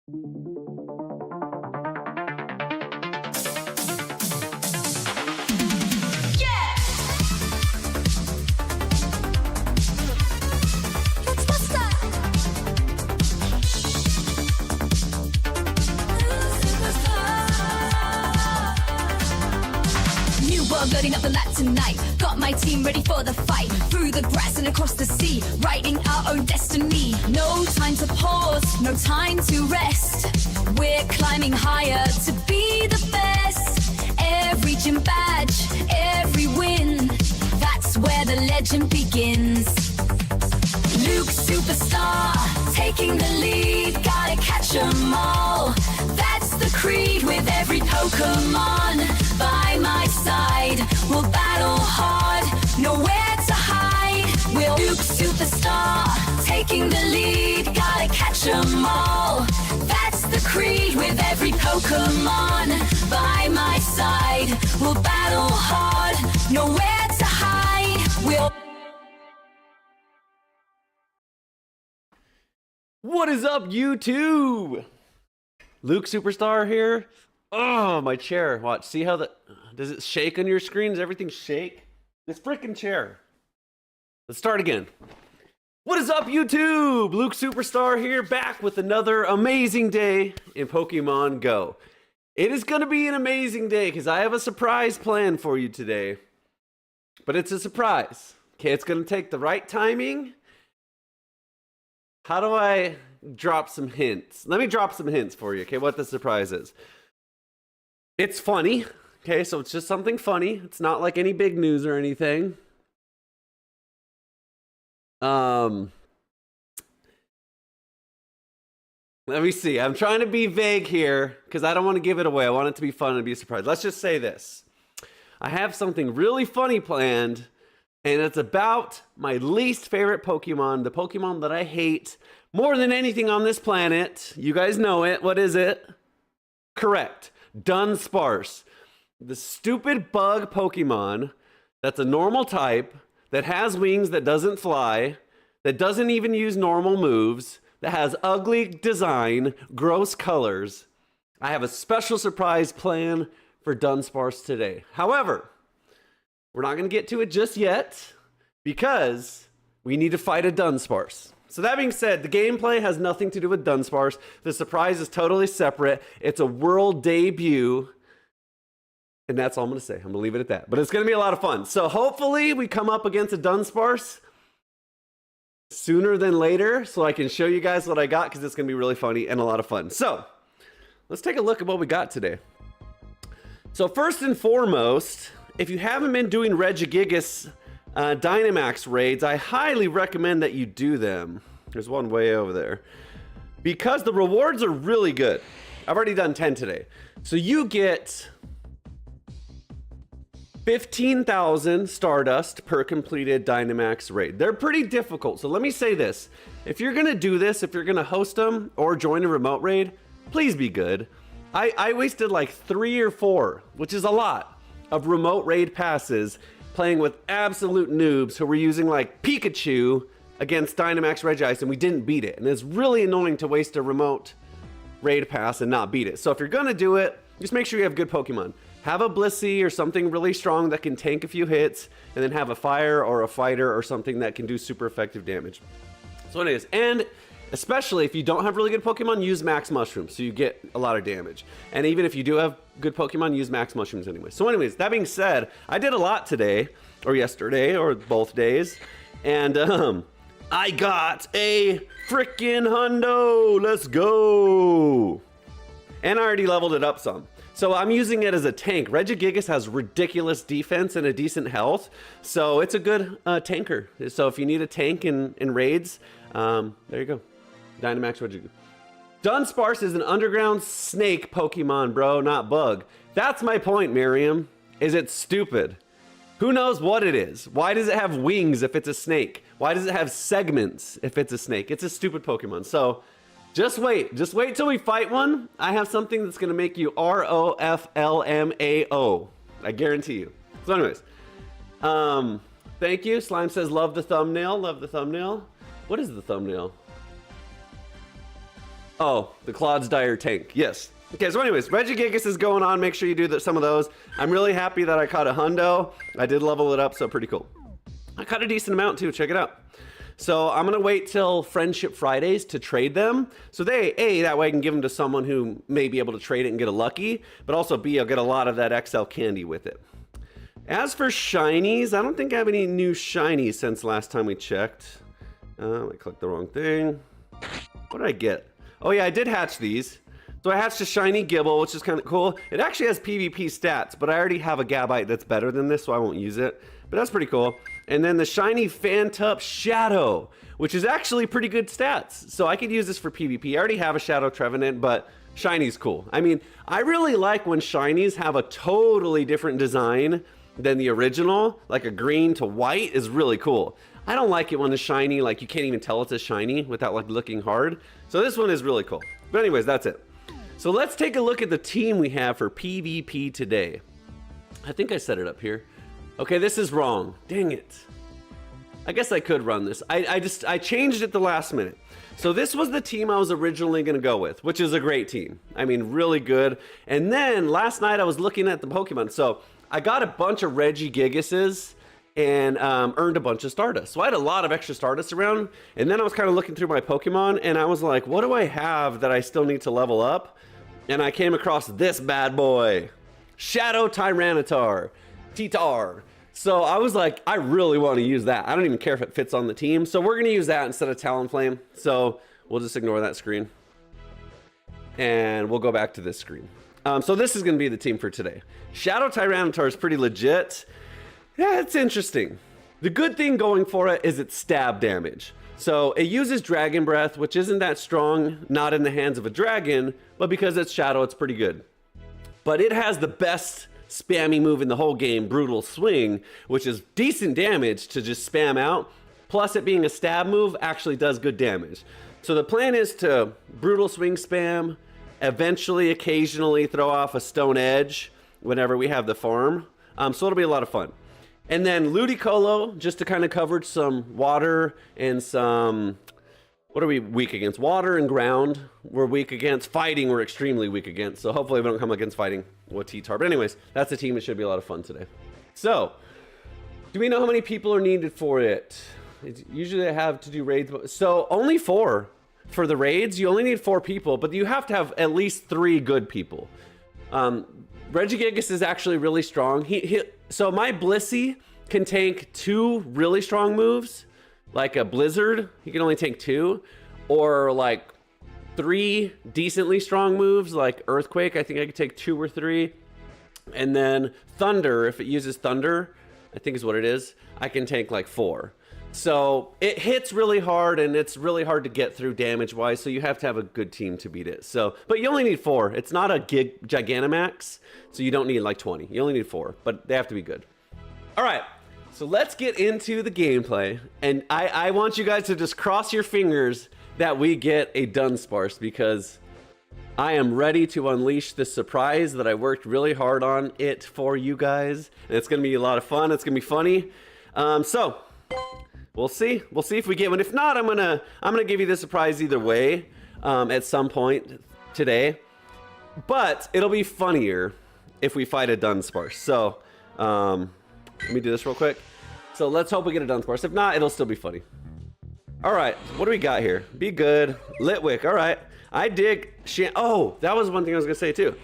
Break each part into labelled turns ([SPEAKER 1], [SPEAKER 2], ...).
[SPEAKER 1] Loading up the map tonight, got my team ready for the fight. Through the grass and across the sea, writing our own destiny. No time to pause, no time to rest. We're climbing higher to be the best. Every gym badge, every win, that's where the legend begins. Luke superstar, taking the lead, gotta catch 'em all. That's the creed with every Pokémon by my side. We'll battle hard, nowhere to hide. We'll Luke superstar, taking the lead, gotta catch 'em all. That's the creed with every Pokémon by my side. We'll battle hard, nowhere to hide. We'll
[SPEAKER 2] What is up, YouTube? Luke Superstar here. Oh, my chair. Watch. See how does it shake on your screen? Does everything shake? This freaking chair. Let's start again. What is up, YouTube? Luke Superstar here, back with another amazing day in Pokemon Go. It is going to be an amazing day because I have a surprise plan for you today. But it's a surprise. Okay, it's going to take the right timing. How do I drop some hints? Let me drop some hints for you, okay, what the surprise is. It's funny, okay, so it's just something funny. It's not like any big news or anything. Let me see. I'm trying to be vague here because I don't want to give it away. I want it to be fun and be a surprise. Let's just say this. I have something really funny planned. And it's about my least favorite Pokemon, the Pokemon that I hate more than anything on this planet. You guys know it. What is it? Correct. Dunsparce. The stupid bug Pokemon that's a normal type, that has wings, that doesn't fly, that doesn't even use normal moves, that has ugly design, gross colors. I have a special surprise plan for Dunsparce today. However, we're not going to get to it just yet because we need to fight a Dunsparce. So that being said, the gameplay has nothing to do with Dunsparce. The surprise is totally separate. It's a world debut. And that's all I'm going to say. I'm going to leave it at that. But it's going to be a lot of fun. So hopefully we come up against a Dunsparce sooner than later so I can show you guys what I got because it's going to be really funny and a lot of fun. So let's take a look at what we got today. So first and foremost, if you haven't been doing Regigigas Dynamax raids, I highly recommend that you do them. There's one way over there. Because the rewards are really good. I've already done 10 today. So you get 15,000 Stardust per completed Dynamax raid. They're pretty difficult. So let me say this. If you're going to do this, if you're going to host them or join a remote raid, please be good. I wasted like 3 or 4, which is a lot, of remote raid passes playing with absolute noobs who were using like Pikachu against Dynamax Regice and we didn't beat it. And it's really annoying to waste a remote raid pass and not beat it. So if you're gonna do it, just make sure you have good Pokemon. Have a Blissey or something really strong that can tank a few hits, and then have a Fire or a Fighter or something that can do super effective damage. So anyways, and especially if you don't have really good Pokemon, use Max Mushrooms so you get a lot of damage. And even if you do have good Pokemon, use Max Mushrooms anyway. So anyways, that being said, I did a lot today, or yesterday, or both days. And I got a frickin' hundo. Let's go. And I already leveled it up some. So I'm using it as a tank. Regigigas has ridiculous defense and a decent health. So it's a good tanker. So if you need a tank in raids, there you go. Dynamax Regigigas. Dunsparce is an underground snake Pokemon, bro, not bug. That's my point, Miriam. Is it stupid? Who knows what it is? Why does it have wings if it's a snake? Why does it have segments if it's a snake? It's a stupid Pokemon. So just wait till we fight one. I have something that's gonna make you ROFLMAO. I guarantee you. So anyways, thank you. Slime says, love the thumbnail, love the thumbnail. What is the thumbnail? Oh, the Clodsire tank. Yes. Okay, so anyways, Regigigas is going on. Make sure you do some of those. I'm really happy that I caught a hundo. I did level it up, so pretty cool. I caught a decent amount too. Check it out. So I'm gonna wait till Friendship Fridays to trade them. So that way I can give them to someone who may be able to trade it and get a lucky, but also B, I'll get a lot of that XL candy with it. As for shinies, I don't think I have any new shinies since last time we checked. I clicked the wrong thing. What did I get? Oh yeah, I did hatch these. So I hatched a shiny Gibble, which is kind of cool. It actually has PvP stats, but I already have a Gabite that's better than this, so I won't use it. But that's pretty cool. And then the shiny Phantup Shadow, which is actually pretty good stats. So I could use this for PvP. I already have a Shadow Trevenant, but shiny's cool. I mean, I really like when shinies have a totally different design than the original. Like a green to white is really cool. I don't like it when it's shiny, like you can't even tell it's a shiny without like looking hard. So this one is really cool. But anyways, that's it. So let's take a look at the team we have for PvP today. I think I set it up here. Okay, this is wrong. Dang it. I guess I could run this. I changed it the last minute. So this was the team I was originally going to go with, which is a great team. I mean, really good. And then last night I was looking at the Pokemon. So I got a bunch of Regigigases and earned a bunch of Stardust. So I had a lot of extra Stardust around. And then I was kind of looking through my Pokemon and I was like, what do I have that I still need to level up? And I came across this bad boy, Shadow Tyranitar, Titar. So I was like, I really want to use that. I don't even care if it fits on the team. So we're going to use that instead of Talonflame. So we'll just ignore that screen. And we'll go back to this screen. So this is going to be the team for today. Shadow Tyranitar is pretty legit. Yeah, it's interesting. The good thing going for it is its stab damage. So it uses Dragon Breath, which isn't that strong, not in the hands of a dragon, but because it's Shadow, it's pretty good. But it has the best spammy move in the whole game, Brutal Swing, which is decent damage to just spam out. Plus it being a stab move actually does good damage. So the plan is to Brutal Swing spam, eventually, occasionally throw off a Stone Edge whenever we have the farm. So it'll be a lot of fun. And then Ludicolo, just to kind of cover some water and some, what are we weak against? Water and ground we're weak against. Fighting we're extremely weak against. So hopefully we don't come against fighting with T-Tar. But anyways, that's a team that should be a lot of fun today. So, do we know how many people are needed for it? Usually I have to do raids. So only 4 for the raids. You only need 4 people, but you have to have at least 3 good people. Regigigas is actually really strong. So my Blissey can tank 2 really strong moves, like a Blizzard. He can only tank 2, or like 3 decently strong moves, like Earthquake. I think I could take 2 or 3, and then Thunder. If it uses Thunder, I think is what it is. I can tank like 4. So it hits really hard, and it's really hard to get through damage-wise, so you have to have a good team to beat it. So, but you only need 4. It's not a Gigantamax, so you don't need like 20. You only need 4, but they have to be good. All right, so let's get into the gameplay, and I want you guys to just cross your fingers that we get a Dunsparce, because I am ready to unleash this surprise that I worked really hard on it for you guys, and it's going to be a lot of fun. It's going to be funny. So we'll see. We'll see if we get one. If not, I'm gonna give you the surprise either way at some point today. But it'll be funnier if we fight a Dunsparce. So let me do this real quick. So let's hope we get a Dunsparce. If not, it'll still be funny. All right, what do we got here? Be good. Litwick. All right. I dig. Oh, that was one thing I was gonna say too.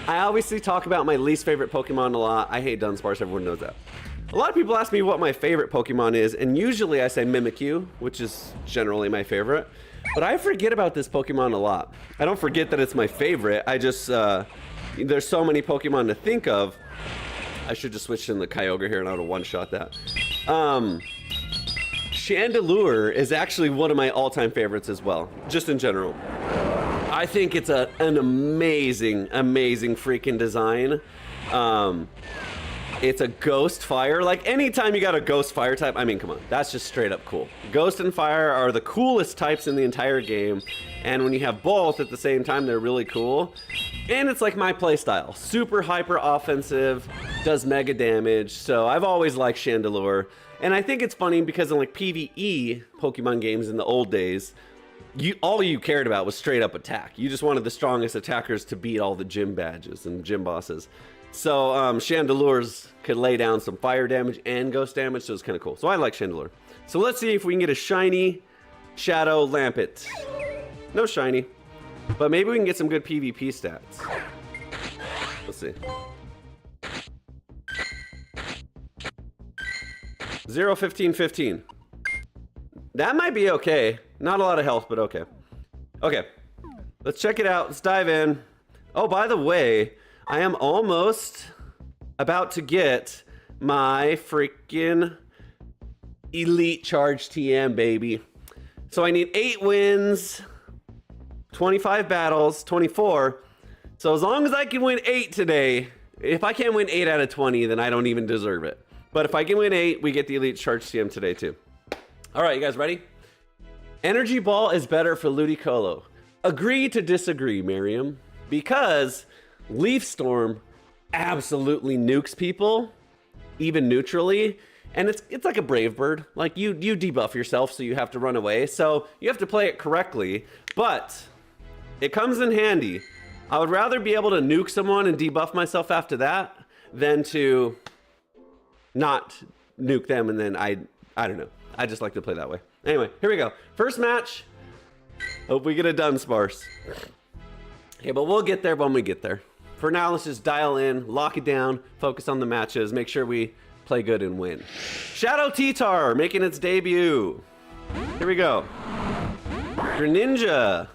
[SPEAKER 2] I obviously talk about my least favorite Pokemon a lot. I hate Dunsparce. Everyone knows that. A lot of people ask me what my favorite Pokemon is, and usually I say Mimikyu, which is generally my favorite. But I forget about this Pokemon a lot. I don't forget that it's my favorite. I just, there's so many Pokemon to think of. I should just switch in the Kyogre here and I would have one-shot that. Chandelure is actually one of my all-time favorites as well, just in general. I think it's an amazing, amazing freaking design. It's a ghost fire. Like anytime you got a ghost fire type, I mean, come on, that's just straight up cool. Ghost and fire are the coolest types in the entire game. And when you have both at the same time, they're really cool. And it's like my play style. Super hyper offensive, does mega damage. So I've always liked Chandelure. And I think it's funny because in like PvE Pokemon games in the old days, all you cared about was straight up attack. You just wanted the strongest attackers to beat all the gym badges and gym bosses. So Chandelures could lay down some fire damage and ghost damage, so it's kind of cool. So I like Chandelure. So let's see if we can get a shiny Shadow Lampet. No shiny, but maybe we can get some good PvP stats. Let's see. 0, 15, 15. That might be okay. Not a lot of health, but okay. Okay, let's check it out. Let's dive in. Oh, by the way, I am almost about to get my freaking Elite Charge TM, baby. So I need 8 wins, 25 battles, 24. So as long as I can win 8 today, if I can't win 8 out of 20, then I don't even deserve it. But if I can win 8, we get the Elite Charge TM today too. All right, you guys ready? Energy Ball is better for Ludicolo. Agree to disagree, Miriam. Because Leaf Storm absolutely nukes people, even neutrally. And it's like a Brave Bird. Like you debuff yourself, so you have to run away. So you have to play it correctly, but it comes in handy. I would rather be able to nuke someone and debuff myself after that than to not nuke them and then I don't know. I just like to play that way. Anyway, here we go. First match. Hope we get a Dunsparce. Okay, but we'll get there when we get there. For now, let's just dial in, lock it down, focus on the matches, make sure we play good and win. Shadow T-Tar making its debut. Here we go. Greninja.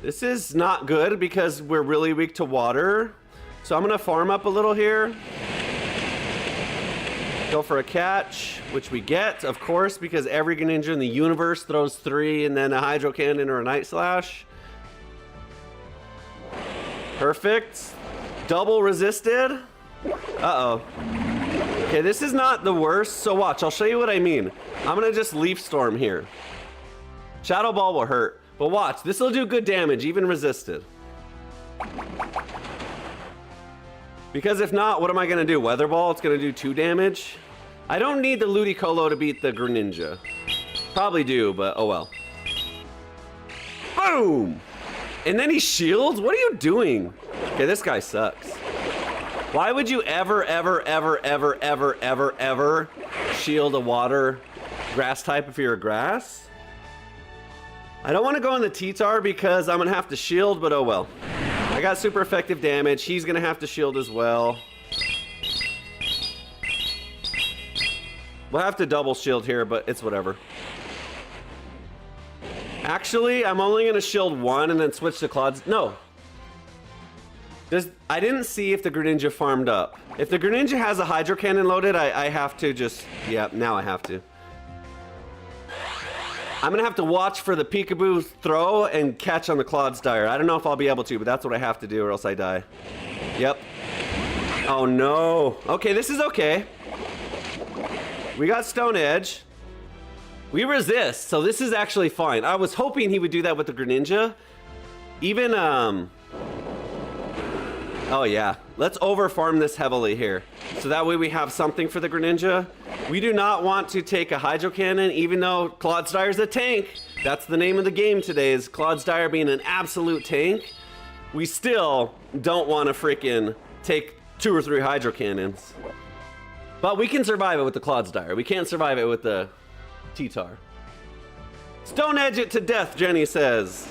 [SPEAKER 2] This is not good because we're really weak to water. So I'm gonna farm up a little here. Go for a catch, which we get, of course, because every Greninja in the universe throws 3 and then a Hydro Cannon or a Night Slash. Perfect. Double resisted. Uh-oh. Okay, this is not the worst, so watch, I'll show you what I mean. I'm gonna just Leaf Storm here. Shadow Ball will hurt, but watch, this will do good damage, even resisted. Because if not, what am I gonna do? Weather Ball, it's gonna do 2 damage. I don't need the Ludicolo to beat the Greninja. Probably do, but oh well. Boom! And then he shields? What are you doing? Okay, this guy sucks. Why would you ever shield a water grass type if you're a grass? I don't want to go on the T-Tar because I'm gonna have to shield, but oh well. I got super effective damage. He's gonna have to shield as well. We'll have to double shield here, but it's whatever. Actually, I'm only gonna shield 1 and then switch to Clods. No. I didn't see if the Greninja farmed up. If the Greninja has a Hydro Cannon loaded, I have to just, yeah, now I have to. I'm gonna have to watch for the Peekaboo throw and catch on the Clodsire. I don't know if I'll be able to, but that's what I have to do or else I die. Yep. Oh no. Okay, this is okay. We got Stone Edge. We resist, so this is actually fine. I was hoping he would do that with the Greninja. Even, oh yeah, let's overfarm this heavily here. So that way we have something for the Greninja. We do not want to take a Hydro Cannon, even though Clodsire's a tank. That's the name of the game today, is Clodsire being an absolute tank. We still don't want to freaking take 2 or 3 Hydro Cannons. But we can survive it with the Clodsire. We can't survive it with the T-Tar. Stone Edge it to death, Jenny says.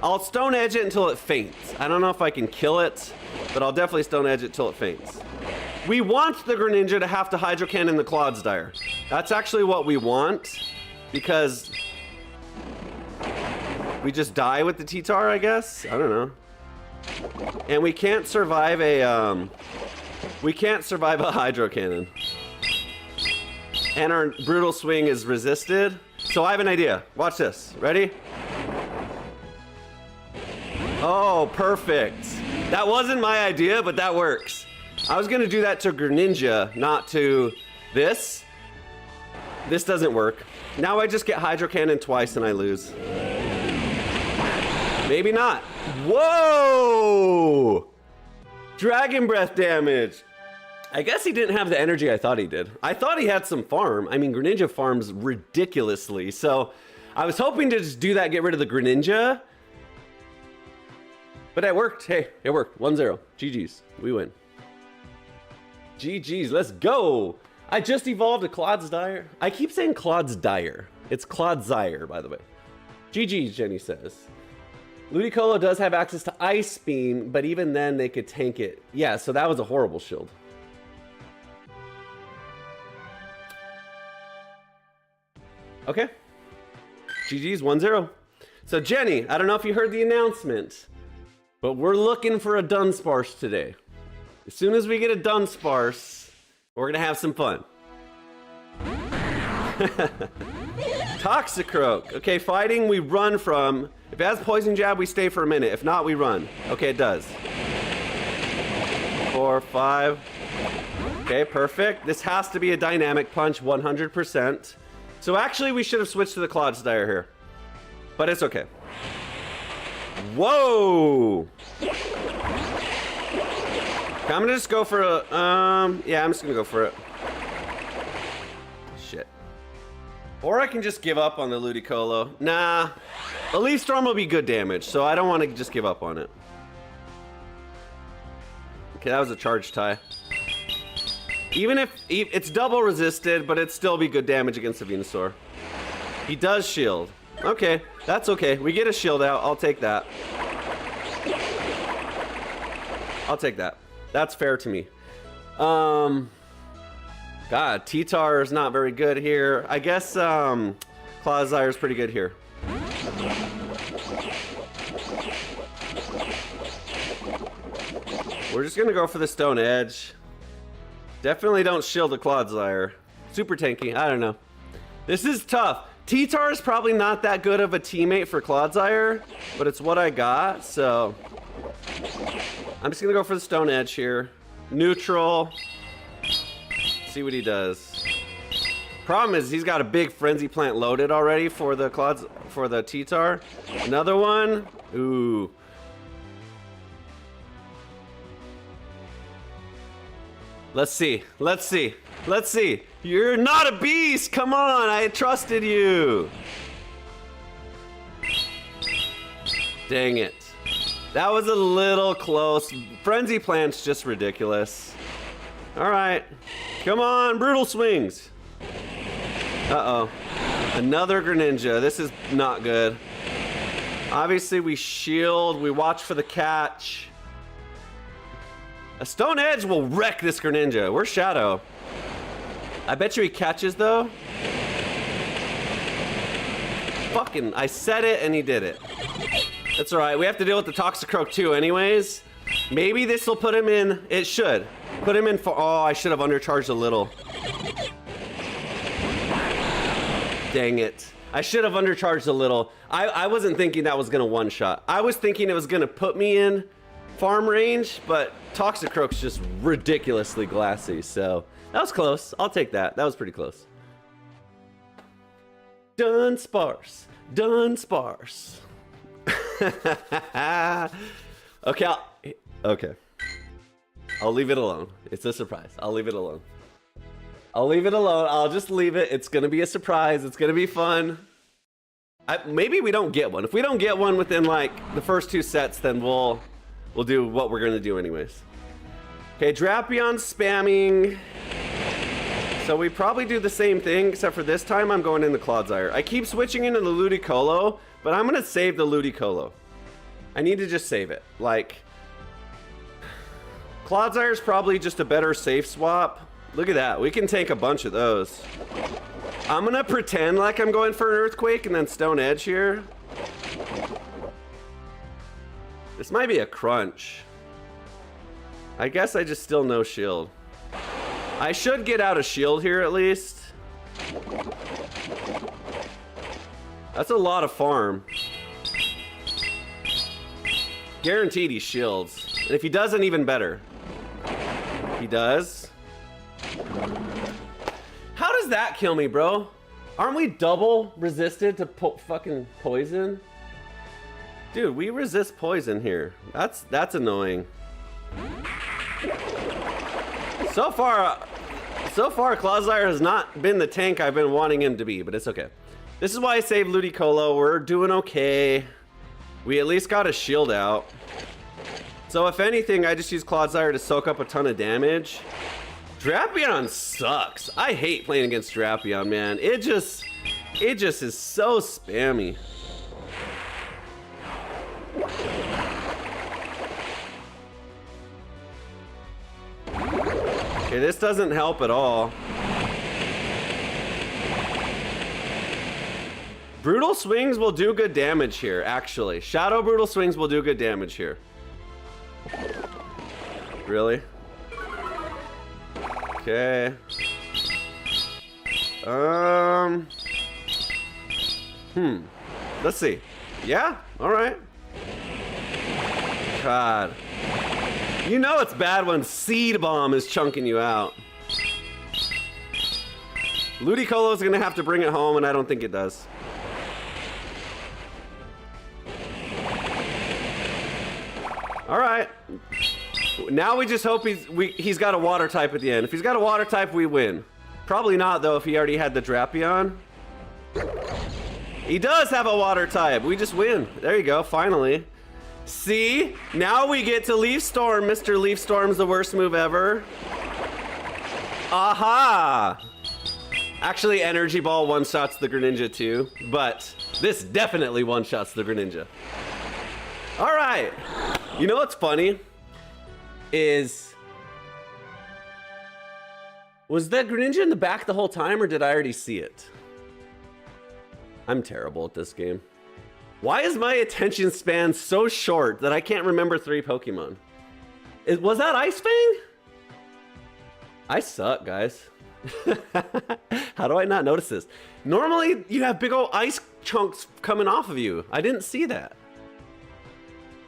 [SPEAKER 2] I'll Stone Edge it until it faints. I don't know if I can kill it, but I'll definitely Stone Edge it till it faints. We want the Greninja to have to Hydro Cannon the Clodsire. That's actually what we want, because we just die with the T-Tar, I guess? I don't know. And we can't survive a Hydro Cannon. And our Brutal Swing is resisted. So I have an idea. Watch this. Ready? Oh, perfect. That wasn't my idea, but that works. I was gonna do that to Greninja, not to this. This doesn't work. Now I just get Hydro Cannon twice and I lose. Maybe not. Whoa! Dragon Breath damage. I guess he didn't have the energy I thought he did. I thought he had some farm. I mean, Greninja farms ridiculously, so I was hoping to just do that, get rid of the Greninja. But it worked. Hey, it worked. 1-0. GG's. We win. GG's. Let's go. I just evolved a Clodsire. I keep saying Clodsire. It's Clodsire, by the way. GG's, Jenny says. Ludicolo does have access to Ice Beam, but even then they could tank it. Yeah, so that was a horrible shield. Okay. GG's 1-0. So Jenny, I don't know if you heard the announcement, but we're looking for a Dunsparce today. As soon as we get a Dunsparce, we're gonna have some fun. Toxicroak. Okay, fighting we run from. If it has Poison Jab, we stay for a minute. If not, we run. Okay, it does. 4, 5. Okay, perfect. This has to be a Dynamic Punch, 100%. So actually, we should have switched to the Clodsire here. But it's okay. Whoa! Okay, I'm gonna just go for a, yeah, I'm just gonna go for it. Shit. Or I can just give up on the Ludicolo. Nah, the Leaf Storm will be good damage, so I don't want to just give up on it. Okay, that was a charge tie. Even if it's double resisted, but it'd still be good damage against the Venusaur. He does shield. Okay, that's okay. We get a shield out. I'll take that. I'll take that. That's fair to me. God, T-Tar is not very good here. I guess Clodsire is pretty good here. We're just gonna go for the Stone Edge. Definitely don't shield the Clodsire. Super tanky. I don't know. This is tough. T-Tar is probably not that good of a teammate for Clodsire, but it's what I got, so I'm just gonna go for the Stone Edge here. Neutral. See what he does. Problem is he's got a big Frenzy Plant loaded already for the T-Tar. Another one. Ooh. Let's see. Let's see. Let's see. You're not a beast. Come on. I trusted you. Dang it. That was a little close. Frenzy Plant's just ridiculous. All right. Come on. Brutal swings. Uh-oh. Another Greninja. This is not good. Obviously, we shield. We watch for the catch. A Stone Edge will wreck this Greninja. We're Shadow. I bet you he catches, though. Fucking, I said it and he did it. That's all right. We have to deal with the Toxicroak, too, anyways. Maybe this will put him in. It should. Put him in for... Oh, I should have undercharged a little. Dang it. I should have undercharged a little. I wasn't thinking that was going to one-shot. I was thinking it was going to put me in farm range, but Toxicroak's just ridiculously glassy, so that was close. I'll take that. That was pretty close. Dunsparce. Dunsparce. Okay, okay. I'll leave it alone. It's a surprise. I'll leave it alone. I'll leave it alone. I'll just leave it. It's gonna be a surprise. It's gonna be fun. Maybe we don't get one. If we don't get one within like the first 2 sets, then we'll do what we're gonna do anyways. Okay, Drapion spamming. So we probably do the same thing, except for this time I'm going in the Clodsire. I keep switching into the Ludicolo, but I'm gonna save the Ludicolo. I need to just save it. Like, Clodsire is probably just a better safe swap. Look at that, we can tank a bunch of those. I'm gonna pretend like I'm going for an Earthquake and then Stone Edge here. This might be a crunch. I guess I just still no shield. I should get out a shield here at least. That's a lot of farm. Guaranteed he shields. And if he doesn't, even better. He does. How does that kill me, bro? Aren't we double resisted to fucking poison? Dude, we resist poison here. That's annoying. So far, Clodsire has not been the tank I've been wanting him to be, but it's okay. This is why I saved Ludicolo. We're doing okay. We at least got a shield out. So if anything, I just use Clodsire to soak up a ton of damage. Drapion sucks. I hate playing against Drapion, man. It just is so spammy. Okay, this doesn't help at all. Brutal Swings will do good damage here, actually. Shadow Brutal Swings will do good damage here. Really? Okay. Let's see. Yeah? Alright. God. You know it's bad when Seed Bomb is chunking you out. Ludicolo's gonna have to bring it home, and I don't think it does. Alright. Now we just hope he's got a water type at the end. If he's got a water type, we win. Probably not, though, if he already had the Drapion. He does have a water type. We just win. There you go, finally. See? Now we get to Leaf Storm. Mr. Leaf Storm's the worst move ever. Aha! Actually, Energy Ball one-shots the Greninja too, but this definitely one-shots the Greninja. All right. You know what's funny? Was that Greninja in the back the whole time, or did I already see it? I'm terrible at this game. Why is my attention span so short that I can't remember 3 Pokemon? Was that Ice Fang? I suck, guys. How do I not notice this? Normally, you have big old ice chunks coming off of you. I didn't see that.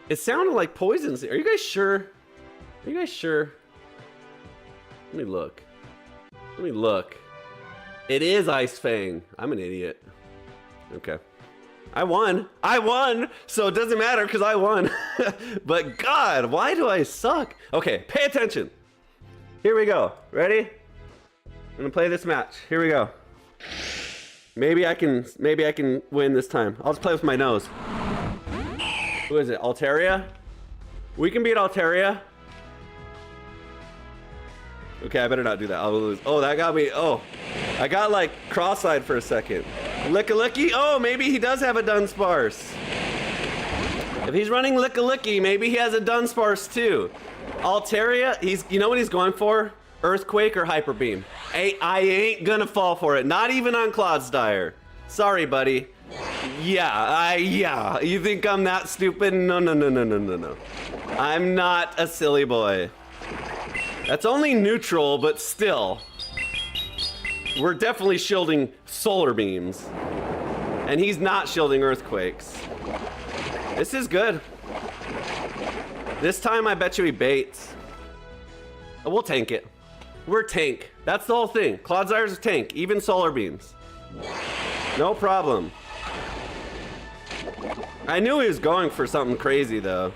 [SPEAKER 2] It sounded like poisons. Are you guys sure? Are you guys sure? Let me look. Let me look. It is Ice Fang. I'm an idiot. Okay. I won. I won! So it doesn't matter because I won. But God, why do I suck? Okay, pay attention. Here we go. Ready? I'm gonna play this match. Here we go. Maybe I can win this time. I'll just play with my nose. Who is it? Altaria? We can beat Altaria. Okay, I better not do that. I'll lose. Oh, that got me. Oh, I got like cross-eyed for a second. Licky. Oh, maybe he does have a Dunsparce. If he's running Licky, maybe he has a Dunsparce too. Altaria, you know what he's going for? Earthquake or Hyper Beam. I ain't gonna fall for it. Not even on Clodsire. Sorry, buddy. Yeah. You think I'm that stupid? No. I'm not a silly boy. That's only neutral, but still. We're definitely shielding solar beams. And he's not shielding earthquakes. This is good. This time I bet you he baits. Oh, we'll tank it. We're tank. That's the whole thing. Clodsire's a tank, even solar beams. No problem. I knew he was going for something crazy though.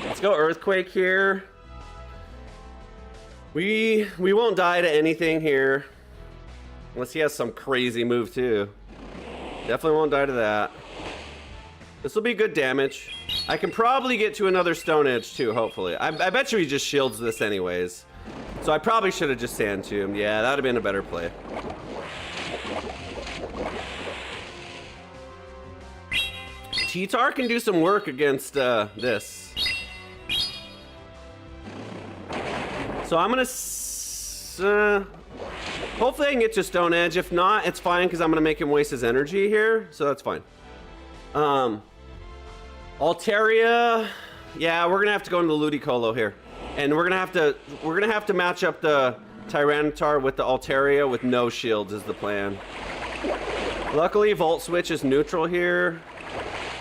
[SPEAKER 2] Let's go Earthquake here. We won't die to anything here. Unless he has some crazy move too. Definitely won't die to that. This will be good damage. I can probably get to another Stone Edge too, hopefully. I bet you he just shields this anyways. So I probably should have just Sand Tomb. Yeah, that would have been a better play. T-Tar can do some work against this. So I'm gonna... hopefully I can get to Stone Edge. If not, it's fine because I'm gonna make him waste his energy here. So that's fine. Altaria... Yeah, we're gonna have to go into Ludicolo here. And we're gonna have to match up the Tyranitar with the Altaria with no shields is the plan. Luckily, Volt Switch is neutral here.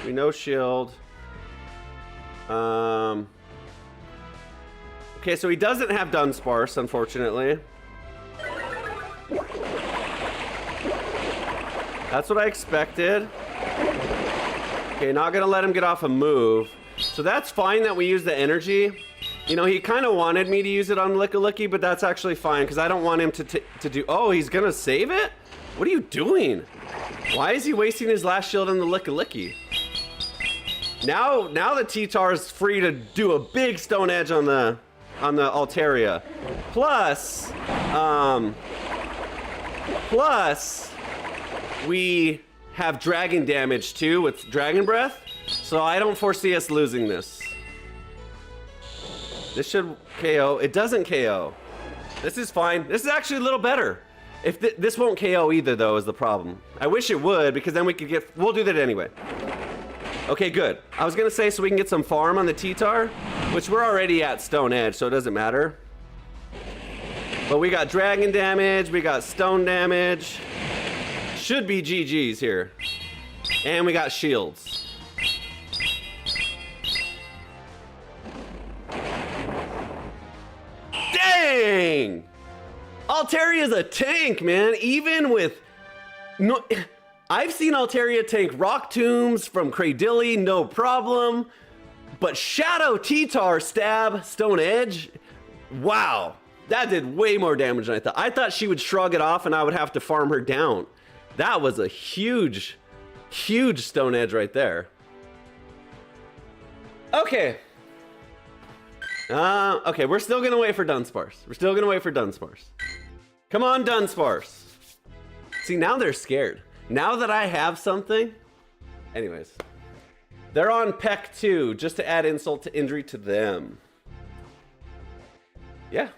[SPEAKER 2] We no shield. Okay, so he doesn't have Dunsparce, unfortunately. That's what I expected. Okay, not gonna let him get off a move. So that's fine that we use the energy. You know, he kind of wanted me to use it on Licky, but that's actually fine because I don't want him to do... Oh, he's gonna save it? What are you doing? Why is he wasting his last shield on the Licky? Now the T-Tar is free to do a big Stone Edge on the Altaria. Plus, we have dragon damage too with Dragon Breath, so I don't foresee us losing this. This should KO. It doesn't KO. This is fine. This is actually a little better. If this won't KO either, though, is the problem. I wish it would, because then we could get... We'll do that anyway. Okay, good. I was going to say so we can get some farm on the T-Tar, which we're already at Stone Edge, so it doesn't matter. But we got dragon damage. We got stone damage. Should be GG's here. And we got shields. Dang! Altaria's a tank, man. Even with... No, I've seen Altaria tank Rock Tombs from Cradilly, no problem. But Shadow T-Tar stab Stone Edge? Wow. That did way more damage than I thought. I thought she would shrug it off and I would have to farm her down. That was a huge, huge Stone Edge right there. Okay. Okay, we're still gonna wait for Dunsparce. Come on, Dunsparce. See, now they're scared. Now that I have something... Anyways. They're on Peck 2, just to add insult to injury to them. Yeah.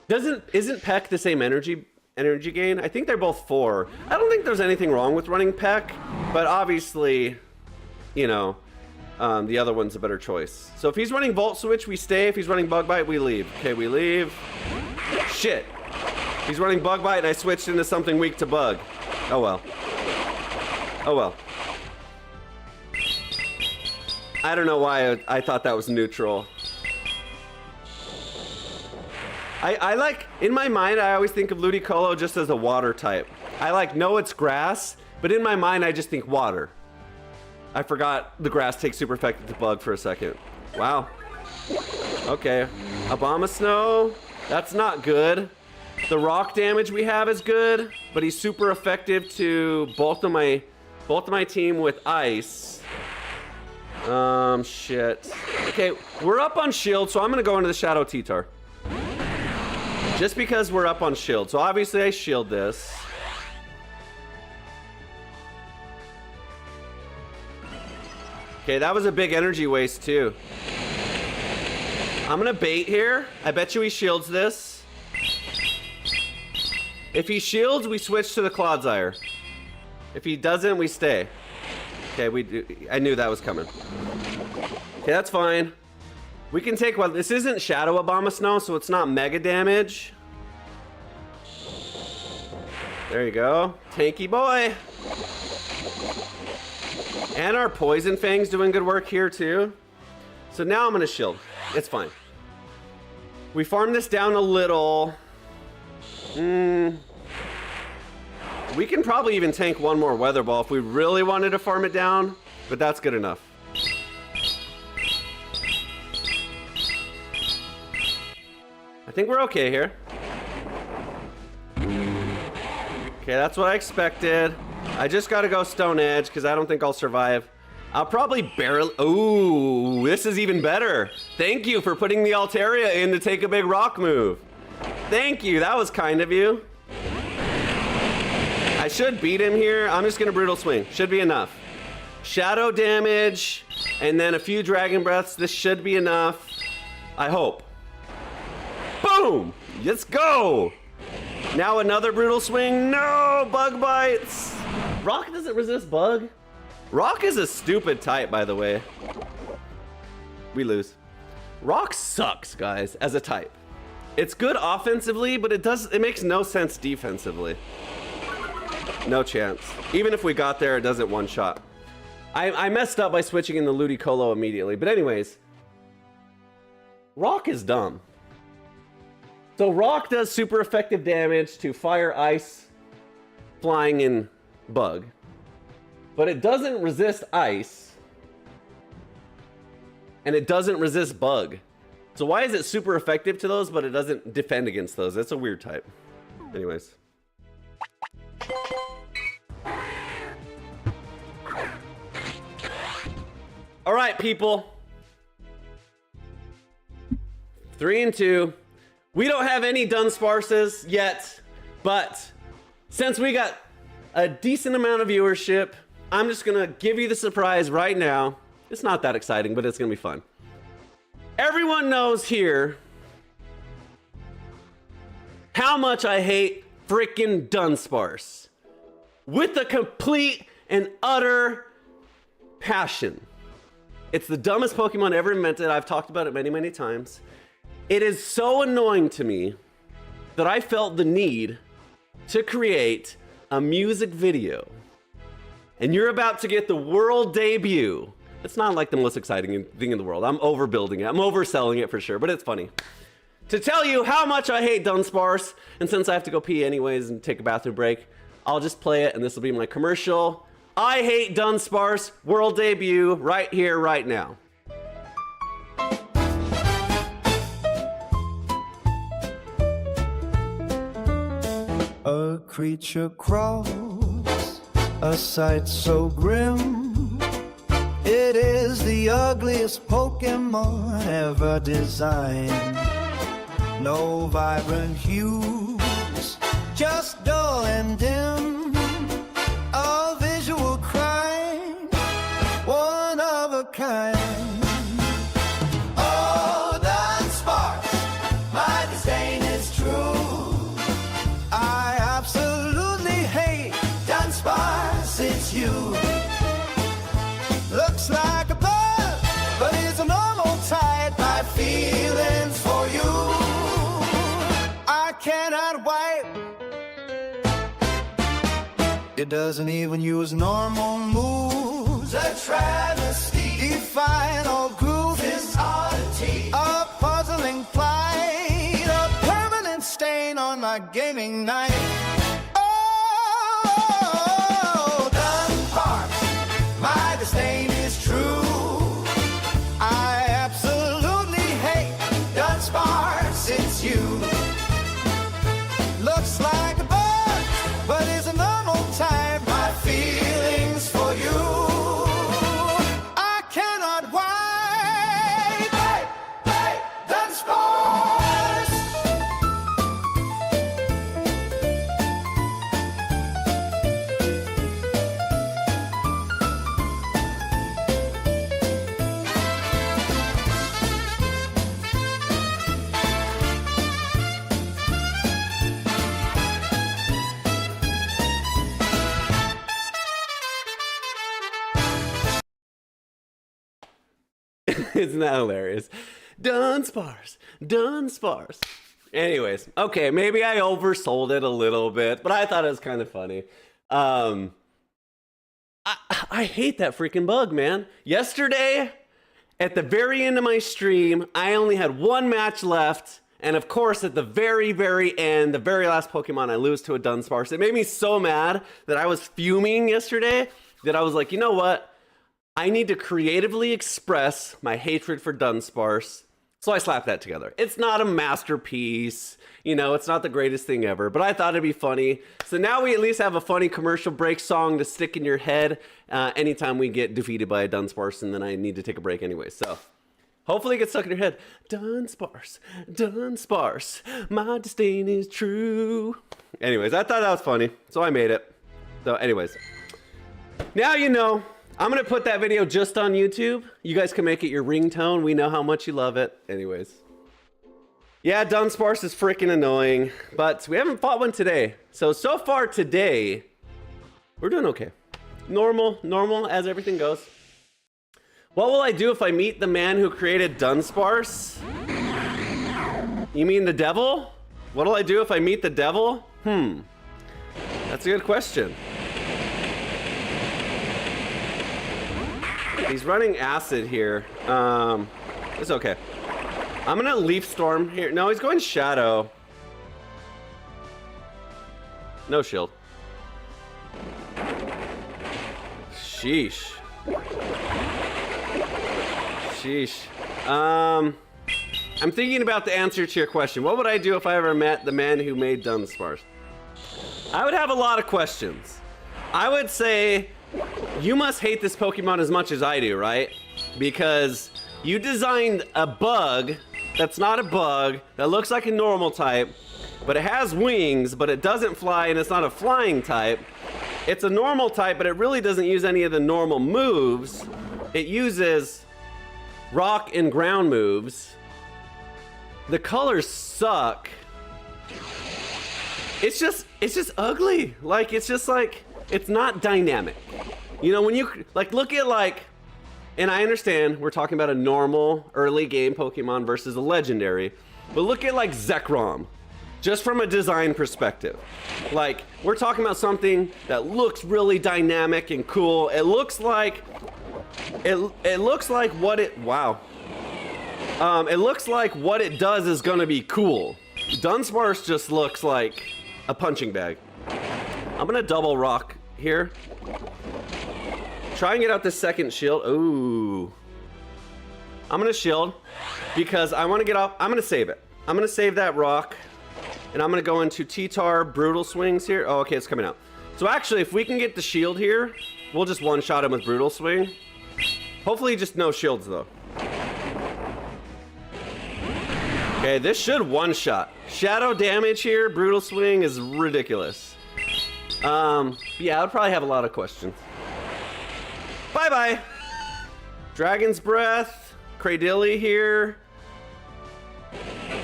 [SPEAKER 2] Isn't Peck the same energy gain? I think they're both 4. I don't think there's anything wrong with running Peck, but obviously, you know, the other one's a better choice. So if he's running Volt Switch, we stay. If he's running Bug Bite, we leave. Okay, we leave. Shit. He's running Bug Bite and I switched into something weak to Bug. Oh well. Oh well. I don't know why I thought that was neutral. I like, in my mind, I always think of Ludicolo just as a water type. I like know it's grass, but in my mind, I just think water. I forgot the grass takes super effective to Bug for a second. Wow. Okay. Abomasnow, that's not good. The rock damage we have is good, but he's super effective to both of my team with ice. Shit. Okay, we're up on shield, so I'm gonna go into the Shadow T-Tar. Just because we're up on shield. So obviously I shield this. Okay, that was a big energy waste too. I'm gonna bait here. I bet you he shields this. If he shields, we switch to the Clodsire. If he doesn't, we stay. Okay, I knew that was coming. Okay, that's fine. We can take one. This isn't Shadow Abomasnow, so it's not mega damage. There you go. Tanky boy. And our Poison Fang's doing good work here too. So now I'm gonna shield. It's fine. We farm this down a little. We can probably even tank one more Weather Ball if we really wanted to farm it down, but that's good enough. I think we're okay here. Okay, that's what I expected. I just gotta go Stone Edge because I don't think I'll survive. I'll probably barely... Ooh, this is even better. Thank you for putting the Altaria in to take a big rock move. Thank you, that was kind of you. I should beat him here. I'm just gonna Brutal Swing. Should be enough. Shadow damage, and then a few Dragon Breaths. This should be enough. I hope. Boom! Let's go! Now another Brutal Swing. No! Bug Bites! Rock doesn't resist Bug. Rock is a stupid type, by the way. We lose. Rock sucks, guys, as a type. It's good offensively, but it makes no sense defensively. No chance. Even if we got there, it doesn't one-shot. I messed up by switching in the Ludicolo immediately. But anyways, Rock is dumb. So Rock does super effective damage to Fire, Ice, Flying, and Bug. But it doesn't resist Ice. And it doesn't resist Bug. So why is it super effective to those, but it doesn't defend against those? That's a weird type. Anyways. All right, people. 3 and 2. We don't have any Dunsparces yet, but since we got a decent amount of viewership, I'm just gonna give you the surprise right now. It's not that exciting, but it's gonna be fun. Everyone knows here how much I hate freaking Dunsparce. With a complete and utter passion. It's the dumbest Pokemon ever invented. I've talked about it many, many times. It is so annoying to me that I felt the need to create a music video. And you're about to get the world debut. It's not like the most exciting thing in the world. I'm overbuilding it. I'm overselling it for sure, but it's funny. To tell you how much I hate Dunsparce, and since I have to go pee anyways and take a bathroom break, I'll just play it and this will be my commercial. I hate Dunsparce, world debut, right here, right now.
[SPEAKER 3] A creature crawls, a sight so grim. It is the ugliest Pokemon ever designed. No vibrant hues, just dull and dim. A visual crime, one of a kind. Oh, Dunsparce, my disdain is true. I absolutely hate Dunsparce, it's you. Looks like a bug, but it's a normal type. My feelings for you, I cannot wipe. It doesn't even use normal moves. A travesty, define all grooves. This oddity, a puzzling plight, a permanent stain on my gaming night. Oh, Dunsparce, my disdain is true. I absolutely hate Dunsparce, it's you. Looks like a bug, but is a normal type. My feelings for you, I cannot wipe. Hey, Dunsparce.
[SPEAKER 2] Isn't that hilarious? Dunsparce, Dunsparce. Anyways, okay, maybe I oversold it a little bit, but I thought it was kind of funny. I hate that freaking bug, man. Yesterday, at the very end of my stream, I only had one match left. And of course, at the very, very end, the very last Pokemon, I lose to a Dunsparce. It made me so mad that I was fuming yesterday that I was like, you know what? I need to creatively express my hatred for Dunsparce. So I slapped that together. It's not a masterpiece. You know, it's not the greatest thing ever, but I thought it'd be funny. So now we at least have a funny commercial break song to stick in your head anytime we get defeated by a Dunsparce and then I need to take a break anyway. So hopefully it gets stuck in your head. Dunsparce, Dunsparce, my disdain is true. Anyways, I thought that was funny, so I made it. So anyways, now you know. I'm gonna put that video just on YouTube. You guys can make it your ringtone. We know how much you love it. Anyways. Yeah, Dunsparce is freaking annoying, but we haven't fought one today. So far today, we're doing okay. Normal as everything goes. What will I do if I meet the man who created Dunsparce? You mean the devil? What'll I do if I meet the devil? That's a good question. He's running acid here. It's okay. I'm gonna Leaf Storm here. No, he's going Shadow. No shield. Sheesh. I'm thinking about the answer to your question. What would I do if I ever met the man who made Dunsparce? I would have a lot of questions. I would say, you must hate this Pokemon as much as I do, right? because you designed a bug that's not a bug, that looks like a normal type, but it has wings, but it doesn't fly, and it's not a flying type. It's a normal type, but it really doesn't use any of the normal moves. It uses rock and ground moves. The colors suck. It's just ugly. Like, it's just like, it's not dynamic. You know, when you, like, look at, like, and I understand we're talking about a normal early game Pokemon versus a legendary, but look at, like, Zekrom, just from a design perspective. Like, we're talking about something that looks really dynamic and cool. It looks like, it looks like what it, wow. It looks like what it does is gonna be cool. Dunsparce just looks like a punching bag. I'm gonna double rock here. Try and get out this second shield. Ooh. I'm gonna shield because I wanna get off, I'm gonna save it. I'm gonna save that rock and I'm gonna go into T-Tar Brutal Swings here. Oh, okay, it's coming out. So actually, if we can get the shield here, we'll just one-shot him with Brutal Swing. Hopefully just no shields though. Okay, this should one-shot. Shadow damage here, Brutal Swing is ridiculous. Yeah, I would probably have a lot of questions. Bye-bye. Dragon's Breath, Cradily here.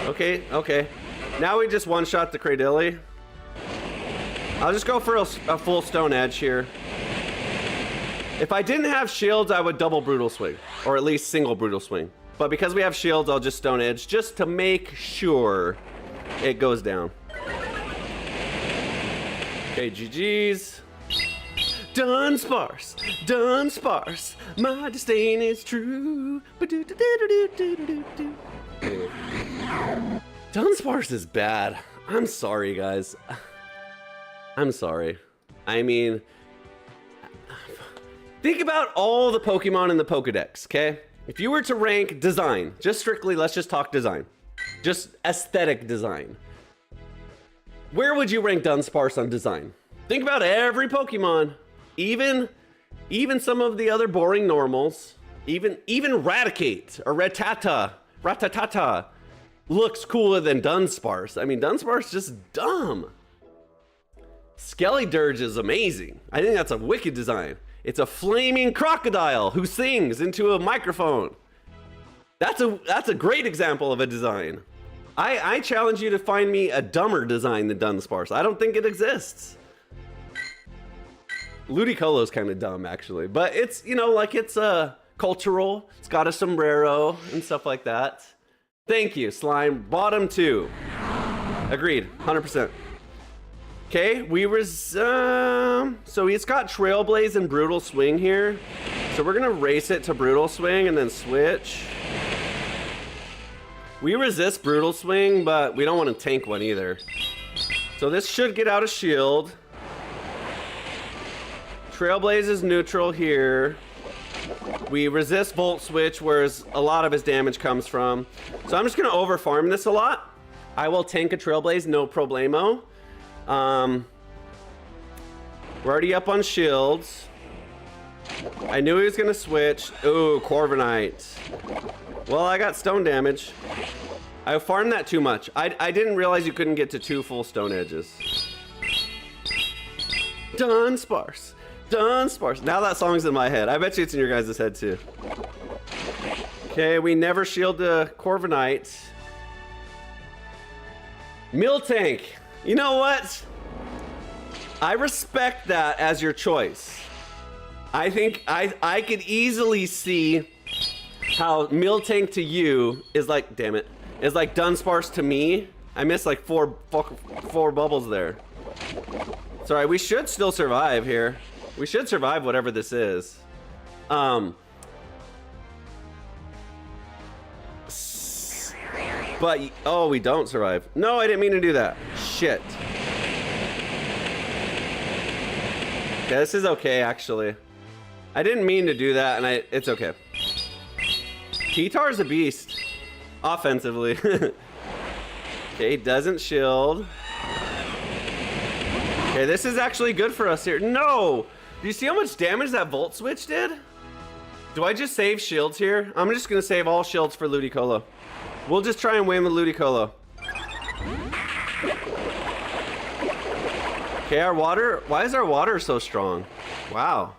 [SPEAKER 2] Okay, okay. Now we just one-shot the Cradily. I'll just go for a full Stone Edge here. If I didn't have shields, I would double Brutal Swing, or at least single Brutal Swing. But because we have shields, I'll just Stone Edge, just to make sure it goes down. Okay, GG's. Dunsparce, Dunsparce, my disdain is true. Dunsparce is bad. I'm sorry, guys. I'm sorry. I mean, think about all the Pokemon in the Pokedex, okay? If you were to rank design, just strictly, let's just talk design. Just aesthetic design. Where would you rank Dunsparce on design? Think about every Pokemon. Even some of the other boring normals. Even Raticate or Rattata looks cooler than Dunsparce. I mean, Dunsparce is just dumb. Skellydirge is amazing. I think that's a wicked design. It's a flaming crocodile who sings into a microphone. That's a great example of a design. I challenge you to find me a dumber design than Dunsparce. I don't think it exists. Ludicolo's kind of dumb, actually. But it's, you know, like, it's cultural. It's got a sombrero and stuff like that. Thank you, Slime. Bottom 2. Agreed, 100%. Okay, so he's got Trailblaze and Brutal Swing here. So we're gonna race it to Brutal Swing and then switch. We resist Brutal Swing, but we don't want to tank one either. So this should get out of shield. Trailblaze is neutral here. We resist Volt Switch, whereas a lot of his damage comes from. So I'm just gonna over farm this a lot. I will tank a Trailblaze, no problemo. We're already up on shields. I knew he was gonna switch. Ooh, Corviknight. Well, I got stone damage. I farmed that too much. I didn't realize you couldn't get to 2 full Stone Edges. Dunsparce. Dunsparce. Now that song's in my head. I bet you it's in your guys' head too. Okay, we never shield the Corviknight. Miltank. You know what? I respect that as your choice. I think I could easily see how Miltank to you is like, damn it, is like Dunsparce to me. I missed like four bubbles there. Sorry, we should still survive here. We should survive whatever this is. But, oh, we don't survive. No, I didn't mean to do that. Shit. Okay, this is okay, actually. I didn't mean to do that, and it's okay. T-Tar's a beast. Offensively. Okay, doesn't shield. Okay, this is actually good for us here. No! Do you see how much damage that Volt Switch did? Do I just save shields here? I'm just gonna save all shields for Ludicolo. We'll just try and win with Ludicolo. Okay, our water. Why is our water so strong? Wow.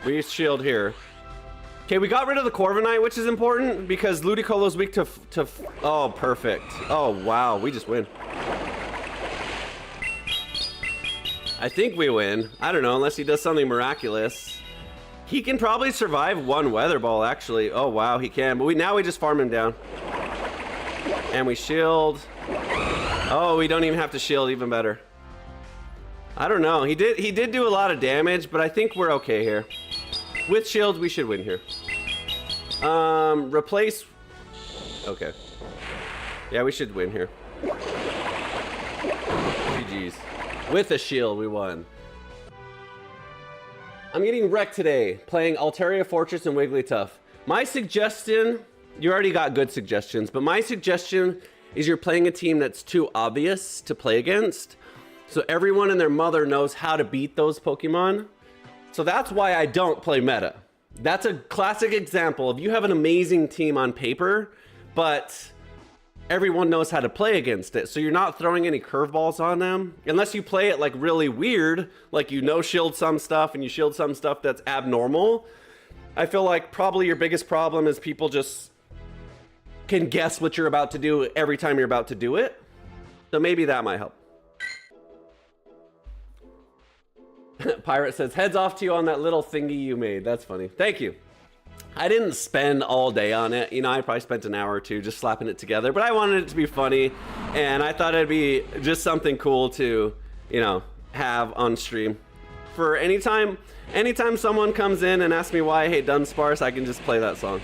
[SPEAKER 2] We shield here. Okay, we got rid of the Corviknight, which is important because Ludicolo's weak to. Oh, perfect. Oh, wow. We just win. I think we win. I don't know, unless he does something miraculous. He can probably survive one Weather Ball, actually. Oh, wow, he can. But now we just farm him down. And we shield. Oh, we don't even have to shield, even better. I don't know. He did do a lot of damage, but I think we're okay here. With shields, we should win here. Replace. Okay. Yeah, we should win here. GG's. With a shield, we won. I'm getting wrecked today, playing Altaria Fortress and Wigglytuff. My suggestion, you already got good suggestions, but my suggestion is you're playing a team that's too obvious to play against. So everyone and their mother knows how to beat those Pokemon. So that's why I don't play meta. That's a classic example of you have an amazing team on paper, but everyone knows how to play against it. So you're not throwing any curveballs on them. Unless you play it like really weird, like you no-shield some stuff and you shield some stuff that's abnormal. I feel like probably your biggest problem is people just can guess what you're about to do every time you're about to do it. So maybe that might help. Pirate says, heads off to you on that little thingy you made. That's funny. Thank you. I didn't spend all day on it. You know, I probably spent an hour or two just slapping it together, but I wanted it to be funny, and I thought it'd be just something cool to, you know, have on stream. For anytime someone comes in and asks me why I hate Dunsparce, I can just play that song.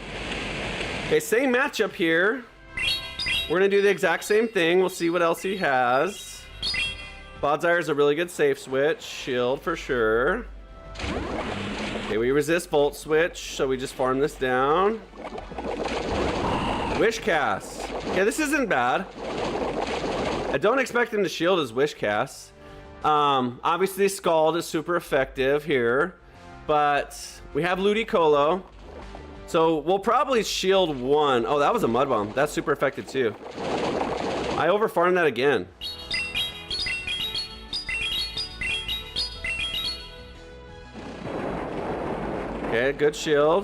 [SPEAKER 2] Okay, same matchup here. We're gonna do the exact same thing. We'll see what else he has. Clodsire is a really good safe switch. Shield for sure. Okay, we resist Volt Switch, so we just farm this down. Wish Cast. Okay, this isn't bad. I don't expect him to shield his Wish Cast. Obviously, Scald is super effective here, but we have Ludicolo. So we'll probably shield one. Oh, that was a Mud Bomb. That's super effective too. I overfarmed that again. Okay, good shield.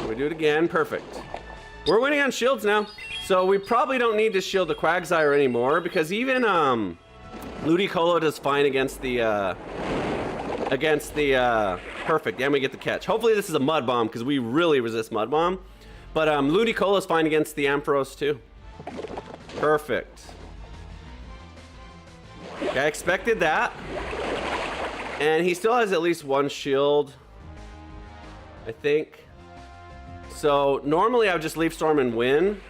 [SPEAKER 2] We do it again. Perfect. We're winning on shields now. So we probably don't need to shield the Quagsire anymore because even Ludicolo does fine against the perfect. And we get the catch. Hopefully this is a Mud Bomb because we really resist Mud Bomb. But Ludicolo is fine against the Ampharos too. Perfect. Okay, I expected that. And he still has at least one shield, I think. So normally I would just Leaf Storm and win.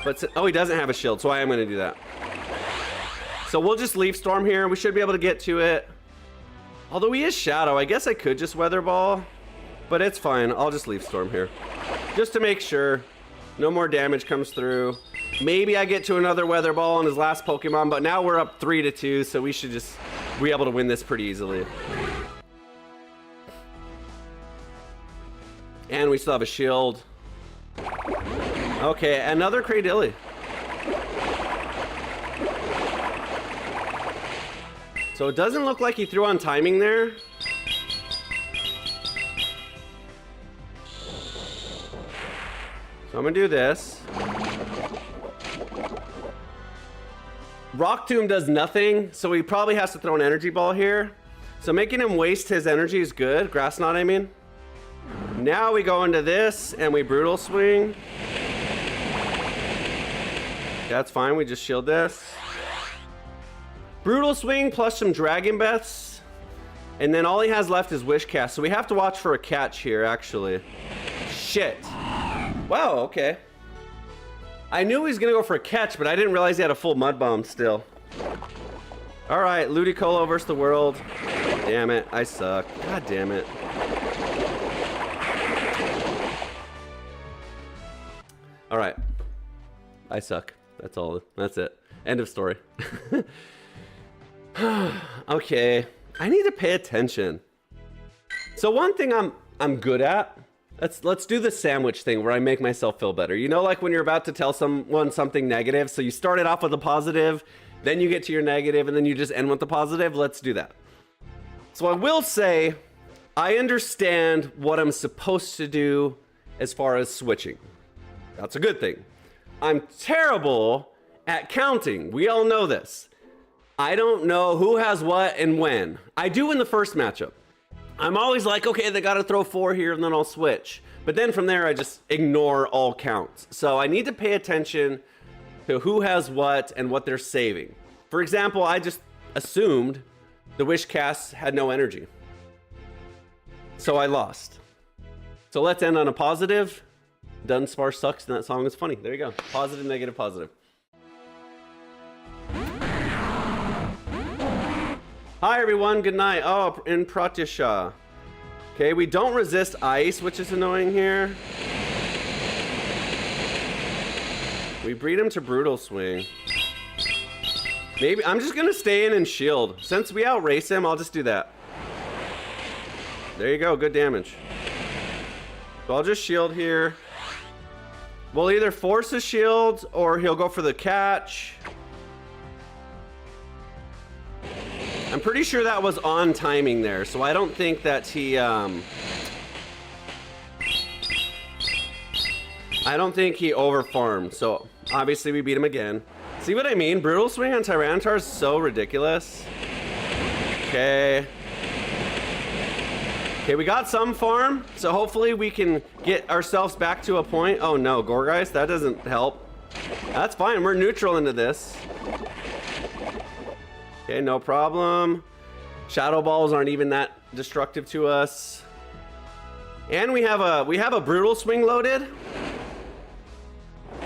[SPEAKER 2] But oh, he doesn't have a shield, so I am going to do that. So we'll just Leaf Storm here. We should be able to get to it. Although he is Shadow, I guess I could just Weather Ball. But it's fine. I'll just Leaf Storm here. Just to make sure no more damage comes through. Maybe I get to another Weather Ball on his last Pokemon, but now we're up 3-2, so we should just be able to win this pretty easily. And we still have a shield. Okay, another Cradilly. So it doesn't look like he threw on timing there. So I'm gonna do this. Rock Tomb does nothing, so he probably has to throw an Energy Ball here. So making him waste his energy is good. Grass Knot, I mean. Now we go into this and we Brutal Swing. That's fine, we just shield this. Brutal Swing plus some Dragon Breaths. And then all he has left is Wish Cast. So we have to watch for a catch here, actually. Shit. Wow, okay. I knew he was gonna go for a catch, but I didn't realize he had a full Mud Bomb still. All right, Ludicolo versus the world. Damn it, I suck. God damn it. All right, I suck. That's all. That's it. End of story. Okay, I need to pay attention. So one thing I'm good at, let's do the sandwich thing where I make myself feel better. You know, like when you're about to tell someone something negative, so you start it off with a positive, then you get to your negative, and then you just end with the positive. Let's do that. So I will say, I understand what I'm supposed to do as far as switching. That's a good thing. I'm terrible at counting. We all know this. I don't know who has what and when. I do in the first matchup. I'm always like, okay, they gotta throw 4 here and then I'll switch. But then from there, I just ignore all counts. So I need to pay attention to who has what and what they're saving. For example, I just assumed the wish cast had no energy. So I lost. So let's end on a positive. Dunsparce sucks and that song is funny. There you go. Positive, negative, positive. Hi everyone, good night. Oh, in Pratyasha. Okay, we don't resist ice, which is annoying here. We breed him to Brutal Swing. Maybe, I'm just gonna stay in and shield. Since we outrace him, I'll just do that. There you go, good damage. So I'll just shield here. We'll either force a shield or he'll go for the catch. I'm pretty sure that was on timing there, so I don't think that he, I don't think he overfarmed, so obviously we beat him again. See what I mean? Brutal Swing on Tyranitar is so ridiculous. Okay. Okay, we got some farm, so hopefully we can get ourselves back to a point. Oh no, Gourgeist, that doesn't help. That's fine, we're neutral into this. Okay, no problem. Shadow Balls aren't even that destructive to us. And we have a Brutal Swing loaded.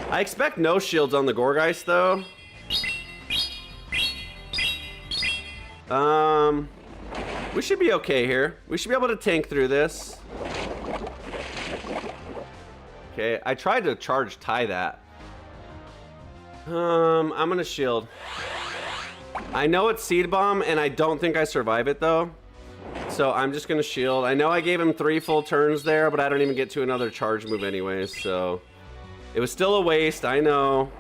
[SPEAKER 2] I expect no shields on the Gourgeist though. We should be okay here. We should be able to tank through this. Okay, I tried to charge tie that. I'm gonna shield. I know it's Seed Bomb, and I don't think I survive it, though. So I'm just going to shield. I know I gave him 3 full turns there, but I don't even get to another charge move anyways, so... It was still a waste, I know.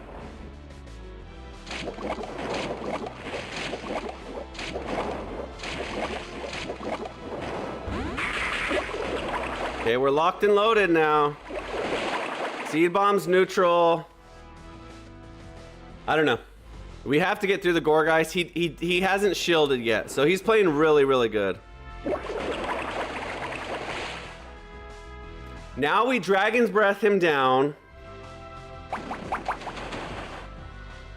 [SPEAKER 2] Okay, we're locked and loaded now. Seed Bomb's neutral. I don't know. We have to get through the Gourgeist. He hasn't shielded yet, so he's playing really, really good. Now we Dragon's Breath him down.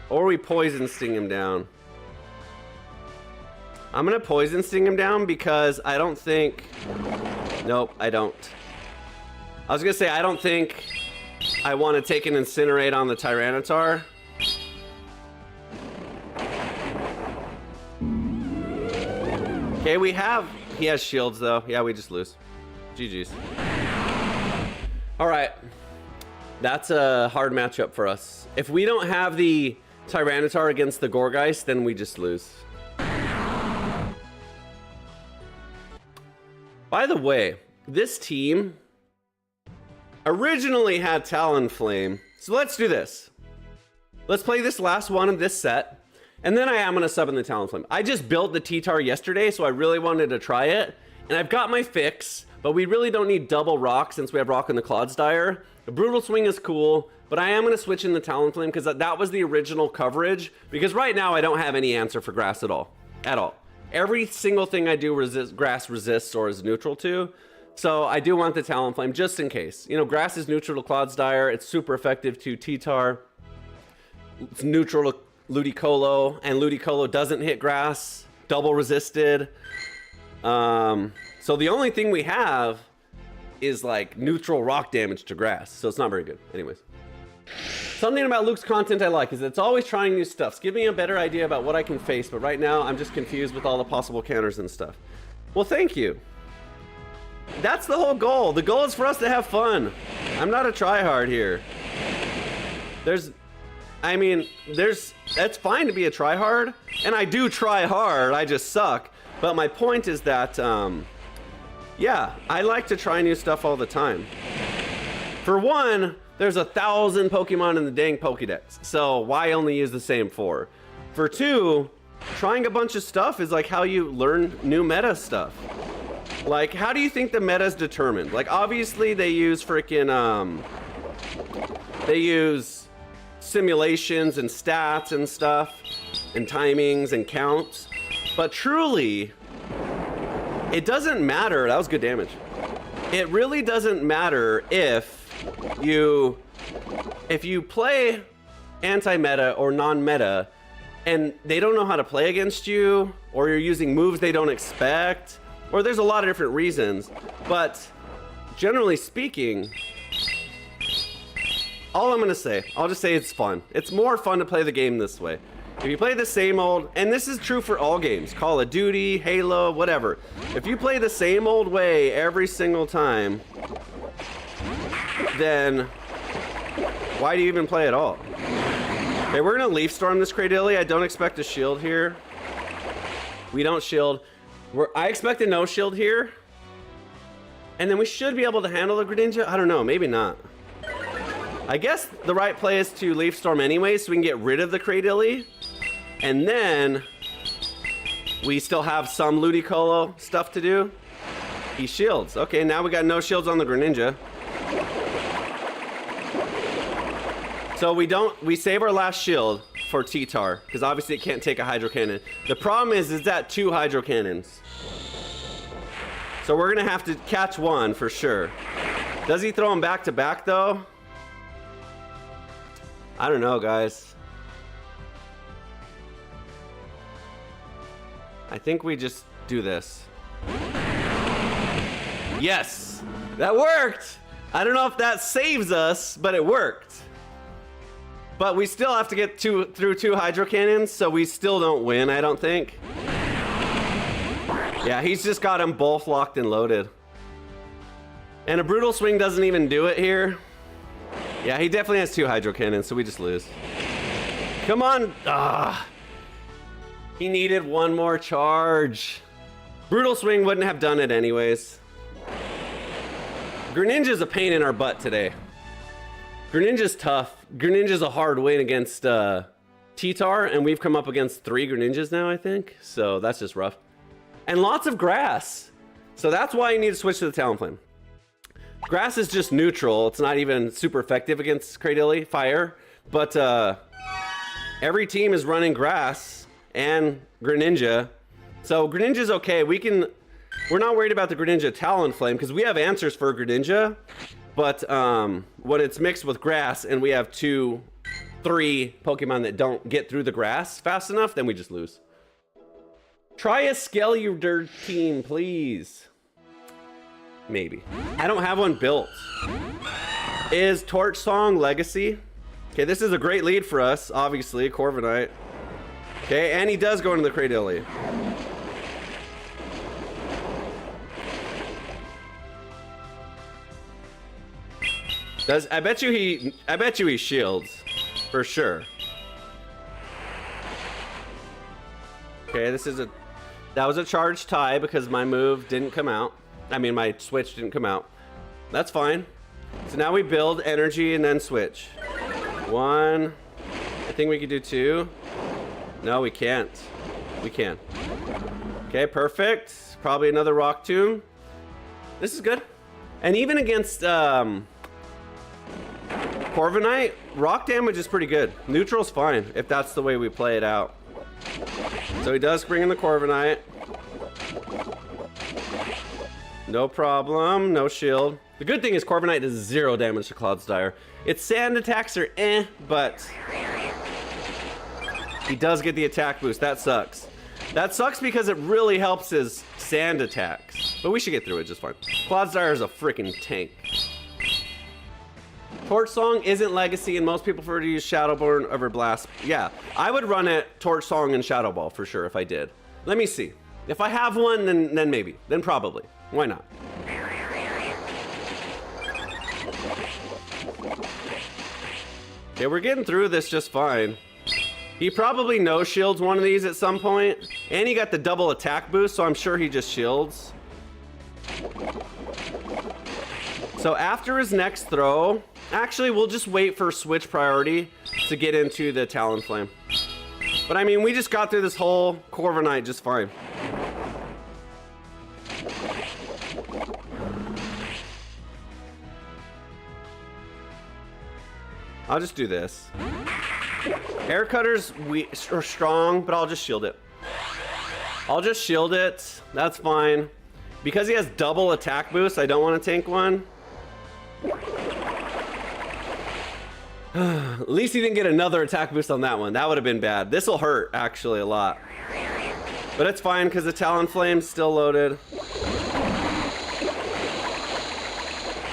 [SPEAKER 2] Or we Poison Sting him down. I'm gonna Poison Sting him down because I don't think... Nope, I don't. I was gonna say, I don't think I want to take an Incinerate on the Tyranitar. Okay, he has shields though. Yeah, we just lose. GG's. All right. That's a hard matchup for us. If we don't have the Tyranitar against the Gourgeist, then we just lose. By the way, this team originally had Talonflame. So let's do this. Let's play this last one of this set. And then I am going to sub in the Talonflame. I just built the T-Tar yesterday, so I really wanted to try it. And I've got my fix, but we really don't need double Rock since we have Rock in the Clodsire. The Brutal Swing is cool, but I am going to switch in the Talonflame because that was the original coverage. Because right now I don't have any answer for Grass at all. At all. Every single thing I do Grass resists or is neutral to. So I do want the Talonflame just in case. You know, Grass is neutral to Clodsire. It's super effective to T-Tar. It's neutral to Ludicolo, and Ludicolo doesn't hit Grass, double resisted. So the only thing we have is like neutral rock damage to Grass, so it's not very good. Anyways, something about Luke's content I like is that it's always trying new stuff. It's giving me a better idea about what I can face, but right now I'm just confused with all the possible counters and stuff. Well, thank you. That's the whole goal. The goal is for us to have fun. I'm not a tryhard here. I mean, that's fine to be a tryhard, and I do try hard, I just suck. But my point is that, yeah, I like to try new stuff all the time. For one, there's 1,000 Pokemon in the dang Pokédex, so why only use the same 4? For two, trying a bunch of stuff is like how you learn new meta stuff. Like, how do you think the meta is determined? Like, obviously they use freaking, they use simulations and stats and stuff, and timings and counts. But truly, it doesn't matter. That was good damage. It really doesn't matter if you play anti-meta or non-meta and they don't know how to play against you, or you're using moves they don't expect, or there's a lot of different reasons. But generally speaking, all I'm gonna say, I'll just say it's fun. It's more fun to play the game this way. If you play the same old, and this is true for all games, Call of Duty, Halo, whatever. If you play the same old way every single time, then why do you even play at all? Okay, we're gonna Leaf Storm this Cradilly. I don't expect a shield here. We don't shield. I expect a no shield here. And then we should be able to handle the Greninja. I don't know, maybe not. I guess the right play is to Leaf Storm anyway, so we can get rid of the Cradilly. And then we still have some Ludicolo stuff to do. He shields. Okay, now we got no shields on the Greninja. So we save our last shield for T-Tar, because obviously it can't take a Hydro Cannon. The problem is that 2 Hydro Cannons. So we're gonna have to catch one for sure. Does he throw them back to back though? I don't know, guys. I think we just do this. Yes, that worked. I don't know if that saves us, but it worked. But we still have to get through 2 Hydro Cannons, so we still don't win, I don't think. Yeah, he's just got them both locked and loaded. And a Brutal Swing doesn't even do it here. Yeah, he definitely has 2 Hydro Cannons, so we just lose. Come on. Ah. He needed one more charge. Brutal Swing wouldn't have done it anyways. Greninja's a pain in our butt today. Greninja's tough. Greninja's a hard win against T-Tar, and we've come up against 3 Greninjas now, I think. So that's just rough. And lots of grass. So that's why you need to switch to the Talonflame. Grass is just neutral. It's not even super effective against Cradilly Fire. But every team is running grass and Greninja. So Greninja's okay. We're not worried about the Greninja Talonflame because we have answers for Greninja. But when it's mixed with grass and we have 2, 3 Pokemon that don't get through the grass fast enough, then we just lose. Try a Skeletor team, please. Maybe. I don't have one built. Is Torch Song Legacy? Okay, this is a great lead for us, obviously, Corviknight. Okay, and he does go into the Cradilly. I bet you he shields for sure. Okay, that was a charge tie because my move didn't come out. I mean, my switch didn't come out. That's fine. So now we build energy and then switch. 1. I think we could do 2. No, we can't. We can. Okay, perfect. Probably another Rock Tomb. This is good. And even against Corviknight, rock damage is pretty good. Neutral's fine if that's the way we play it out. So he does bring in the Corviknight. No problem, no shield. The good thing is Corviknight does 0 damage to Clodsire. Its sand attacks are but he does get the attack boost. That sucks. That sucks because it really helps his sand attacks. But we should get through it just fine. Clodsire is a freaking tank. Torch Song isn't Legacy, and most people prefer to use Shadowborn over Blast. Yeah, I would run it Torch Song and Shadow Ball for sure if I did. Let me see. If I have one, then maybe. Then probably. Why not? Okay, we're getting through this just fine. He probably no shields one of these at some point. And he got the double attack boost, so I'm sure he just shields. So after his next throw, actually we'll just wait for switch priority to get into the Talonflame. But I mean, we just got through this whole Corviknight just fine. I'll just do this. Air Cutter's are strong, but I'll just shield it. I'll just shield it. That's fine. Because he has double attack boost, I don't want to tank one. At least he didn't get another attack boost on that one. That would have been bad. This will hurt, actually, a lot. But it's fine, because the Talonflame's still loaded.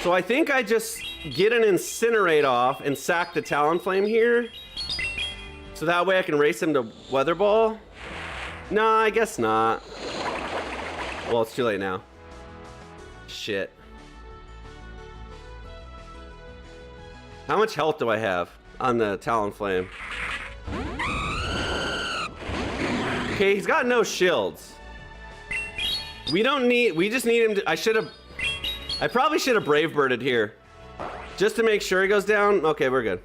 [SPEAKER 2] So I think I just get an Incinerate off and sack the Talonflame here. So that way I can race him to Weather Ball. Nah, I guess not. Well, it's too late now. Shit. How much health do I have on the Talonflame? Okay, he's got no shields. We just need him to, I probably should have Brave Birded here. Just to make sure he goes down. Okay, we're good.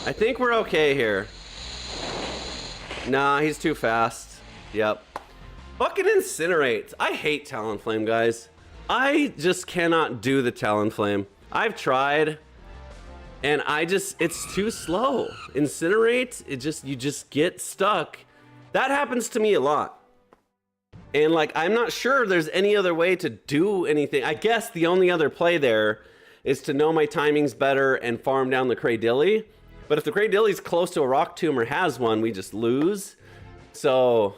[SPEAKER 2] I think we're okay here. Nah, he's too fast. Yep. Fucking Incinerate. I hate Talonflame, guys. I just cannot do the Talonflame. I've tried, and it's too slow. Incinerate, you just get stuck. That happens to me a lot. And like, I'm not sure there's any other way to do anything. I guess the only other play there is to know my timings better and farm down the Cradilly. But if the Cradilly's close to a Rock Tomb or has one, we just lose. So,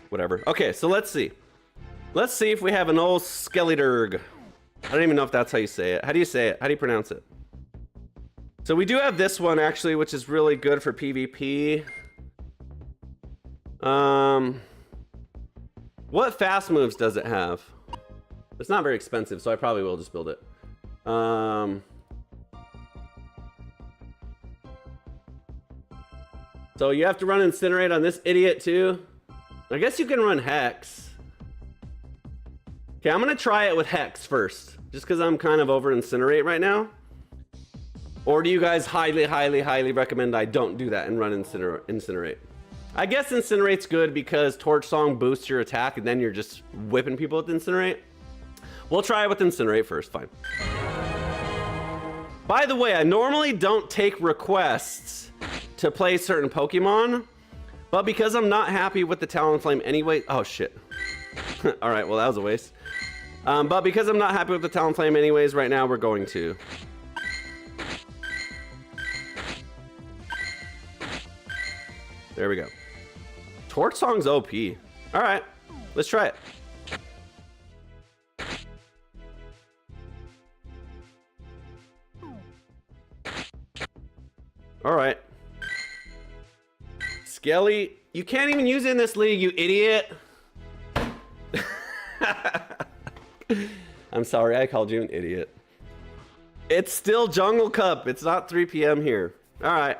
[SPEAKER 2] whatever. Okay, so let's see. Let's see if we have an old Skeleturg. I don't even know if that's how you say it. How do you say it? How do you pronounce it? So we do have this one, actually, which is really good for PvP. What fast moves does it have? It's not very expensive, so I probably will just build it. So you have to run Incinerate on this idiot too. I guess you can run Hex. Okay, I'm gonna try it with Hex first, just because I'm kind of over Incinerate right now. Or do you guys highly recommend I don't do that and run Incinerate? I guess Incinerate's good because Torch Song boosts your attack and then you're just whipping people with Incinerate. We'll try it with Incinerate first, fine. By the way, I normally don't take requests to play certain Pokemon, but because I'm not happy with the Talonflame anyway, oh shit. All right, well that was a waste. But because I'm not happy with the Talonflame anyways, right now we're going to. There we go. Torch Song's OP. All right, let's try it. All right. Skelly, you can't even use it in this league, you idiot. I'm sorry, I called you an idiot. It's still Jungle Cup. It's not 3 p.m. here. All right.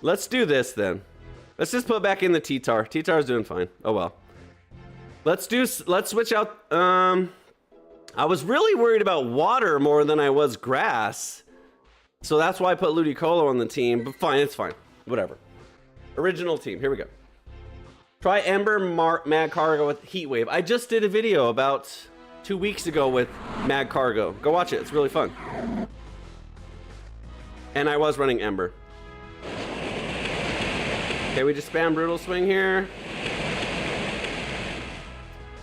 [SPEAKER 2] Let's do this then. Let's just put back in the T-Tar. T-Tar's doing fine. Oh well. Let's switch out. I was really worried about water more than I was grass. So that's why I put Ludicolo on the team, but fine, it's fine. Whatever. Original team, here we go. Try Ember Mag Cargo with Heat Wave. I just did a video about 2 weeks ago with Mag Cargo. Go watch it, it's really fun. And I was running Ember. Okay, we just spam Brutal Swing here.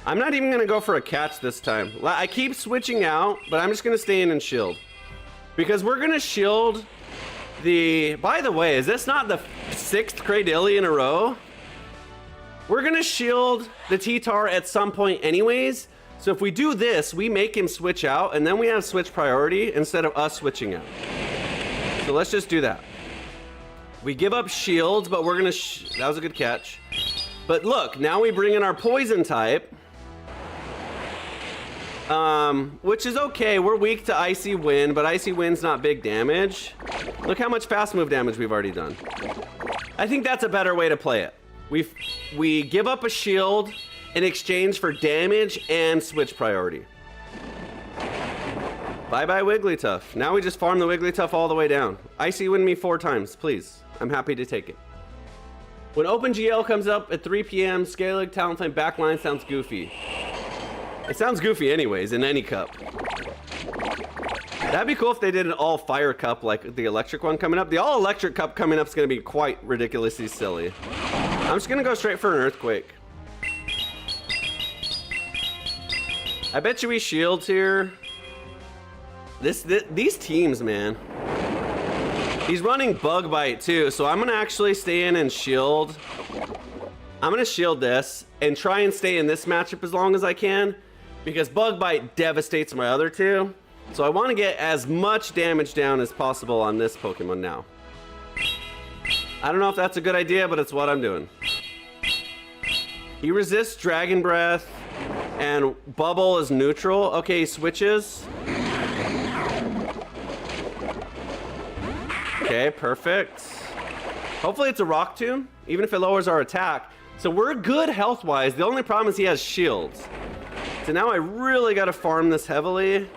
[SPEAKER 2] I'm not even gonna go for a catch this time. I keep switching out, but I'm just gonna stay in and shield. Because we're gonna shield the, by the way, is this not the 6th Cradilly in a row? We're gonna shield the T-Tar at some point anyways. So if we do this, we make him switch out and then we have switch priority instead of us switching out. So let's just do that. We give up shields, but we're gonna, that was a good catch. But look, now we bring in our poison type. which is okay. We're weak to Icy Wind, but Icy Wind's not big damage. Look how much fast move damage we've already done. I think that's a better way to play it. We give up a shield in exchange for damage and switch priority. Bye-bye Wigglytuff. Now we just farm the Wigglytuff all the way down. Icy Wind me 4 times, please. I'm happy to take it. When OpenGL comes up at 3 p.m., Scalig Talonflame backline sounds goofy. It sounds goofy anyways, in any cup. That'd be cool if they did an all-fire cup like the electric one coming up. The all-electric cup coming up is going to be quite ridiculously silly. I'm just going to go straight for an earthquake. I bet you he shields here. These teams, man. He's running Bug Bite too, so I'm going to actually stay in and shield. I'm going to shield this and try and stay in this matchup as long as I can, because Bug Bite devastates my other two. So I want to get as much damage down as possible on this Pokemon now. I don't know if that's a good idea, but it's what I'm doing. He resists Dragon Breath, and Bubble is neutral. Okay, he switches. Okay, perfect. Hopefully it's a Rock Tomb, even if it lowers our attack. So we're good health-wise. The only problem is he has shields. So now I really got to farm this heavily.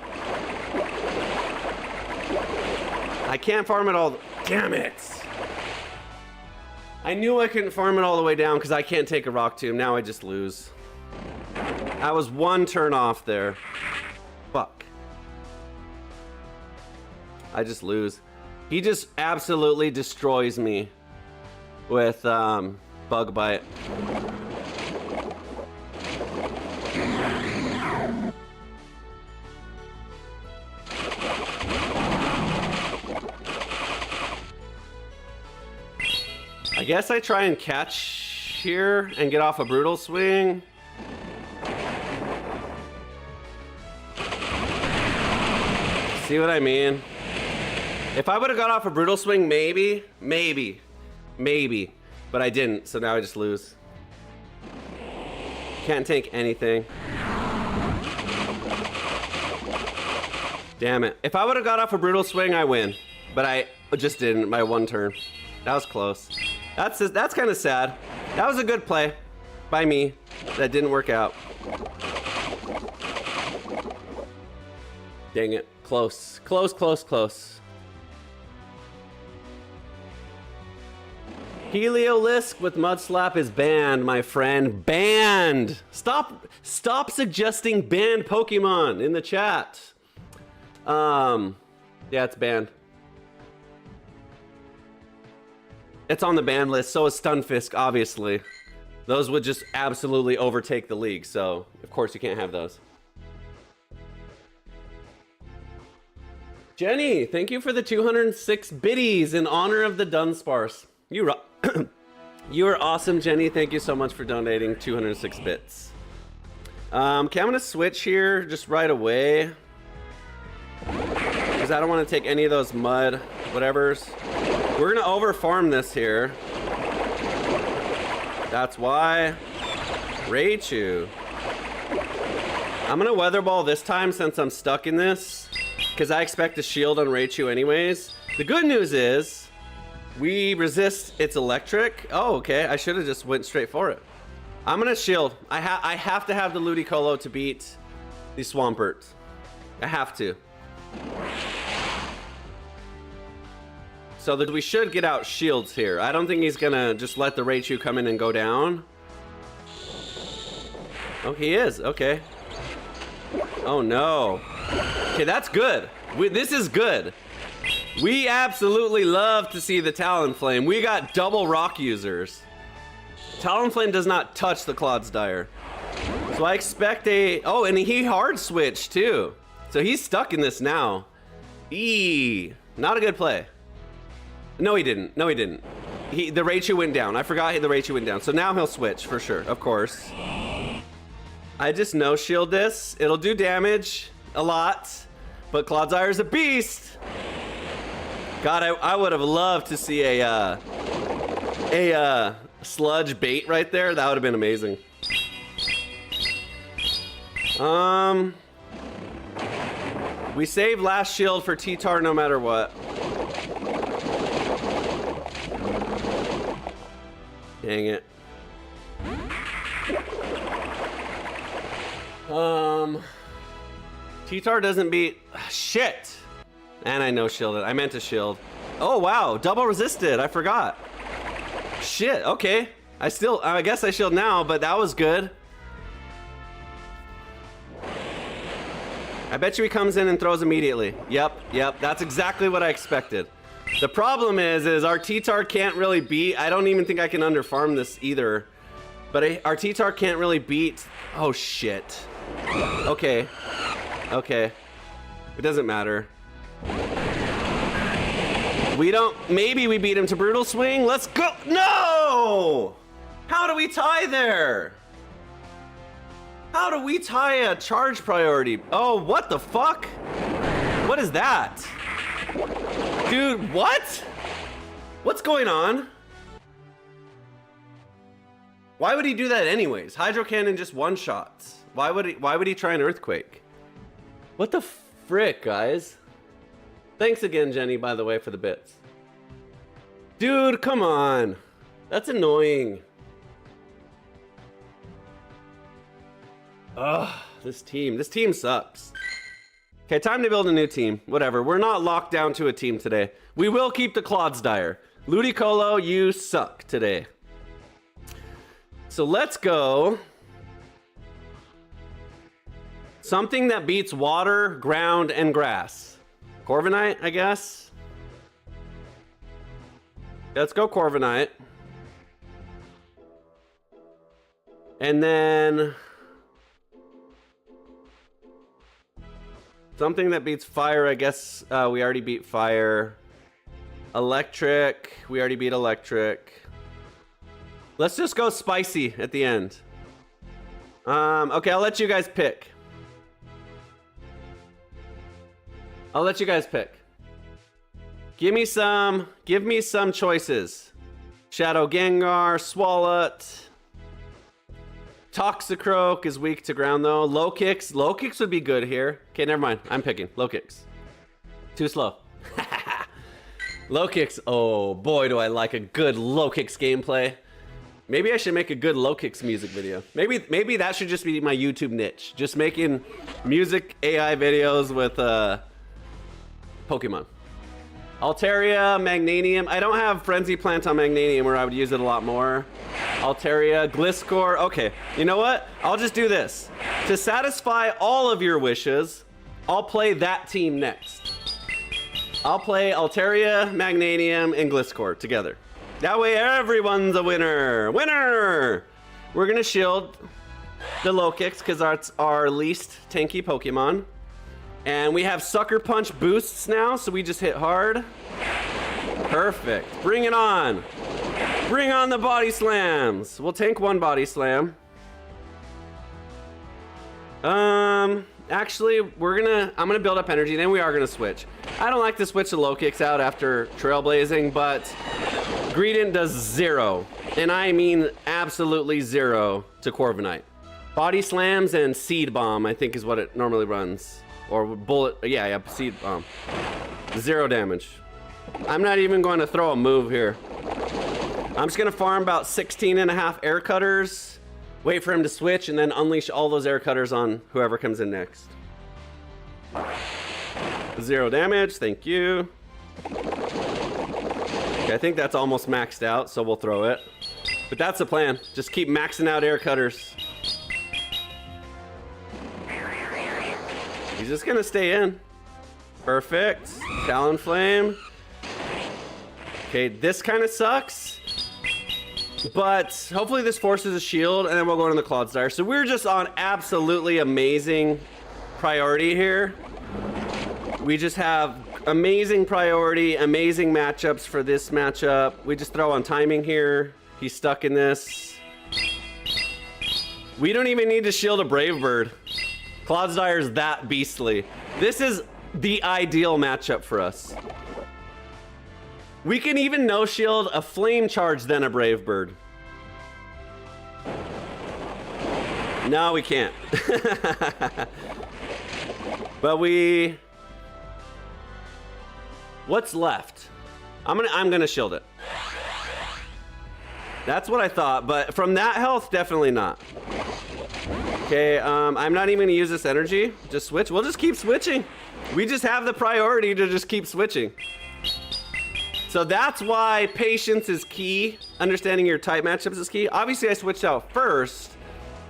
[SPEAKER 2] I can't farm it all. Damn it. I knew I couldn't farm it all the way down because I can't take a Rock Tomb. Now I just lose. I was 1 turn off there. Fuck. I just lose. He just absolutely destroys me with Bug Bite. I guess I try and catch here and get off a Brutal Swing. See what I mean? If I would have got off a Brutal Swing, maybe, but I didn't, so now I just lose. Can't take anything. Damn it. If I would have got off a Brutal Swing, I win, but I just didn't by 1 turn. That was close. That's kind of sad. That was a good play by me. That didn't work out. Dang it. Close. Close, close, close. Heliolisk with Mud Slap is banned, my friend. Banned! Stop suggesting banned Pokemon in the chat. Yeah, it's banned. It's on the ban list, so is Stunfisk, obviously. Those would just absolutely overtake the league, so of course you can't have those. Jenny, thank you for the 206 biddies in honor of the Dunsparce. You are awesome, Jenny. Thank you so much for donating 206 bits. Okay, I'm gonna switch here just right away, because I don't want to take any of those mud whatevers. We're gonna over farm this here. That's why. Raichu. I'm gonna Weather Ball this time since I'm stuck in this, because I expect a shield on Raichu anyways. The good news is we resist its electric. Oh, okay. I should have just went straight for it. I'm gonna shield. I have to have the Ludicolo to beat the Swampert. I have to. So that we should get out shields here. I don't think he's gonna just let the Raichu come in and go down. Oh, he is. Okay. Oh no. Okay, that's good. This is good. We absolutely love to see the Talonflame. We got double rock users. Talonflame does not touch the Clodsire. So I expect a... Oh, and he hard switched too. So he's stuck in this now. Not a good play. No, he didn't. No, he didn't. The Raichu went down. I forgot the Raichu went down. So now he'll switch for sure, of course. I just no shield this. It'll do damage a lot, but Clodsire's a beast. God, I would have loved to see a sludge bait right there. That would have been amazing. We save last shield for T-Tar no matter what. Dang it. T-Tar doesn't beat... Shit! And I no shielded. I meant to shield. Oh, wow. Double resisted. I forgot. Shit. Okay. I guess I shield now, but that was good. I bet you he comes in and throws immediately. Yep. That's exactly what I expected. The problem is our T-Tar can't really beat... I don't even think I can underfarm this either. But our T-Tar can't really beat... Oh, shit. Okay. It doesn't matter. We don't... Maybe we beat him to Brutal Swing. Let's go. No! How do we tie there? How do we tie a charge priority? Oh, what the fuck? What is that? Dude, what? What's going on? Why would he do that anyways? Hydro Cannon just one-shots. Why would he try an Earthquake? What the frick, guys? Thanks again, Jenny, by the way, for the bits. Dude, come on. That's annoying. Ugh, this team sucks. Okay, time to build a new team. Whatever, we're not locked down to a team today. We will keep the Clodsire. Ludicolo, you suck today. So let's go. Something that beats water, ground, and grass. Corviknight, I guess. Let's go Corviknight. And then... something that beats fire, I guess we already beat fire. Electric, we already beat electric. Let's just go spicy at the end. Okay, I'll let you guys pick. Give me some choices. Shadow Gengar, Swalot. Toxicroak is weak to ground though. Low kicks would be good here. Okay, never mind. I'm picking low kicks. Too slow. Low kicks. Oh boy, do I like a good low kicks gameplay. Maybe I should make a good low kicks music video. Maybe that should just be my YouTube niche. Just making music AI videos with Pokemon. Altaria, Magnanium. I don't have Frenzy Plant on Magnanium where I would use it a lot more. Altaria, Gliscor. Okay, you know what? I'll just do this. To satisfy all of your wishes, I'll play that team next. I'll play Altaria, Magnanium, and Gliscor together. That way everyone's a winner. Winner! We're gonna shield the low kicks because that's our least tanky Pokemon. And we have Sucker Punch boosts now, so we just hit hard. Perfect. Bring it on. Bring on the body slams. We'll tank one body slam. Actually, I'm gonna build up energy, then we are gonna switch. I don't like to switch the low kicks out after Trailblazing, but Greedent does 0. And I mean absolutely 0 to Corviknight. Body slams and Seed Bomb, I think is what it normally runs. Or bullet, yeah, Seed Bomb. 0 damage. I'm not even going to throw a move here. I'm just gonna farm about 16.5 air cutters, wait for him to switch, and then unleash all those air cutters on whoever comes in next. 0 damage, thank you. Okay, I think that's almost maxed out, so we'll throw it. But that's the plan, just keep maxing out air cutters. He's just gonna stay in. Perfect. Talonflame. Okay, this kind of sucks. But hopefully this forces a shield, and then we'll go into the Clodsire. So we're just on absolutely amazing priority here. We just have amazing priority, amazing matchups for this matchup. We just throw on timing here. He's stuck in this. We don't even need to shield a Brave Bird. Clodsire's that beastly. This is the ideal matchup for us. We can even no-shield a Flame Charge than a Brave Bird. No, we can't. But what's left? I'm gonna shield it. That's what I thought, but from that health, definitely not. Okay, I'm not even gonna use this energy. Just switch. We'll just keep switching. We just have the priority to just keep switching. So that's why patience is key. Understanding your type matchups is key. Obviously, I switched out first,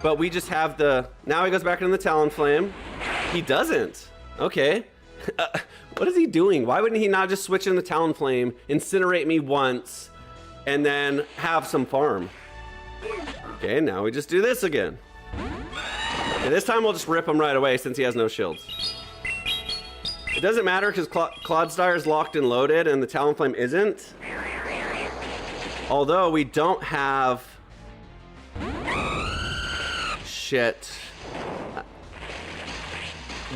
[SPEAKER 2] but we just have the... Now he goes back into the Talonflame. He doesn't. Okay. What is he doing? Why wouldn't he not just switch in the Talonflame, incinerate me once, and then have some farm? Okay, now we just do this again. Okay, this time we'll just rip him right away since he has no shields. It doesn't matter because Clodsire is locked and loaded and the Talonflame isn't. Although we don't have... Shit.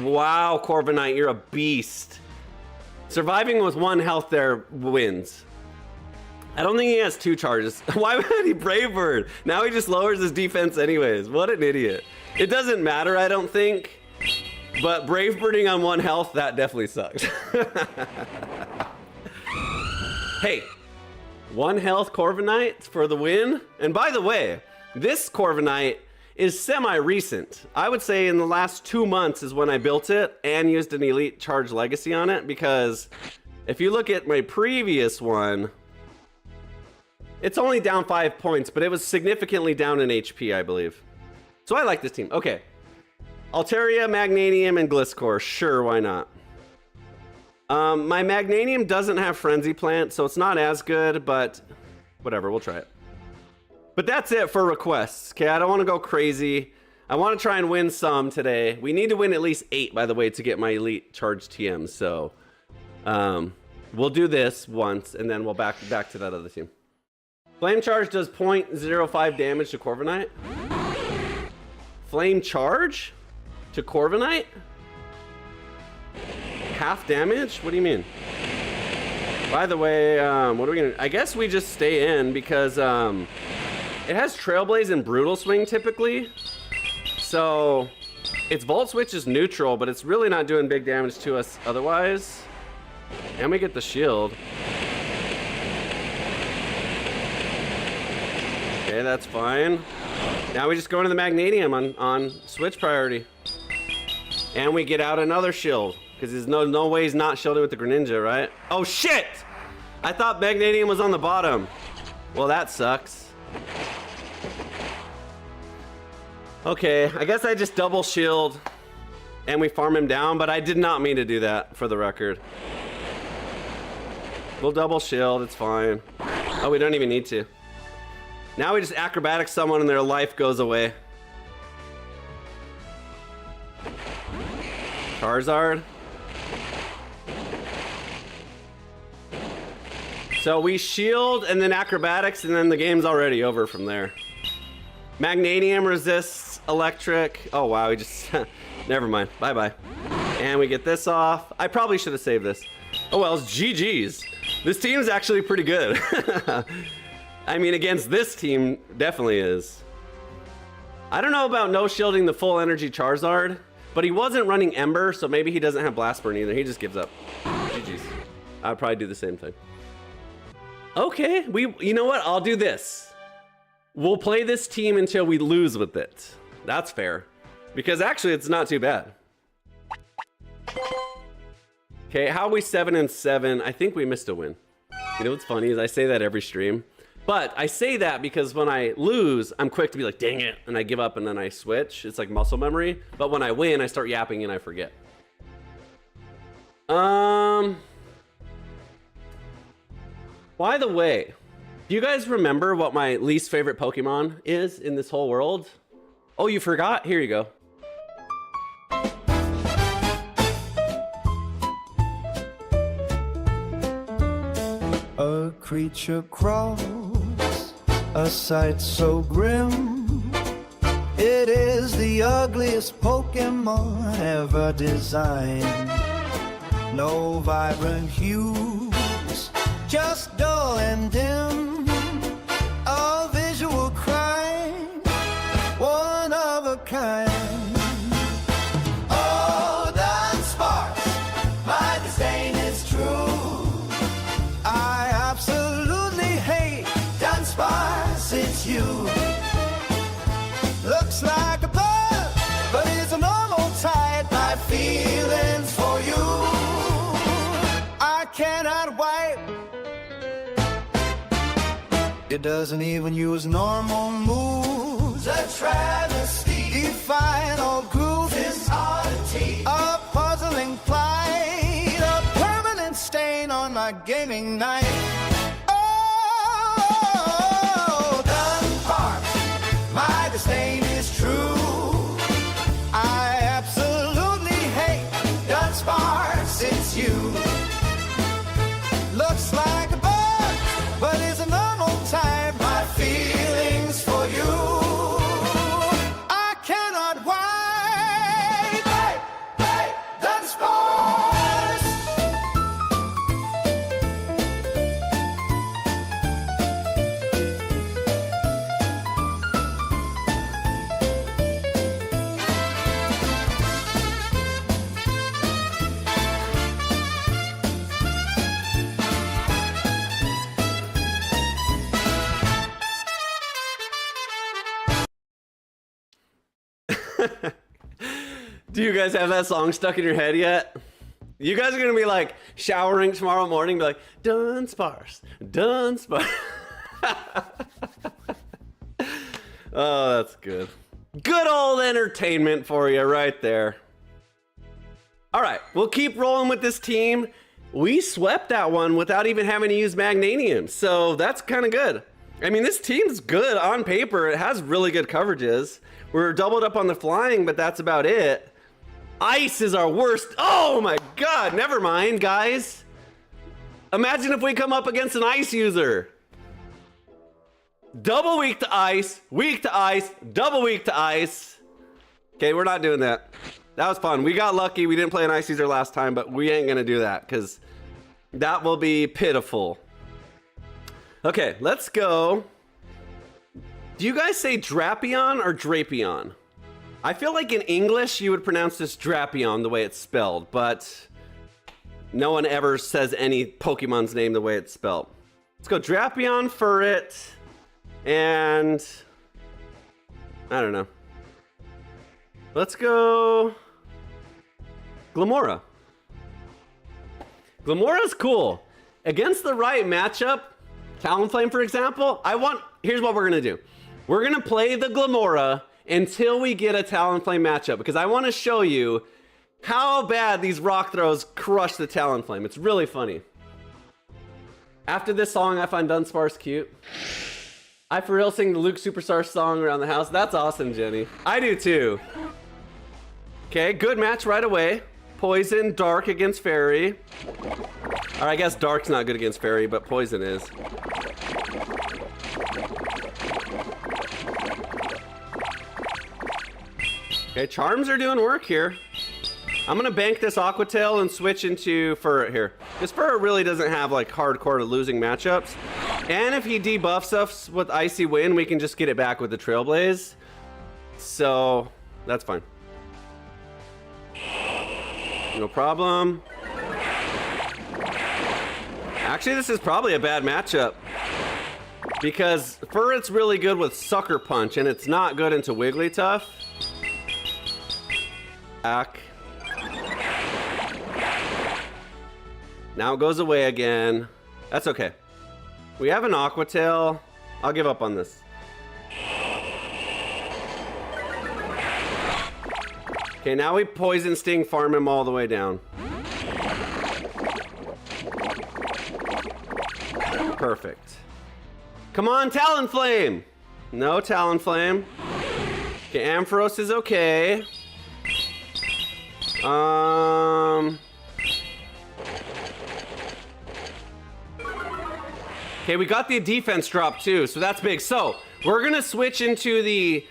[SPEAKER 2] Wow, Corviknight, you're a beast. Surviving with 1 health there wins. I don't think he has 2 charges. Why would he Brave Bird? Now he just lowers his defense anyways. What an idiot. It doesn't matter, I don't think. But Brave Birding on 1 health, that definitely sucks. Hey, 1 health Corviknight for the win. And by the way, this Corviknight is semi-recent. I would say in the last 2 months is when I built it and used an Elite Charge Legacy on it, because if you look at my previous one, it's only down 5 points, but it was significantly down in HP, I believe. So I like this team. Okay. Altaria, Magnanium, and Gliscor. Sure, why not? My Magnanium doesn't have Frenzy Plant, so it's not as good, but whatever, we'll try it. But that's it for requests, okay? I don't want to go crazy. I want to try and win some today. We need to win at least 8, by the way, to get my Elite Charge TM, so we'll do this once, and then we'll back to that other team. Flame Charge does 0.05 damage to Corviknight. Flame Charge to Corviknight? Half damage? What do you mean? By the way, what are we gonna... I guess we just stay in because it has Trailblaze and Brutal Swing typically. So its Volt Switch is neutral, but it's really not doing big damage to us otherwise. And we get the shield. Okay, that's fine. Now we just go into the Magnanium on switch priority. And we get out another shield. Because there's no way he's not shielded with the Greninja, right? Oh shit! I thought Magnanium was on the bottom. Well, that sucks. Okay, I guess I just double shield and we farm him down, but I did not mean to do that, for the record. We'll double shield, it's fine. Oh, we don't even need to. Now we just acrobatic someone and their life goes away. Charizard. So we shield and then acrobatics and then the game's already over from there. Magnanium resists electric. Oh wow, we just, never mind, bye-bye. And we get this off. I probably should have saved this. Oh well, it's GG's. This team's actually pretty good. I mean, against this team, definitely is. I don't know about no shielding the full energy Charizard, but he wasn't running Ember, so maybe he doesn't have Blast Burn either. He just gives up. GG's. I'd probably do the same thing. Okay, you know what? I'll do this. We'll play this team until we lose with it. That's fair. Because actually, it's not too bad. Okay, how are we 7-7? I think we missed a win. You know what's funny is I say that every stream. But I say that because when I lose, I'm quick to be like, dang it. And I give up and then I switch. It's like muscle memory. But when I win, I start yapping and I forget. By the way, do you guys remember what my least favorite Pokemon is in this whole world? Oh, you forgot? Here you go.
[SPEAKER 3] A creature crawls, a sight so grim. It is the ugliest Pokemon ever designed. No vibrant hues, just dull and dim. A visual crime, one of a kind. Oh, that's It doesn't even use normal moves. A travesty. Defying all grooves. This oddity. A puzzling plight. A permanent stain on my gaming night. Oh, Dunbar, my disdain is true. I absolutely hate Dunsparce, it's you. Looks like a bug, but is a normal type. My feelings for you, I cannot wait. Hey, Dunsparce.
[SPEAKER 2] Do you guys have that song stuck in your head yet? You guys are gonna be like showering tomorrow morning, be like, Dunsparce, Dunsparce. Oh, that's good. Good old entertainment for you right there. All right, we'll keep rolling with this team. We swept that one without even having to use Magnanium, so that's kind of good. I mean, this team's good on paper. It has really good coverages. We're doubled up on the flying, but that's about it. Ice is our worst. Oh my God, never mind, guys. Imagine if we come up against an ice user. Double weak to ice, double weak to ice. Okay, we're not doing that. That was fun. We got lucky. We didn't play an ice user last time, but we ain't gonna do that because that will be pitiful. Okay, let's go. Do you guys say Drapion or Drapion? I feel like in English you would pronounce this Drapion the way it's spelled, but no one ever says any Pokemon's name the way it's spelled. Let's go Drapion, Furret, and I don't know. Let's go Glimmora. Glimora's cool. Against the right matchup, Talonflame for example, here's what we're gonna do. We're gonna play the Glimmora until we get a Talonflame matchup because I wanna show you how bad these rock throws crush the Talonflame. It's really funny. After this song, I find Dunsparce cute. I for real sing the Luke Superstar song around the house. That's awesome, Jenny. I do too. Okay, good match right away. Poison, Dark against Fairy. Or I guess Dark's not good against Fairy, but Poison is. Okay, Charms are doing work here. I'm gonna bank this Aqua Tail and switch into Furret here. Because Furret really doesn't have like hardcore losing matchups. And if he debuffs us with Icy Wind, we can just get it back with the Trailblaze. So, that's fine. No problem. Actually, this is probably a bad matchup. Because Furret's really good with Sucker Punch, and it's not good into Wigglytuff. Back. Now it goes away again. That's okay. We have an Aqua Tail. I'll give up on this. Okay, now we Poison Sting, farm him all the way down. Perfect. Come on, Talonflame! No Talonflame. Okay, Ampharos is okay. Okay, we got the defense drop too, so that's big. So, we're gonna switch into the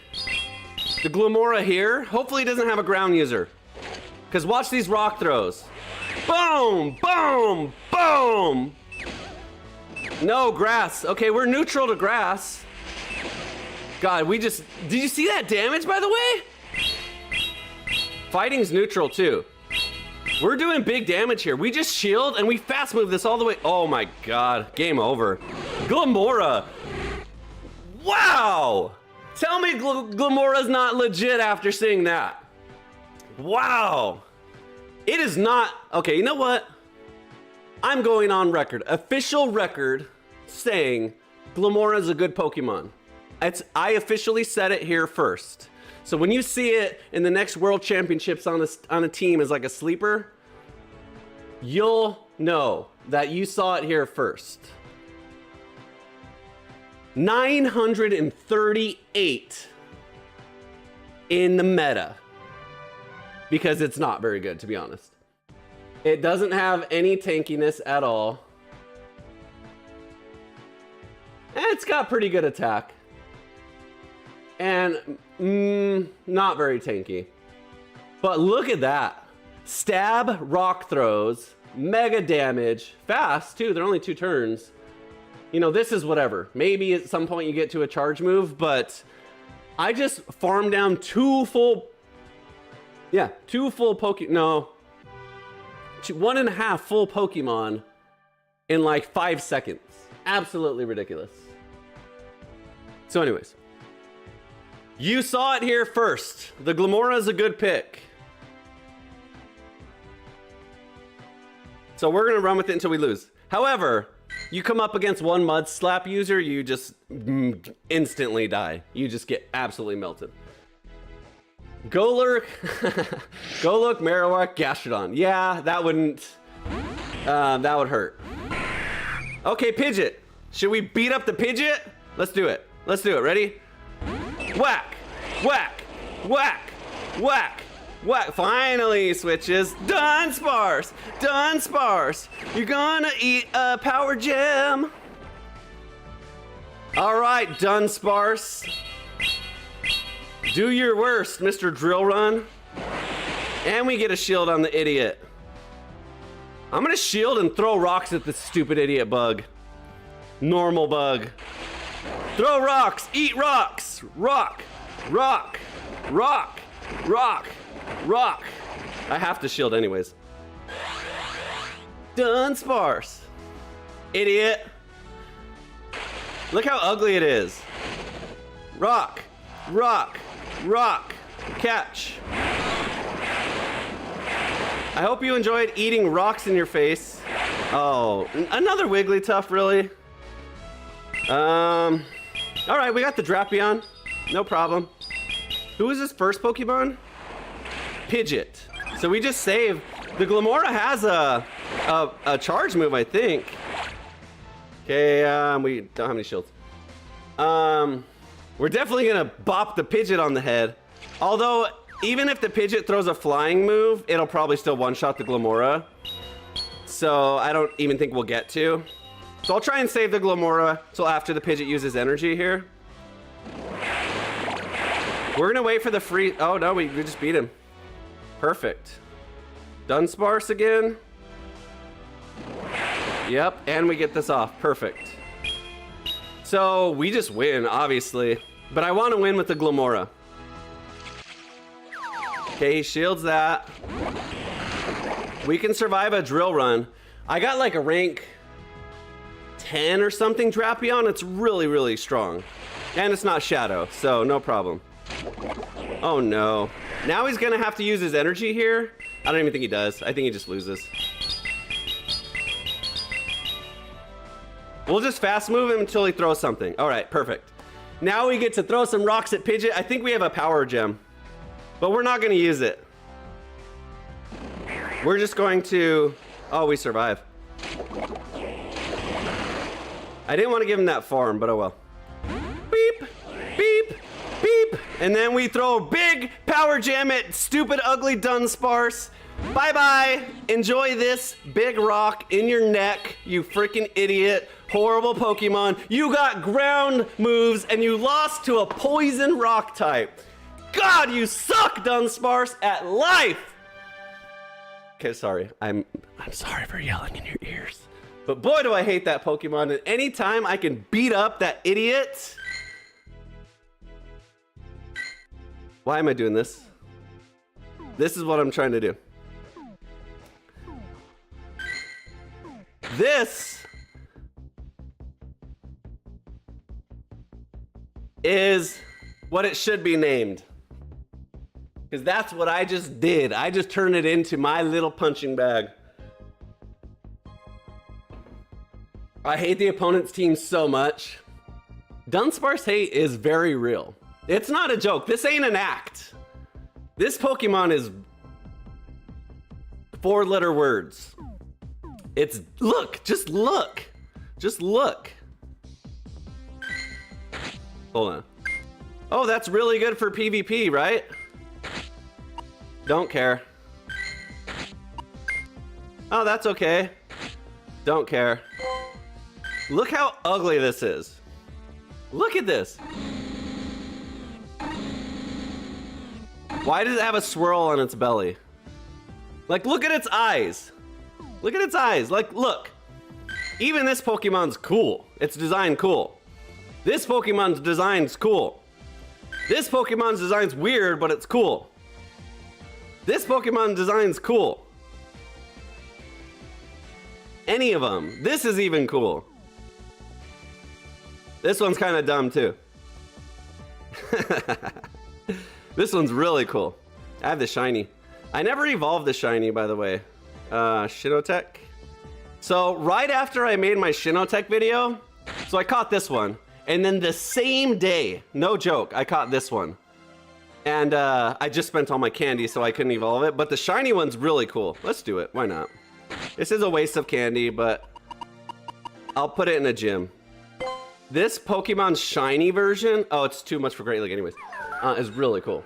[SPEAKER 2] Glimmora here. Hopefully he doesn't have a ground user. Because watch these rock throws. Boom! Boom! Boom! No, grass. Okay, we're neutral to grass. God, did you see that damage, by the way? Fighting's neutral, too. We're doing big damage here. We just shield, and we fast move this all the way. Oh, my God. Game over. Glimmora. Wow! Tell me Glimmora's not legit after seeing that. Wow. It is not. Okay, you know what? I'm going on record. Official record saying Glamora is a good Pokemon. I officially said it here first. So when you see it in the next World Championships on a team as like a sleeper, you'll know that you saw it here first. 938 in the meta. Because it's not very good, to be honest. It doesn't have any tankiness at all. And it's got pretty good attack. And not very tanky. But look at that. Stab, rock throws, mega damage, fast too. They're only 2 turns. You know, this is whatever. Maybe at some point you get to a charge move, but I just farmed down 2 full Pokemon. No, 1.5 full Pokemon in like 5 seconds. Absolutely ridiculous. So anyways, you saw it here first. The Glamora is a good pick. So we're gonna run with it until we lose. However, you come up against one Mud Slap user, you just instantly die. You just get absolutely melted. Golurk, Marowak, Gastrodon. Yeah, that would hurt. Okay, Pidgeot. Should we beat up the Pidgeot? Let's do it. Let's do it. Ready? Whack, whack, whack, whack, whack. Finally switches. Dunsparce, Dunsparce. You're gonna eat a power gem. All right, Dunsparce. Do your worst, Mr. Drill Run. And we get a shield on the idiot. I'm gonna shield and throw rocks at this stupid idiot bug. Normal bug. Throw rocks, eat rocks. Rock, rock, rock, rock, rock. I have to shield anyways. Dunsparce. Idiot. Look how ugly it is. Rock, rock, rock, catch. I hope you enjoyed eating rocks in your face. Oh, another Wigglytuff, really? All right, we got the Drapion. No problem. Who was his first Pokemon? Pidgeot. So we just saved. The Glamora has a charge move, I think. Okay, we don't have any shields. We're definitely gonna bop the Pidgeot on the head. Although, even if the Pidgeot throws a flying move, it'll probably still one-shot the Glamora. So I don't even think we'll get to. So I'll try and save the Glamora till after the Pidgeot uses energy here. We're gonna wait for the free. Oh no, we just beat him. Perfect. Dunsparce again. Yep, and we get this off. Perfect. So we just win, obviously. But I want to win with the Glamora. Okay, he shields that. We can survive a drill run. I got like a rank 10 or something Drapion. It's really, really strong. And it's not Shadow, so no problem. Oh no. Now he's gonna have to use his energy here. I don't even think he does. I think he just loses. We'll just fast move him until he throws something. All right, perfect. Now we get to throw some rocks at Pidgeot. I think we have a power gem, but we're not gonna use it. We're just going to, oh, we survive. I didn't want to give him that farm, but oh well. Beep, beep, beep. And then we throw a big power gem at stupid, ugly Dunsparce. Bye-bye. Enjoy this big rock in your neck, you freaking idiot. Horrible Pokemon. You got ground moves and you lost to a poison rock type. God, you suck, Dunsparce, at life. Okay, sorry. I'm sorry for yelling in your ears. But boy, do I hate that Pokemon. And anytime I can beat up that idiot. Why am I doing this? This is what I'm trying to do. This is what it should be named. Because that's what I just did. I just turned it into my little punching bag. I hate the opponent's team so much. Dunsparce hate is very real. It's not a joke. This ain't an act. This Pokemon is 4-letter words. It's look, just look. Just look. Hold on. Oh, that's really good for PvP, right? Don't care. Oh, that's okay. Don't care. Look how ugly this is. Look at this. Why does it have a swirl on its belly? Like, look at its eyes. Look at its eyes. Like, look. Even this Pokemon's cool. It's designed cool. This Pokemon's design's cool. This Pokemon's design's weird, but it's cool. This Pokemon design's cool. Any of them. This is even cool. This one's kind of dumb too. This one's really cool. I have the shiny. I never evolved the shiny, by the way. Shinotech. So right after I made my Shinotech video, so I caught this one. And then the same day, no joke, I caught this one. And I just spent all my candy, so I couldn't evolve it. But the shiny one's really cool. Let's do it. Why not? This is a waste of candy, but I'll put it in a gym. This Pokemon shiny version, oh, it's too much for Great League anyways, is really cool.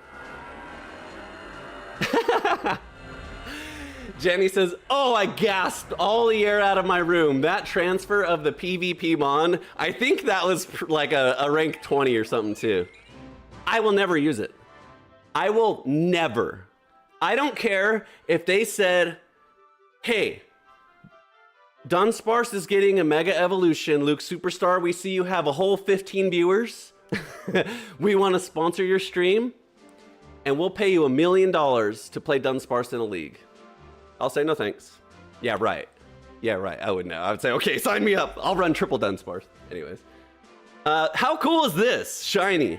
[SPEAKER 2] Jenny says, oh, I gasped all the air out of my room. That transfer of the PvP Mon, I think that was like a rank 20 or something too. I will never use it. I will never. I don't care if they said, hey, Dunsparce is getting a Mega Evolution. Luke Superstar, we see you have a whole 15 viewers. We want to sponsor your stream, and we'll pay you $1 million to play Dunsparce in a league. I'll say no thanks. Yeah, right. Yeah, right. I would know. I would say, okay, sign me up. I'll run triple Dunsparce. Anyways. How cool is this? Shiny.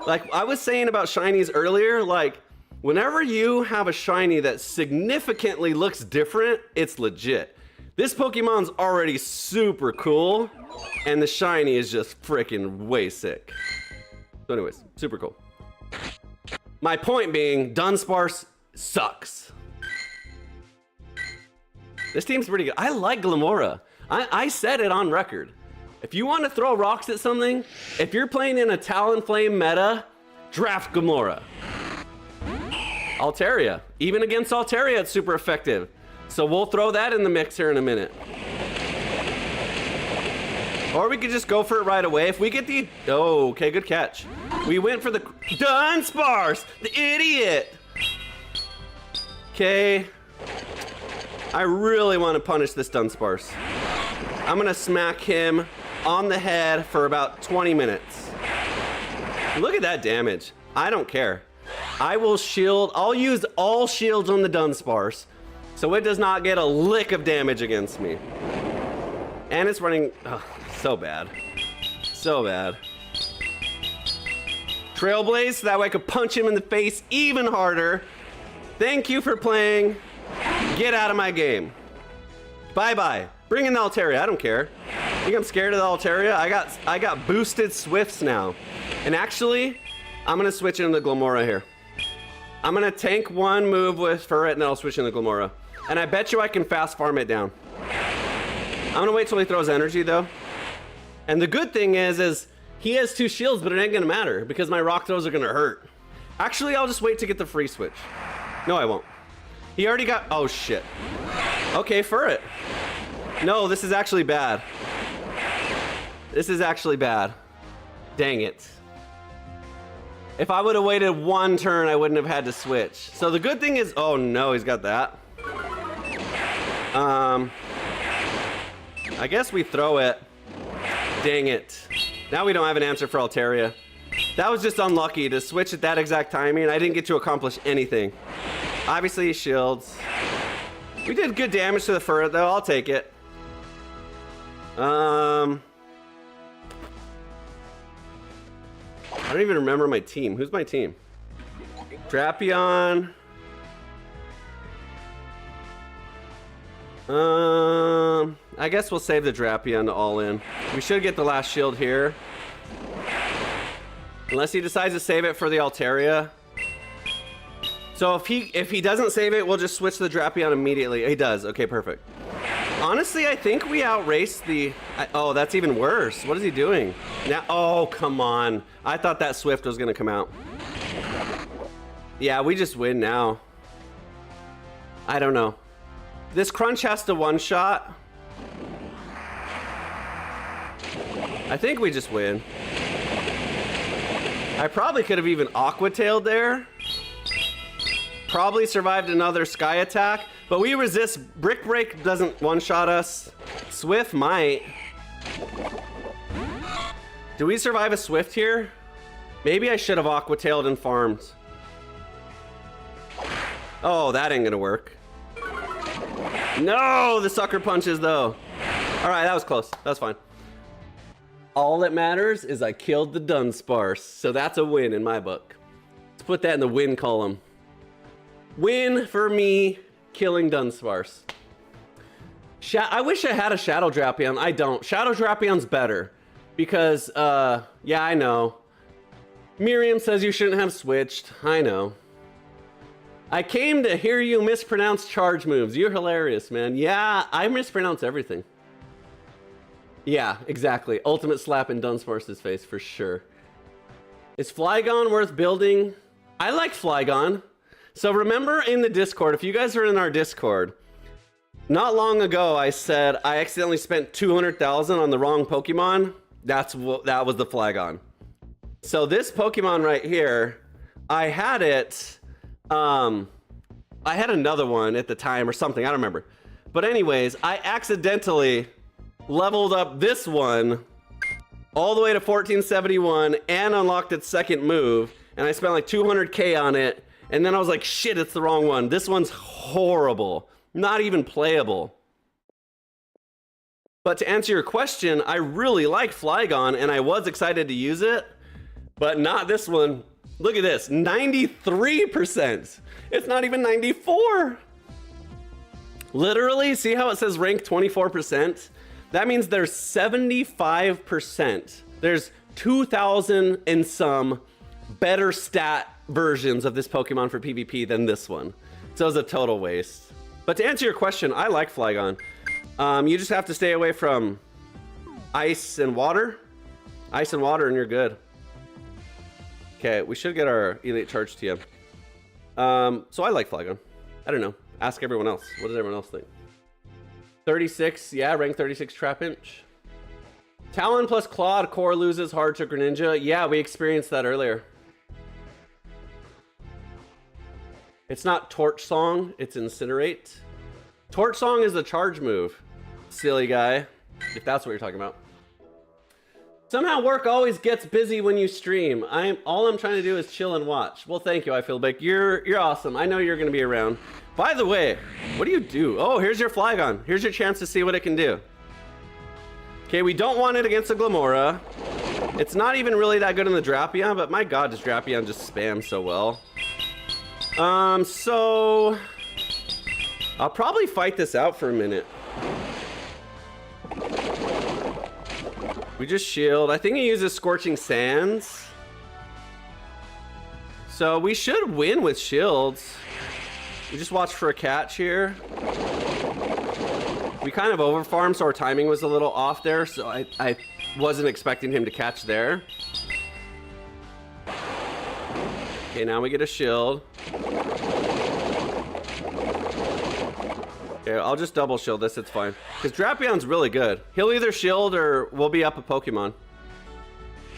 [SPEAKER 2] Like I was saying about shinies earlier, like whenever you have a shiny that significantly looks different, it's legit. This Pokemon's already super cool, and the shiny is just freaking way sick. So anyways, super cool. My point being, Dunsparce sucks. This team's pretty good. I like Glamora. I said it on record. If you want to throw rocks at something, if you're playing in a Talonflame meta, draft Glamora. Altaria. Even against Altaria, it's super effective. So we'll throw that in the mix here in a minute. Or we could just go for it right away. If we get the... Oh, okay, good catch. We went for the... Dunsparce! The idiot! Okay. I really want to punish this Dunsparce. I'm going to smack him on the head for about 20 minutes. Look at that damage. I don't care. I will shield. I'll use all shields on the Dunsparce, so it does not get a lick of damage against me. And it's running, oh, so bad. So bad. Trailblaze, so that way I could punch him in the face even harder. Thank you for playing. Get out of my game. Bye-bye. Bring in the Altaria, I don't care. Think I'm scared of the Altaria? I got boosted Swifts now. And actually, I'm gonna switch into the Glamora here. I'm gonna tank one move for it, and then I'll switch into Glamora. And I bet you I can fast farm it down. I'm gonna wait till he throws energy though. And the good thing is he has 2 shields, but it ain't gonna matter because my rock throws are gonna hurt. Actually, I'll just wait to get the free switch. No, I won't. He already got, oh shit. Okay, for it. No, this is actually bad. This is actually bad. Dang it. If I would have waited 1 turn, I wouldn't have had to switch. So the good thing is, oh no, he's got that. I guess we throw it. Dang it. Now we don't have an answer for Altaria. That was just unlucky to switch at that exact timing. I didn't get to accomplish anything. Obviously he shields. We did good damage to the fur though, I'll take it. I don't even remember my team. Who's my team? Drapion. I guess we'll save the Drapion to all in. We should get the last shield here. Unless he decides to save it for the Altaria. So if he doesn't save it, we'll just switch the Drapion immediately. He does. Okay, perfect. Honestly, I think we outraced the... Oh, that's even worse. What is he doing? Now, oh, come on. I thought that Swift was going to come out. Yeah, we just win now. I don't know. This Crunch has to one-shot. I think we just win. I probably could have even Aqua-tailed there. Probably survived another Sky Attack. But we resist. Brick Break doesn't one-shot us. Swift might. Do we survive a Swift here? Maybe I should have Aqua-tailed and farmed. Oh, that ain't gonna work. No, the Sucker Punches though. All right, that was close. That's fine. All that matters is I killed the Dunsparce. So that's a win in my book. Let's put that in the win column. Win for me killing Dunsparce. I wish I had a Shadow Drapion. I don't. Shadow Drapion's better. Because, yeah, I know. Miriam says you shouldn't have switched. I know. I came to hear you mispronounce charge moves. You're hilarious, man. Yeah, I mispronounce everything. Yeah, exactly. Ultimate slap in Dunsparce's face for sure. Is Flygon worth building? I like Flygon. So remember in the Discord, if you guys are in our Discord, not long ago I said I accidentally spent 200,000 on the wrong Pokemon. That was the Flygon. So this Pokemon right here, I had it. I had another one at the time or something. I don't remember. But anyways, I accidentally leveled up this one all the way to 1471 and unlocked its second move. And I spent like 200K on it. And then I was like, shit, it's the wrong one. This one's horrible. Not even playable. But to answer your question, I really like Flygon and I was excited to use it, but not this one. Look at this, 93%. It's not even 94. Literally, see how it says rank 24%? That means there's 75%. There's 2,000 and some better stat versions of this Pokemon for PvP than this one. So it's a total waste. But to answer your question, I like Flygon. You just have to stay away from ice and water. Ice and water and you're good. Okay, we should get our Elite Charge TM. So I like Flygon. I don't know. Ask everyone else. What does everyone else think? 36, yeah, rank 36 Trapinch. Talon plus Clawed Core loses hard to Greninja. Yeah, we experienced that earlier. It's not Torch Song, it's Incinerate. Torch Song is the charge move. Silly guy, if that's what you're talking about. Somehow work always gets busy when you stream. All I'm trying to do is chill and watch. Well, thank you, I feel like you're awesome. I know you're gonna be around. By the way, what do? Oh, here's your Flygon. Here's your chance to see what it can do. Okay, we don't want it against a Glamora. It's not even really that good in the Drapion, but my god, does Drapion just spam so well. So I'll probably fight this out for a minute. We just shield. I think he uses Scorching Sands. So we should win with shields. We just watch for a catch here. We kind of overfarmed, so our timing was a little off there, so I wasn't expecting him to catch there. Okay, now we get a shield. Okay, I'll just double shield this, it's fine. Because Drapion's really good. He'll either shield or we'll be up a Pokemon.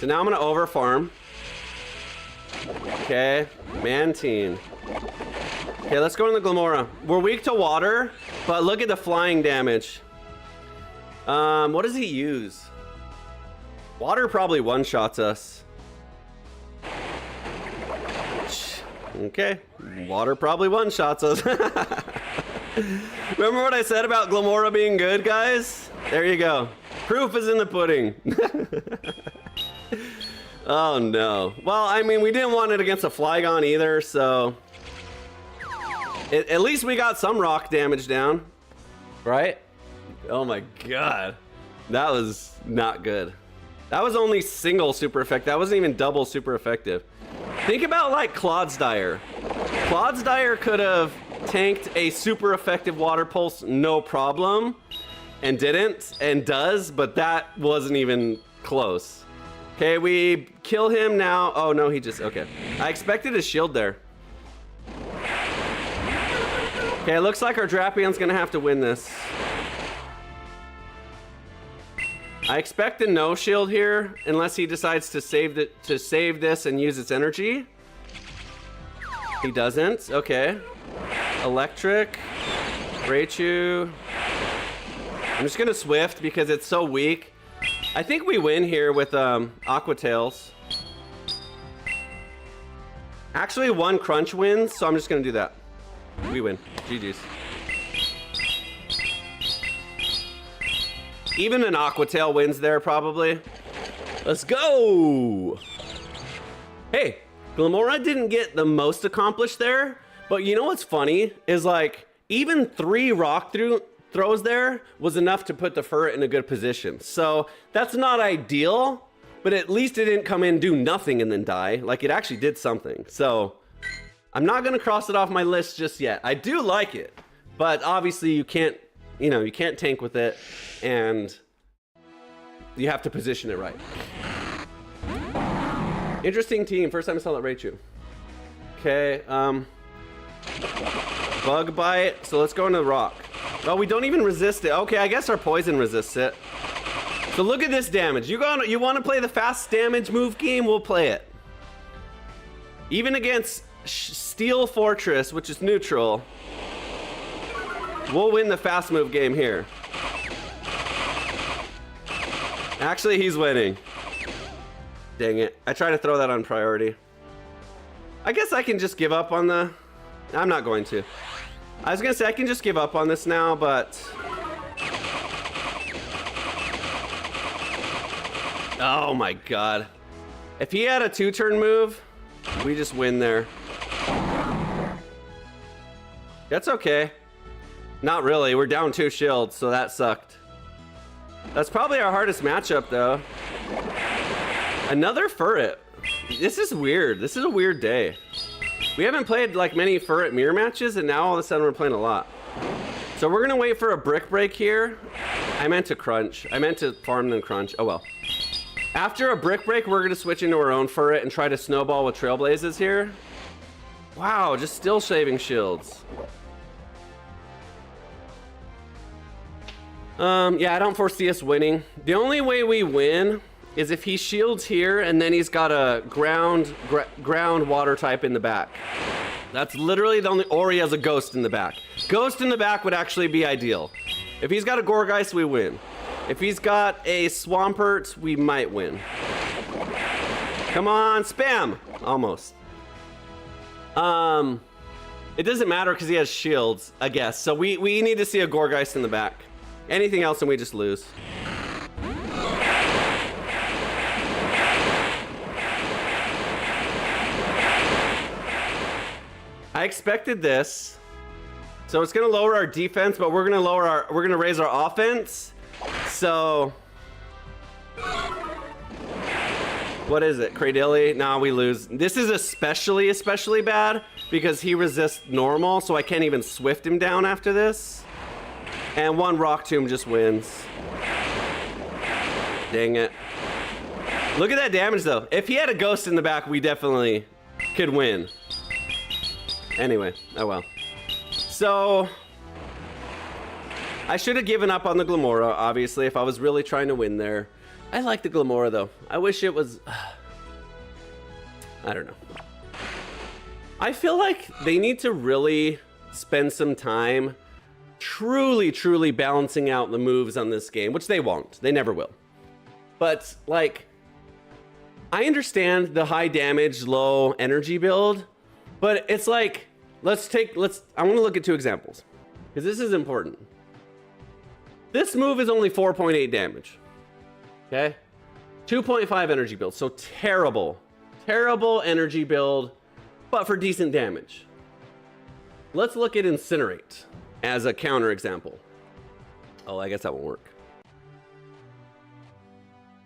[SPEAKER 2] So now I'm gonna over farm. Okay, Mantine. Okay, let's go in the Glamora. We're weak to water, but look at the flying damage. What does he use? Water probably one-shots us. Okay, water probably one-shots us. Remember what I said about Glamora being good, guys? There you go. Proof is in the pudding. Oh no. Well, I mean, we didn't want it against a Flygon either, so at least we got some rock damage down, right? Oh my god. That was not good. That was only single super effective. That wasn't even double super effective. Think about like Clodsire. Clodsire could have tanked a super effective water pulse no problem and didn't and does, but that wasn't even close. Okay, we kill him now. Oh no, he just, okay. I expected a shield there. Okay, it looks like our Drapian's gonna have to win this. I expect a no shield here unless he decides to save this and use its energy. He doesn't. Okay. Electric. Raichu. I'm just gonna Swift because it's so weak. I think we win here with Aqua Tails. Actually, one Crunch wins, so I'm just gonna do that. We win. GG's. Even an Aqua Tail wins there, probably. Let's go! Hey, Glamora didn't get the most accomplished there, but you know what's funny? Is like, even 3 rock throws there was enough to put the Furret in a good position. So, that's not ideal, but at least it didn't come in, do nothing, and then die. Like, it actually did something. So, I'm not gonna cross it off my list just yet. I do like it, but obviously you can't, you know, you can't tank with it, and you have to position it right. Interesting team. First time I saw that Raichu. Okay, Bug Bite. So let's go into the rock. Oh, we don't even resist it. Okay, I guess our poison resists it. So look at this damage. You want to play the fast damage move game? We'll play it. Even against Steel Fortress, which is neutral, we'll win the fast move game here. Actually, he's winning. Dang it. I try to throw that on priority. I guess I can just give up on the... I'm not going to. I was gonna say I can just give up on this now, but... Oh my god. If he had a 2-turn move, we just win there. That's okay. Not really. We're down 2 shields, so that sucked. That's probably our hardest matchup, though. Another Furret. This is weird. This is a weird day. We haven't played like many Furret mirror matches, and now all of a sudden we're playing a lot. So we're gonna wait for a brick break here. I meant to crunch. I meant to farm then crunch. Oh well. After a brick break, we're gonna switch into our own Furret and try to snowball with Trailblazes here. Wow, just still saving shields. Yeah, I don't foresee us winning. The only way we win is if he shields here and then he's got a ground water type in the back. That's literally the only, or he has a ghost in the back. Ghost in the back would actually be ideal. If he's got a Gourgeist, we win. If he's got a Swampert, we might win. Come on, spam! Almost. It doesn't matter because he has shields, I guess. So we need to see a Gourgeist in the back. Anything else and we just lose. I expected this. So it's gonna lower our defense, but we're gonna raise our offense. So what is it? Cradilly? Nah, we lose. This is especially bad because he resists normal, so I can't even Swift him down after this. And one Rock Tomb just wins. Dang it. Look at that damage though. If he had a ghost in the back, we definitely could win. Anyway, oh well. So, I should have given up on the Glamora, obviously, if I was really trying to win there. I like the Glamora though. I wish it was... I don't know. I feel like they need to really spend some time truly balancing out the moves on this game, which they won't. They never will. But, like, I understand the high damage, low energy build, but it's like, I want to look at 2 examples, because this is important. This move is only 4.8 damage, okay? 2.5 energy build, so terrible energy build, but for decent damage. Let's look at Incinerate as a counter example. Oh, I guess that won't work.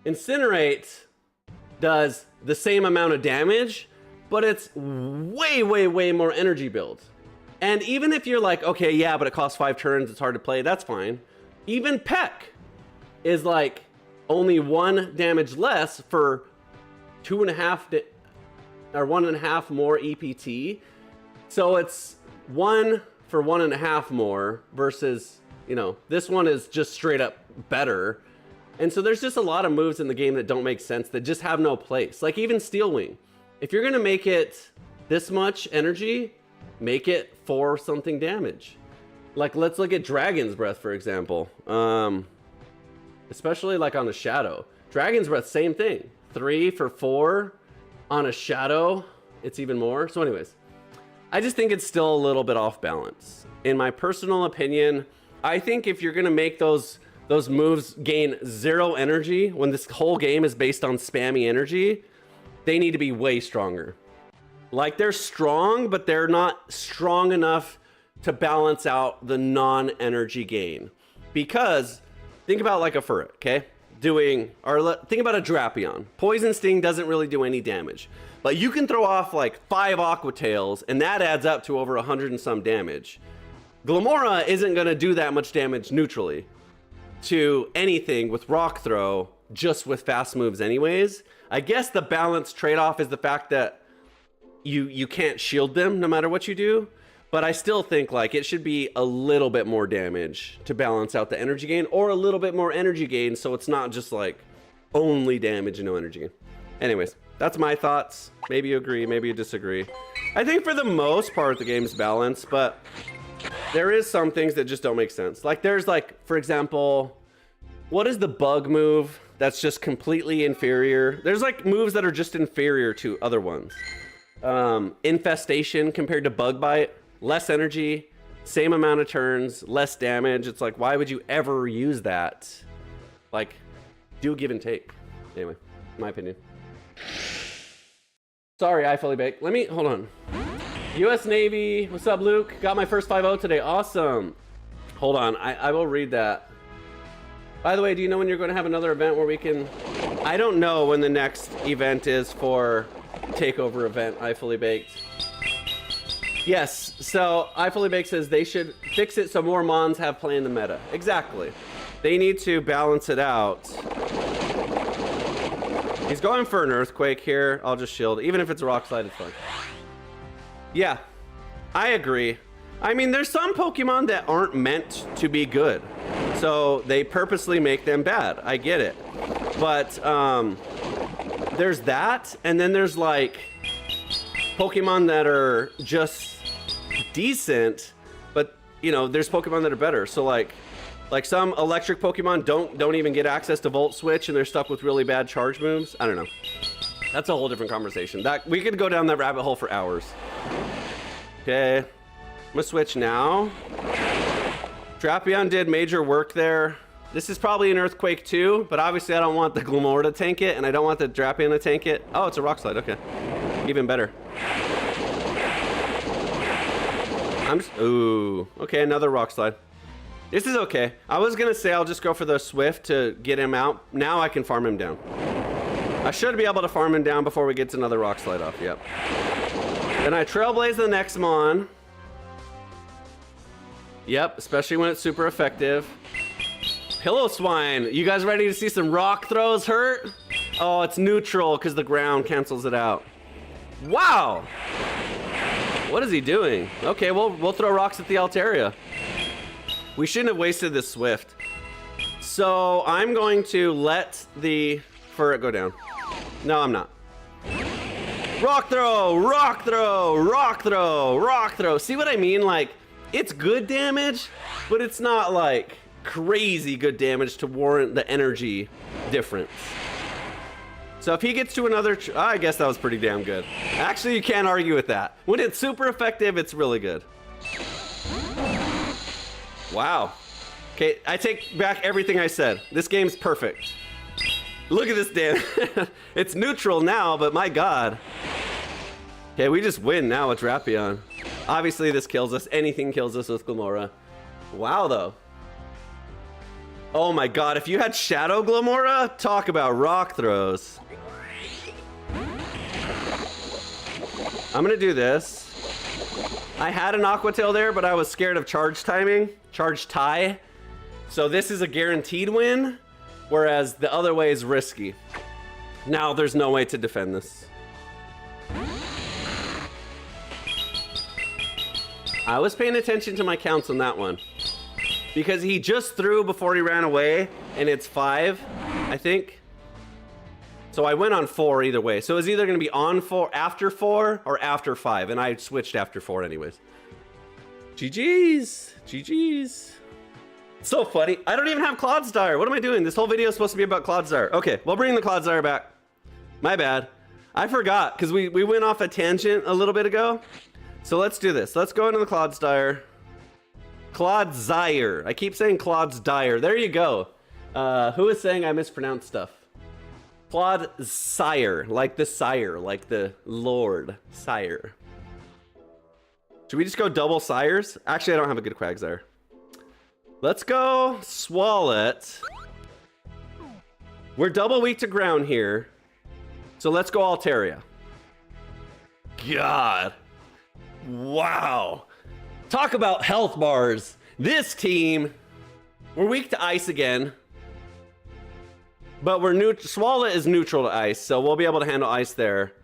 [SPEAKER 2] Incinerate does the same amount of damage, but it's way, way, way more energy build. And even if you're like, okay, yeah, but it costs 5 turns, it's hard to play, that's fine. Even Peck is like only 1 damage less for 2.5 or 1.5 more EPT. So it's 1 for 1.5 more versus, you know, this one is just straight up better. And so there's just a lot of moves in the game that don't make sense, that just have no place. Like even Steel Wing. If you're gonna make it this much energy, make it 4 something damage. Like let's look at Dragon's Breath, for example. Especially like on a Shadow. Dragon's Breath, same thing. 3 for 4 on a Shadow, it's even more. So anyways, I just think it's still a little bit off balance. In my personal opinion, I think if you're gonna make those moves gain 0 energy when this whole game is based on spammy energy, they need to be way stronger. Like they're strong, but they're not strong enough to balance out the non-energy gain. Because think about like a Furret, okay? Think about a Drapion. Poison Sting doesn't really do any damage, but you can throw off like 5 Aqua Tails and that adds up to over 100 and some damage. Glamora isn't gonna do that much damage neutrally to anything with Rock Throw, just with fast moves anyways. I guess the balance trade-off is the fact that you can't shield them no matter what you do, but I still think like it should be a little bit more damage to balance out the energy gain, or a little bit more energy gain so it's not just like only damage and no energy gain. Anyways, that's my thoughts. Maybe you agree, maybe you disagree. I think for the most part the game's balanced, but there is some things that just don't make sense. Like there's like, for example, what is the bug move that's just completely inferior? There's like moves that are just inferior to other ones. Infestation compared to Bug Bite, less energy, same amount of turns, less damage. It's like, why would you ever use that? Like, do give and take. Anyway, my opinion. Sorry, I fully baked. Let me, hold on. US Navy, what's up, Luke? Got my first 5-0 today, awesome. Hold on, I will read that. By the way, do you know when you're going to have another event where we can... I don't know when the next event is for Takeover event, I fully baked. Yes, so I fully baked says they should fix it so more Mons have play in the meta. Exactly. They need to balance it out. He's going for an Earthquake here. I'll just shield. Even if it's a Rock Slide, it's fine. Yeah, I agree. I mean, there's some Pokemon that aren't meant to be good, so they purposely make them bad. I get it. But there's that, and then there's like Pokemon that are just decent, but you know, there's Pokemon that are better. So like some electric Pokemon don't even get access to Volt Switch, and they're stuck with really bad charge moves. I don't know. That's a whole different conversation. That we could go down that rabbit hole for hours. Okay, I'm gonna switch now. Drapion did major work there. This is probably an Earthquake too, but obviously I don't want the Glamora to tank it, and I don't want the Drapion to tank it. Oh, it's a Rock Slide, okay. Even better. Ooh, okay, another Rock Slide. This is okay. I was gonna say I'll just go for the Swift to get him out. Now I can farm him down. I should be able to farm him down before we get to another Rock Slide off, yep. Then I Trailblaze the next Mon. Yep, especially when it's super effective. Pillow Swine, you guys ready to see some Rock Throws hurt? Oh, it's neutral because the ground cancels it out. Wow! What is he doing? Okay, we'll throw rocks at the Altaria. We shouldn't have wasted this Swift. So I'm going to let the Furret go down. No, I'm not. Rock Throw, Rock Throw, Rock Throw, Rock Throw. See what I mean? Like, it's good damage, but it's not like crazy good damage to warrant the energy difference. So if he gets to another, I guess that was pretty damn good. Actually, you can't argue with that. When it's super effective, it's really good. Wow. Okay, I take back everything I said. This game's perfect. Look at this, Dan. It's neutral now, but my God. Okay, we just win now with Drapion. Obviously, this kills us. Anything kills us with Glamora. Wow, though. Oh my god, if you had Shadow Glamora, talk about rock throws. I'm gonna do this. I had an Aqua Tail there, but I was scared of charge timing, charge tie. So this is a guaranteed win, whereas the other way is risky. Now there's no way to defend this. I was paying attention to my counts on that one. Because he just threw before he ran away, and it's 5, I think. So I went on 4 either way. So it was either going to be on 4, after 4, or after 5. And I switched after 4 anyways. GG's. GG's. So funny. I don't even have Clodsire. What am I doing? This whole video is supposed to be about Clodsire. Okay, we'll bring the Clodsire back. My bad. I forgot, because we went off a tangent a little bit ago. So let's do this. Let's go into the Clodsire. Clodsire. I keep saying Clodsire. There you go. Who is saying I mispronounce stuff? Clodsire, like the sire, like the Lord Sire. Should we just go double sires? Actually, I don't have a good Quagsire. Let's go Swallet. We're double weak to ground here. So let's go Altaria. God. Wow. Talk about health bars. This team, we're weak to ice again. But we're Swallow is neutral to ice, so we'll be able to handle ice there.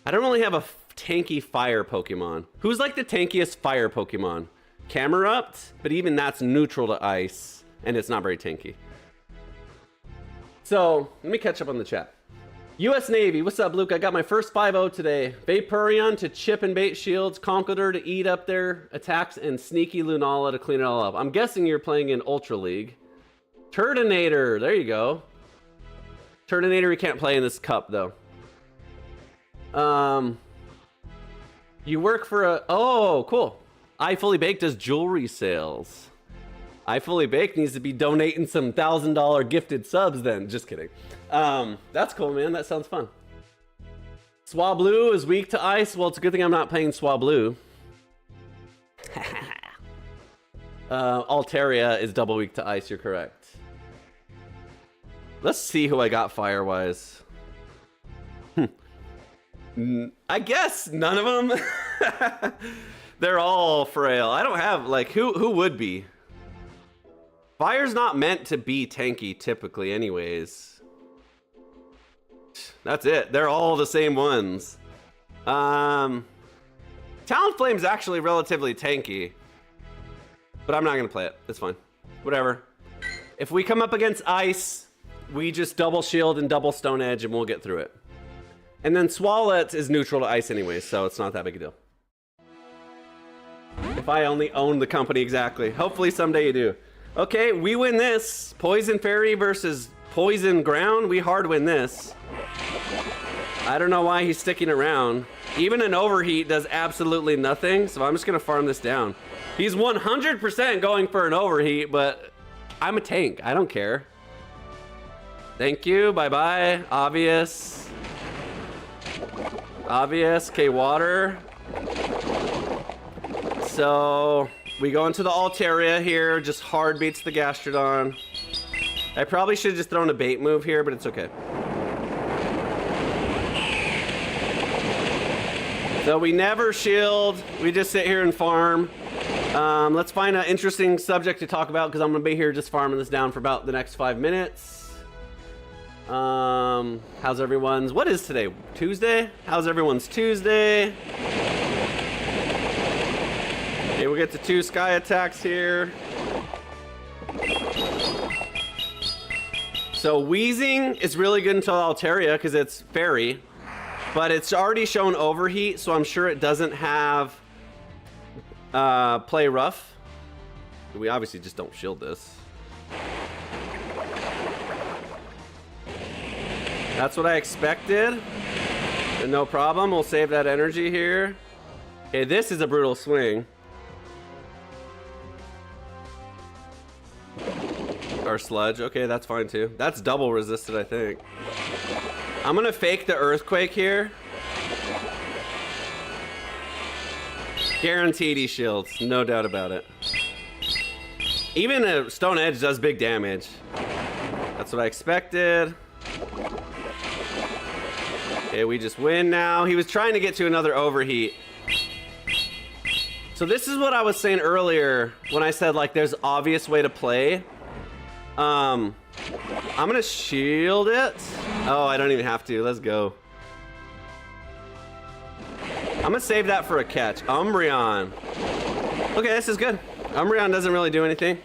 [SPEAKER 2] I don't really have a tanky fire Pokemon. Who's like the tankiest fire Pokemon? Camerupt, but even that's neutral to ice, and it's not very tanky. So, let me catch up on the chat. US Navy, what's up, Luke? I got my first 5-0 today. Vaporeon to chip and bait shields, Conkeldurr to eat up their attacks, and Sneaky Lunala to clean it all up. I'm guessing you're playing in Ultra League. Turtonator, there you go. Turtonator we can't play in this cup, though. You work for a... Oh, cool. I Fully Baked does jewelry sales. I Fully Baked needs to be donating some $1,000 gifted subs then. Just kidding. That's cool, man. That sounds fun. Swablu is weak to ice. Well, it's a good thing I'm not playing Swablu. Altaria is double weak to ice. You're correct. Let's see who I got fire-wise. I guess none of them. They're all frail. I don't have, like, who would be? Fire's not meant to be tanky typically anyways. That's it. They're all the same ones. Talonflame's actually relatively tanky. But I'm not going to play it. It's fine. Whatever. If we come up against ice, we just double shield and double stone edge and we'll get through it. And then Swallet is neutral to ice anyway, so it's not that big a deal. If I only owned the company exactly. Hopefully someday you do. Okay, we win this. Poison Fairy versus Poison Ground. We hard win this. I don't know why he's sticking around. Even an overheat does absolutely nothing, so I'm just gonna farm this down. He's 100% going for an overheat, but I'm a tank. I don't care. Thank you. Bye-bye. Obvious. Obvious. Okay, water. So we go into the Altaria here. Just hard beats the Gastrodon. I probably should have just thrown a bait move here, but it's okay. So we never shield. We just sit here and farm. Let's find an interesting subject to talk about because I'm going to be here just farming this down for about the next 5 minutes. How's everyone's... What is today? Tuesday? How's everyone's Tuesday? Okay, we'll get to 2 sky attacks here. So Wheezing is really good until Altaria because it's fairy. But it's already shown overheat, so I'm sure it doesn't have play rough. We obviously just don't shield this. That's what I expected. And no problem, we'll save that energy here. Okay, this is a brutal swing. Or sludge, okay, that's fine too. That's double resisted, I think. I'm gonna fake the earthquake here. Guaranteed he shields, no doubt about it. Even a Stone Edge does big damage. That's what I expected. Okay, we just win now. He was trying to get to another overheat. So this is what I was saying earlier when I said like there's obvious way to play. I'm gonna shield it. Oh, I don't even have to. Let's go. I'm gonna save that for a catch. Umbreon. Okay, this is good. Umbreon doesn't really do anything.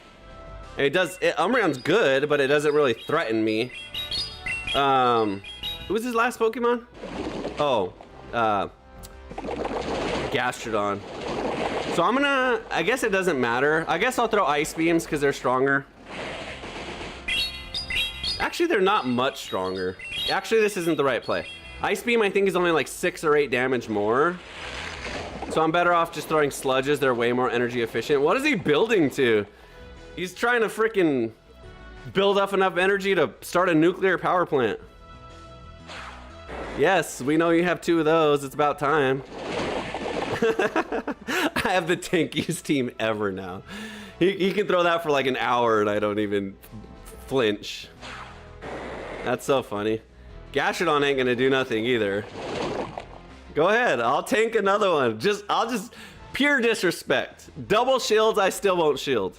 [SPEAKER 2] Umbreon's good, but it doesn't really threaten me. Who was his last Pokemon? Oh, Gastrodon. So I guess it doesn't matter. I guess I'll throw Ice Beams because they're stronger. Actually, they're not much stronger. Actually, this isn't the right play. Ice Beam, I think, is only like 6 or 8 damage more. So I'm better off just throwing Sludges. They're way more energy efficient. What is he building to? He's trying to freaking build up enough energy to start a nuclear power plant. Yes, we know you have 2 of those. It's about time. I have the tankiest team ever now. He can throw that for like an hour and I don't even flinch. That's so funny. Gastrodon ain't gonna do nothing either. Go ahead, I'll tank another one. I'll just pure disrespect. Double shields, I still won't shield.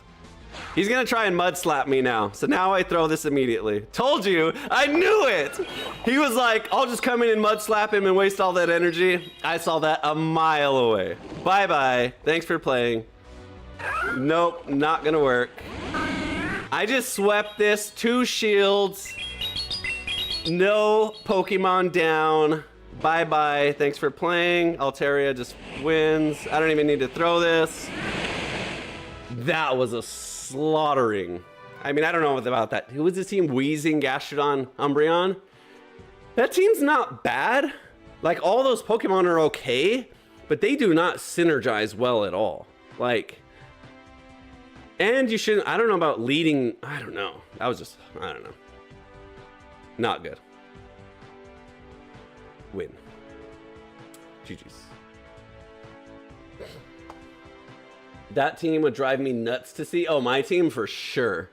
[SPEAKER 2] He's gonna try and mud slap me now. So now I throw this immediately. Told you, I knew it. He was like, I'll just come in and mud slap him and waste all that energy. I saw that a mile away. Bye-bye, thanks for playing. Nope, not gonna work. I just swept this, 2 shields. No Pokemon down. Bye-bye, thanks for playing. Altaria just wins. I don't even need to throw this. That was a slaughtering. I mean, I don't know about that. Who was this team? Wheezing, Gastrodon, Umbreon? That team's not bad. Like, all those Pokemon are okay, but they do not synergize well at all. Like, and you shouldn't, I don't know about leading, I don't know. That was just, I don't know. Not good. Win. GG's. That team would drive me nuts to see. Oh, my team for sure.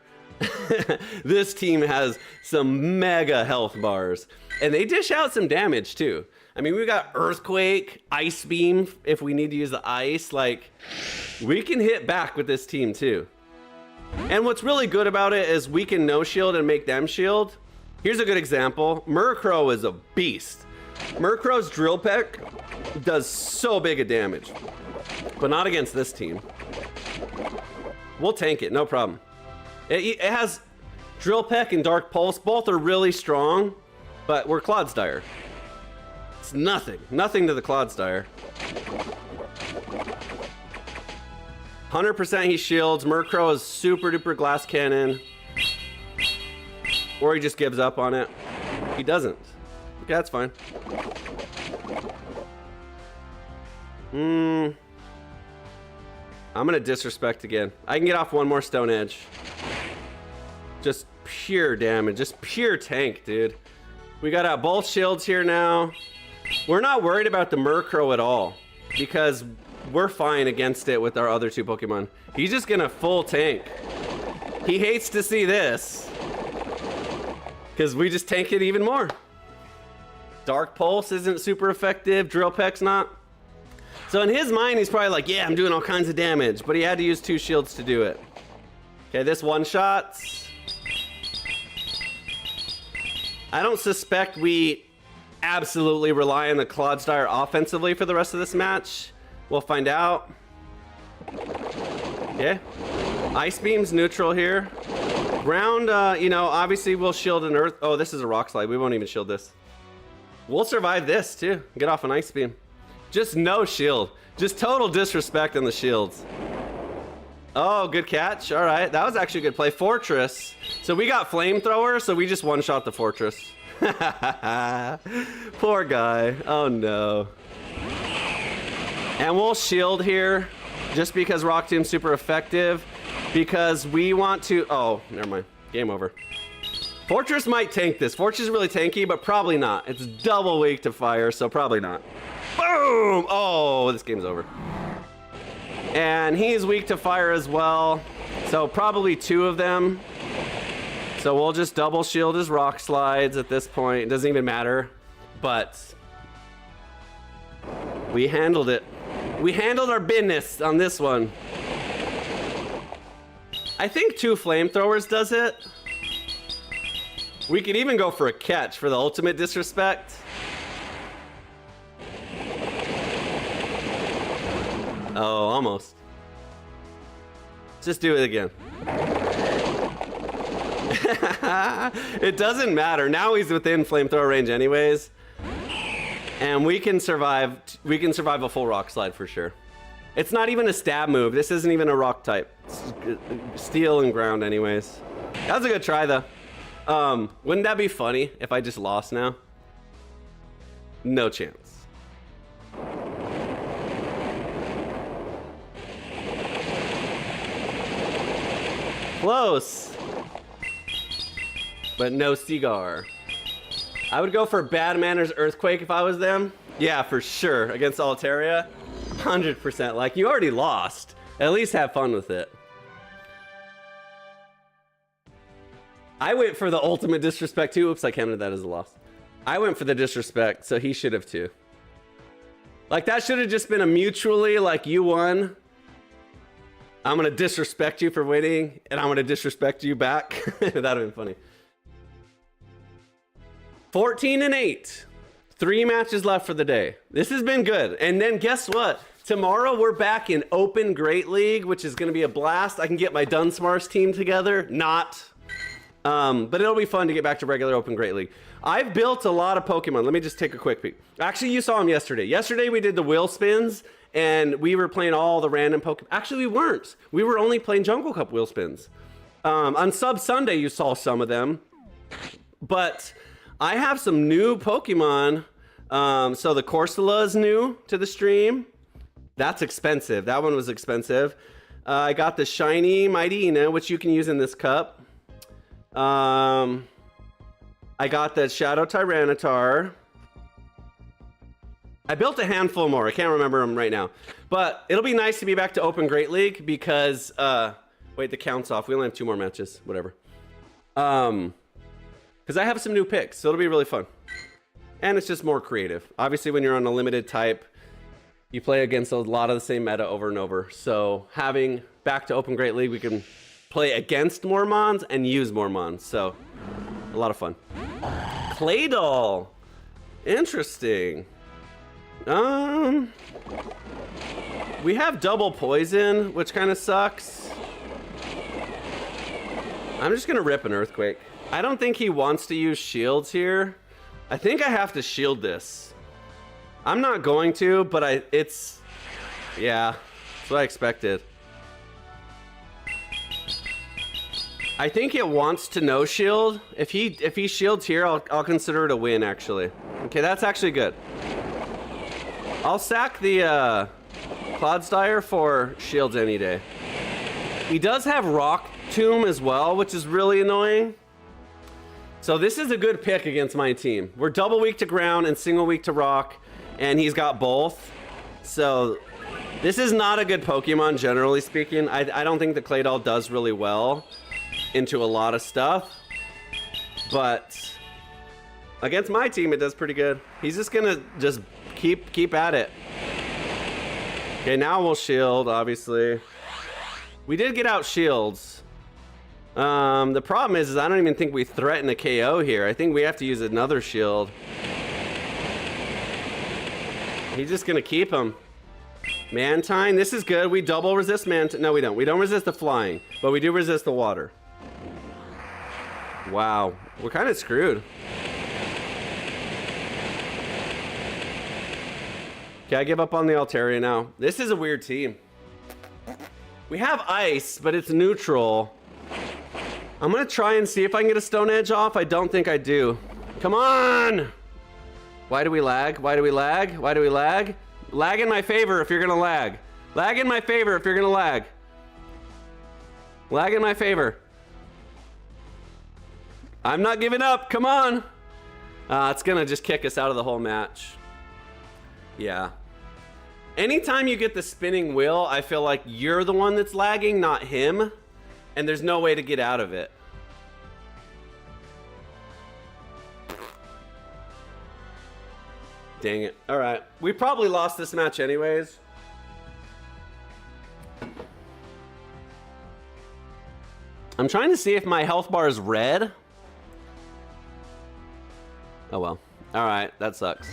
[SPEAKER 2] This team has some mega health bars. And they dish out some damage too. I mean, we got Earthquake, Ice Beam if we need to use the ice. Like, we can hit back with this team too. And what's really good about it is we can no shield and make them shield. Here's a good example. Murkrow is a beast. Murkrow's Drill Peck does so big a damage, but not against this team. We'll tank it, no problem. It has Drill Peck and Dark Pulse. Both are really strong, but we're Clodsire. It's nothing to the Clodsire. 100% he shields. Murkrow is super duper Glass Cannon. Or he just gives up on it. He doesn't. Okay, that's fine. I'm gonna disrespect again. I can get off one more Stone Edge. Just pure damage, just pure tank, dude. We got out both shields here now. We're not worried about the Murkrow at all because we're fine against it with our other 2 Pokemon. He's just gonna full tank. He hates to see this because we just tank it even more. Dark Pulse isn't super effective. Drill Peck's not. So in his mind, he's probably like, yeah, I'm doing all kinds of damage, but he had to use 2 shields to do it. Okay, this one-shots. I don't suspect we absolutely rely on the Clodsire offensively for the rest of this match. We'll find out. Okay. Ice Beam's neutral here. Ground, you know, obviously we'll shield an Earth. Oh, this is a Rock Slide. We won't even shield this. We'll survive this, too. Get off an Ice Beam. Just no shield. Just total disrespect on the shields. Oh, good catch. All right. That was actually a good play. Fortress. So we got Flamethrower, so we just one-shot the Fortress. Poor guy. Oh, no. And we'll shield here just because Rock Tomb's super effective. Because we want to... Oh, never mind. Game over. Fortress might tank this. Fortress is really tanky, but probably not. It's double weak to fire, so probably not. Boom! Oh, this game's over. And he's weak to fire as well. So probably 2 of them. So we'll just double shield his rock slides at this point. It doesn't even matter. But we handled it. We handled our business on this one. I think 2 flamethrowers does it. We could even go for a catch for the ultimate disrespect. Oh, almost. Just do it again. It doesn't matter. Now he's within flamethrower range anyways. And we can survive a full rock slide for sure. It's not even a stab move. This isn't even a rock type. It's steel and ground anyways. That was a good try though. Wouldn't that be funny if I just lost now? No chance. Close. But no cigar. I would go for Bad Manners Earthquake if I was them. Yeah, for sure. Against Altaria. 100%. Like, you already lost. At least have fun with it. I went for the ultimate disrespect too. Oops, I counted that as a loss. I went for the disrespect, so he should have too. Like, that should have just been a mutually, like, you won. I'm gonna disrespect you for winning, and I'm gonna disrespect you back. That'd have been funny. 14-8. 3 matches left for the day. This has been good. And then guess what? Tomorrow we're back in Open Great League, which is gonna be a blast. I can get my Dunsmarce team together. Not. But it'll be fun to get back to regular Open Great League. I've built a lot of Pokemon. Let me just take a quick peek. Actually, you saw them yesterday. Yesterday we did the wheel spins, and we were playing all the random Pokemon. Actually, we weren't. We were only playing Jungle Cup wheel spins. On Sub Sunday, you saw some of them. But I have some new Pokemon. So the Corsola is new to the stream. That's expensive. That one was expensive. I got the Shiny Mightyena, which you can use in this cup. I got the Shadow Tyranitar. I built a handful more. I can't remember them right now. But it'll be nice to be back to Open Great League because... wait, the count's off. We only have 2 more matches. Whatever. Because I have some new picks, so it'll be really fun. And it's just more creative. Obviously, when you're on a limited type, you play against a lot of the same meta over and over. So having back to Open Great League, we can play against more Mons and use more Mons. So a lot of fun. Claydol. Interesting. We have double poison, which kind of sucks. I'm just gonna rip an Earthquake. I don't think he wants to use shields here. I think I have to shield this. I'm not going to, but yeah, that's what I expected. I think it wants to no shield. If he shields here, I'll consider it a win actually. Okay, that's actually good. I'll sack the Clodsire for shields any day. He does have Rock Tomb as well, which is really annoying. So this is a good pick against my team. We're double weak to ground and single weak to rock, and he's got both. So this is not a good Pokemon, generally speaking. I don't think the Claydol does really well into a lot of stuff, but against my team, it does pretty good. He's just gonna just keep at it. Okay, now we'll shield, obviously. We did get out shields. The problem is I don't even think we threaten a KO here. I think we have to use another shield. He's just gonna keep him. Mantine, this is good. We double resist Mantine. No, we don't. We don't resist the flying, but we do resist the water. Wow, we're kind of screwed. Okay, I give up on the Altaria now. This is a weird team. We have ice, but it's neutral. I'm gonna try and see if I can get a Stone Edge off. I don't think I do. Come on! Why do we lag? Why do we lag? Why do we lag? Lag in my favor if you're gonna lag. Lag in my favor if you're gonna lag. Lag in my favor. I'm not giving up. Come on. It's gonna just kick us out of the whole match. Yeah. Anytime you get the spinning wheel, I feel like you're the one that's lagging, not him. and there's no way to get out of it. Dang it. All right. We probably lost this match anyways. I'm trying to see if my health bar is red. Oh well. All right. That sucks.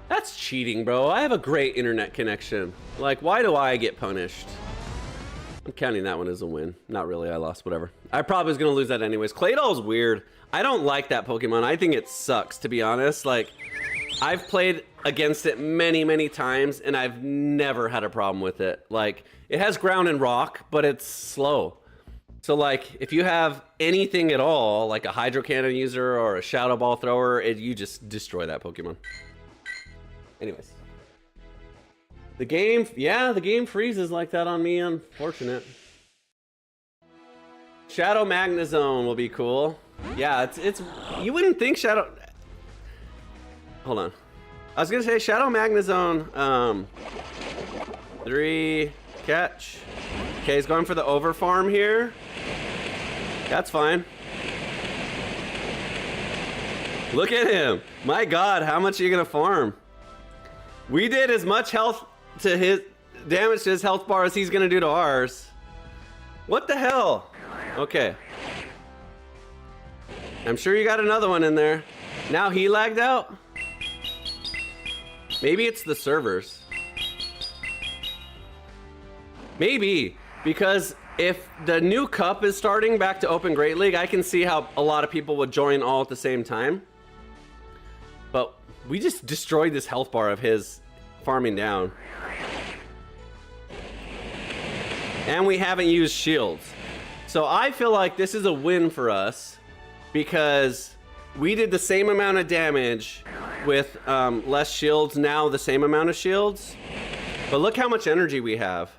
[SPEAKER 2] That's cheating, bro. I have a great internet connection. Like, why do I get punished? I'm counting that one as a win. Not really. I lost. Whatever. I probably was going to lose that anyways. Claydol's weird. I don't like that Pokemon. I think it sucks, to be honest. Like, I've played against it many, many times, and I've never had a problem with it. Like, it has ground and rock, but it's slow. So, like, if you have anything at all, like a Hydro Cannon user or a Shadow Ball thrower, you just destroy that Pokemon. Anyways. The game freezes like that on me, unfortunate. Shadow Magnezone will be cool. Yeah, it's you wouldn't think Shadow... Hold on. I was gonna say Shadow Magnezone, 3 catch. Okay, he's going for the over farm here. That's fine. Look at him. My God, how much are you gonna farm? We did as much health to his damage to his health bar as he's gonna do to ours. What the hell? Okay. I'm sure you got another one in there. Now he lagged out? Maybe it's the servers. Maybe, because if the new cup is starting back to Open Great League, I can see how a lot of people would join all at the same time. But we just destroyed this health bar of his farming down. And we haven't used shields. So I feel like this is a win for us because we did the same amount of damage with less shields, now the same amount of shields. But look how much energy we have.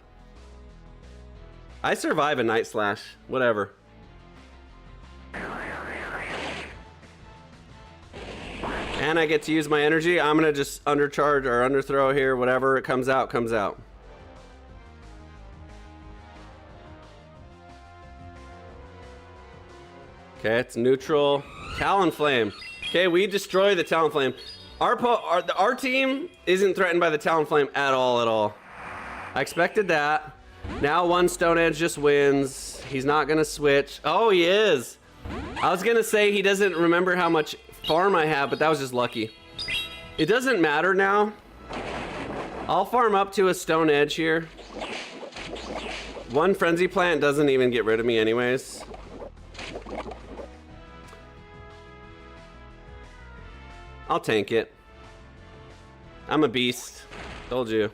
[SPEAKER 2] I survive a Night Slash, whatever. And I get to use my energy. I'm gonna just undercharge or underthrow here, whatever it comes out, comes out. Okay, it's neutral. Talonflame. Okay, we destroy the Talonflame. Our team isn't threatened by the Talonflame at all. I expected that. Now one Stone Edge just wins. He's not gonna switch. Oh, he is. I was gonna say he doesn't remember how much farm I have, but that was just lucky. It doesn't matter now. I'll farm up to a Stone Edge here. One Frenzy Plant doesn't even get rid of me anyways. I'll tank it. I'm a beast. Told you.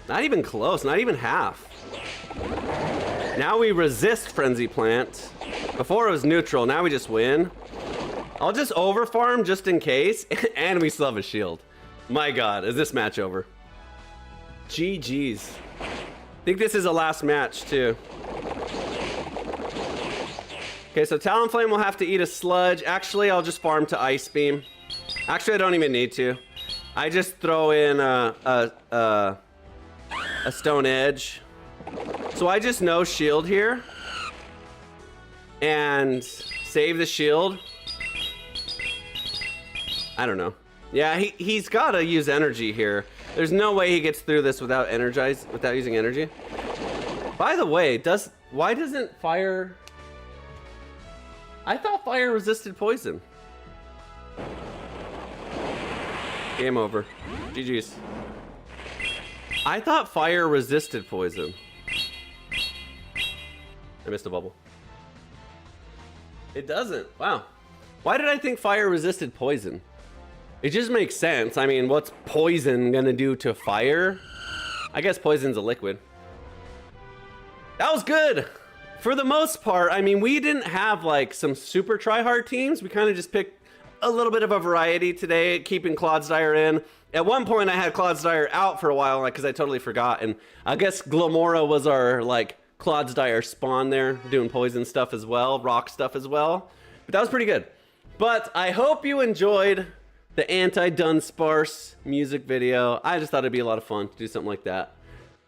[SPEAKER 2] Not even close, not even half. Now we resist Frenzy Plant. Before it was neutral, now we just win. I'll just overfarm just in case, and we still have a shield. My God, is this match over? GG's. I think this is a last match too. Okay, so Talonflame will have to eat a sludge. Actually, I'll just farm to Ice Beam. Actually, I don't even need to. I just throw in a Stone Edge. So I just no shield here. And save the shield. I don't know. Yeah, he's got to use energy here. There's no way he gets through this without using energy. By the way, why doesn't fire... I thought fire resisted poison. Game over. GG's. I thought fire resisted poison. I missed a bubble. It doesn't. Wow. Why did I think fire resisted poison? It just makes sense. I mean, what's poison gonna do to fire? I guess poison's a liquid. That was good. For the most part, I mean, we didn't have like some super try-hard teams. We kind of just picked a little bit of a variety today, keeping Clodsire in. At one point, I had Clodsire out for a while because I totally forgot. And I guess Glamora was our like Clodsire spawn there, doing poison stuff as well, rock stuff as well. But that was pretty good. But I hope you enjoyed the anti-Dunsparce music video. I just thought it'd be a lot of fun to do something like that.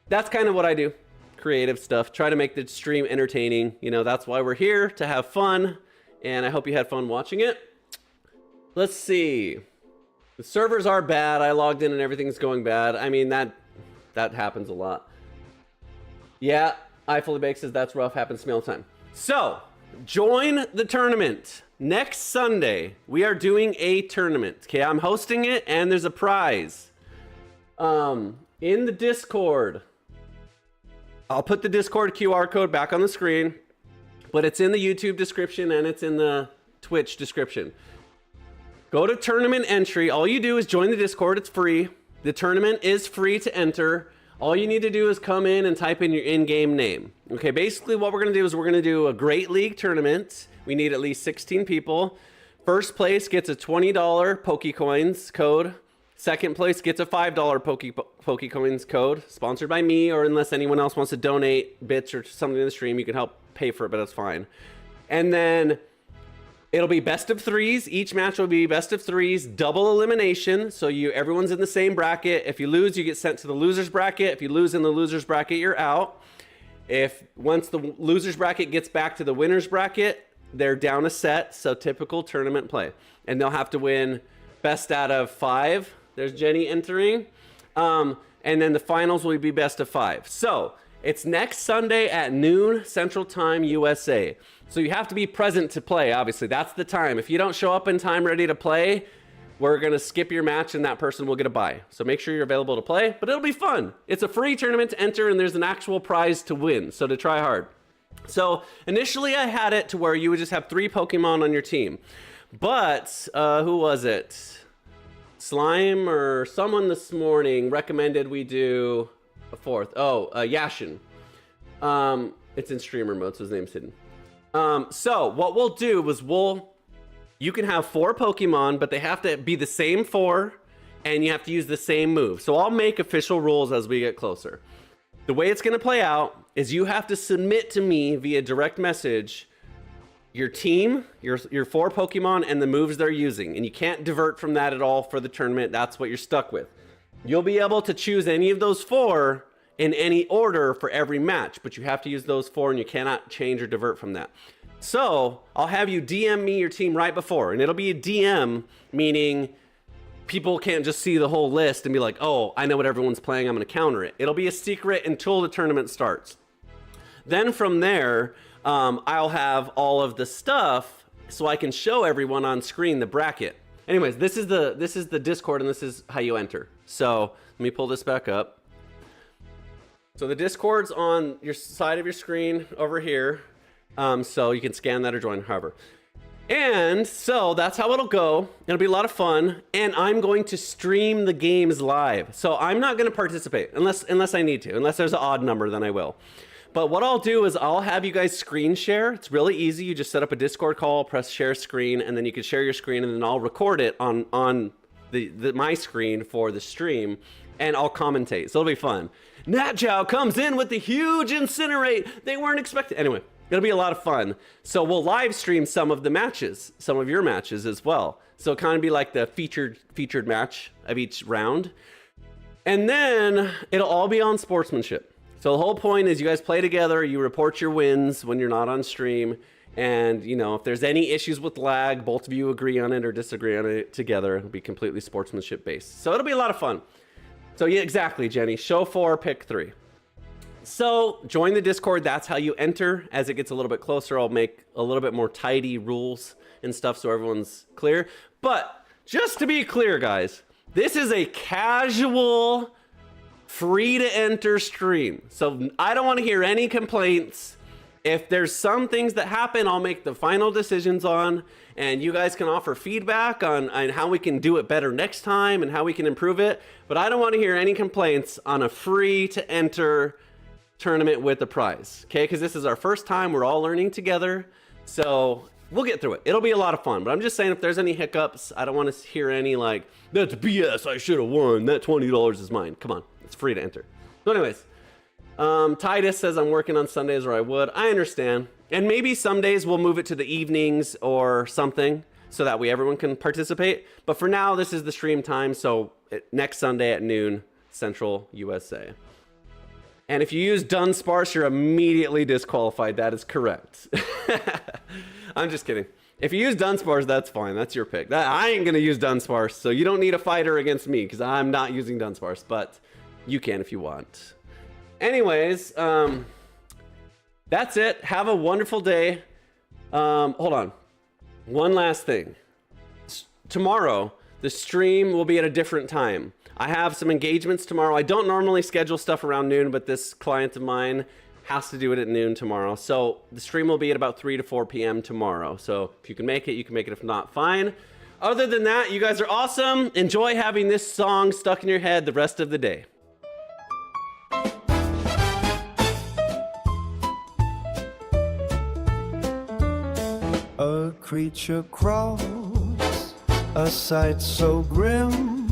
[SPEAKER 2] That's kind of what I do. creative stuff. Try to make the stream entertaining. You know, that's why we're here, to have fun. And I hope you had fun watching it. Let's see. The servers are bad. I logged in and everything's going bad. I mean, that happens a lot. Yeah, I fully baked says that's rough. Happens to me all the time. So, join the tournament. Next Sunday, we are doing a tournament. Okay, I'm hosting it and there's a prize. In the Discord. I'll put the Discord QR code back on the screen, but it's in the YouTube description and it's in the Twitch description. Go to tournament entry. All you do is join the Discord. It's free. The tournament is free to enter. All you need to do is come in and type in your in-game name. Okay, basically what we're going to do is we're going to do a Great League tournament. We need at least 16 people. First place gets a $20 Pokecoins code. Second place gets a $5 Pokecoins code, sponsored by me, or unless anyone else wants to donate bits or something in the stream, you can help pay for it, but that's fine. And then it'll be best of threes. Each match will be best of threes, double elimination. So everyone's in the same bracket. If you lose, you get sent to the loser's bracket. If you lose in the loser's bracket, you're out. Once the loser's bracket gets back to the winner's bracket, they're down a set. So typical tournament play. And they'll have to win best out of 5. There's Jenny entering. And then the finals will be best of 5. So it's next Sunday at noon Central Time, USA. So you have to be present to play, obviously. That's the time. If you don't show up in time ready to play, we're going to skip your match and that person will get a bye. So make sure you're available to play, but it'll be fun. It's a free tournament to enter and there's an actual prize to win, so to try hard. So initially I had it to where you would just have 3 Pokemon on your team. But, who was it? Slime or someone this morning recommended we do a 4th. Oh, Yashin. It's in streamer mode, so his name's hidden. So what we'll do is you can have 4 Pokemon, but they have to be the same 4, and you have to use the same move. So I'll make official rules as we get closer. The way it's going to play out is you have to submit to me via direct message your team, your 4 Pokemon, and the moves they're using. And you can't divert from that at all for the tournament. That's what you're stuck with. You'll be able to choose any of those 4 in any order for every match, but you have to use those 4 and you cannot change or divert from that. So I'll have you DM me your team right before, and it'll be a DM, meaning people can't just see the whole list and be like, oh, I know what everyone's playing, I'm going to counter it. It'll be a secret until the tournament starts. Then from there, I'll have all of the stuff so I can show everyone on screen the bracket. Anyways, this is the Discord and this is how you enter. So let me pull this back up. So the Discord's on your side of your screen over here. So you can scan that or join, however. And so that's how it'll go. It'll be a lot of fun. And I'm going to stream the games live. So I'm not going to participate unless I need to. Unless there's an odd number, then I will. But what I'll do is I'll have you guys screen share. It's really easy. You just set up a Discord call, press share screen, and then you can share your screen, and then I'll record it on my screen for the stream, and I'll commentate. So it'll be fun. Natchow comes in with the huge incinerate. They weren't expecting. Anyway, it'll be a lot of fun. So we'll live stream some of the matches, some of your matches as well. So it'll kind of be like the featured match of each round. And then it'll all be on sportsmanship. So the whole point is you guys play together, you report your wins when you're not on stream, and you know, if there's any issues with lag, both of you agree on it or disagree on it together. It'll be completely sportsmanship based. So it'll be a lot of fun. So yeah, exactly, Jenny. Show 4, pick 3. So join the Discord. That's how you enter. As it gets a little bit closer, I'll make a little bit more tidy rules and stuff so everyone's clear. But just to be clear, guys, this is a casual, free to enter stream. So I don't want to hear any complaints. If there's some things that happen, I'll make the final decisions on, and you guys can offer feedback on how we can do it better next time and how we can improve it. But I don't want to hear any complaints on a free to enter tournament with a prize. Okay, because this is our first time. We're all learning together. So we'll get through it. It'll be a lot of fun. But I'm just saying, if there's any hiccups, I don't want to hear any like, that's BS, I should have won. That $20 is mine. Come on. It's free to enter. So anyways, Titus says I'm working on Sundays, or I would. I understand. And maybe some days we'll move it to the evenings or something so that way everyone can participate. But for now, this is the stream time. So next Sunday at noon, Central USA. And if you use Dunsparce, you're immediately disqualified. That is correct. I'm just kidding. If you use Dunsparce, that's fine. That's your pick. I ain't going to use Dunsparce, so you don't need a fighter against me because I'm not using Dunsparce, but you can if you want. Anyways, that's it. Have a wonderful day. Hold on. One last thing. Tomorrow, the stream will be at a different time. I have some engagements tomorrow. I don't normally schedule stuff around noon, but this client of mine has to do it at noon tomorrow. So the stream will be at about 3 to 4 p.m. tomorrow. So if you can make it, you can make it. If not, fine. Other than that, you guys are awesome. Enjoy having this song stuck in your head the rest of the day.
[SPEAKER 3] A creature crawls, a sight so grim.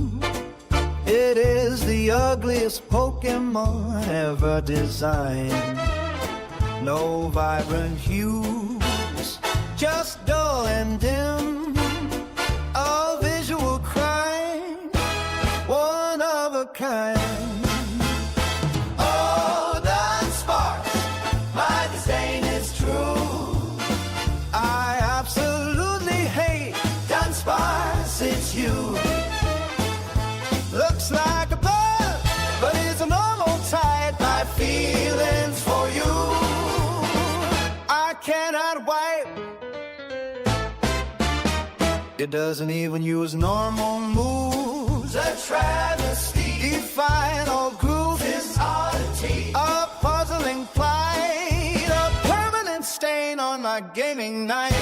[SPEAKER 3] It is the ugliest Pokémon ever designed. No vibrant hues, just dull and dim. A visual crime, one of a kind. Oh, Dunsparce, my disdain is true. I absolutely hate Dunsparce, it's you. Looks like a bug, but it's a normal type. My feelings for you, I cannot wipe. It doesn't even use normal moves. A travesty, define all groove. This oddity, a puzzling plight, a permanent stain on my gaming night.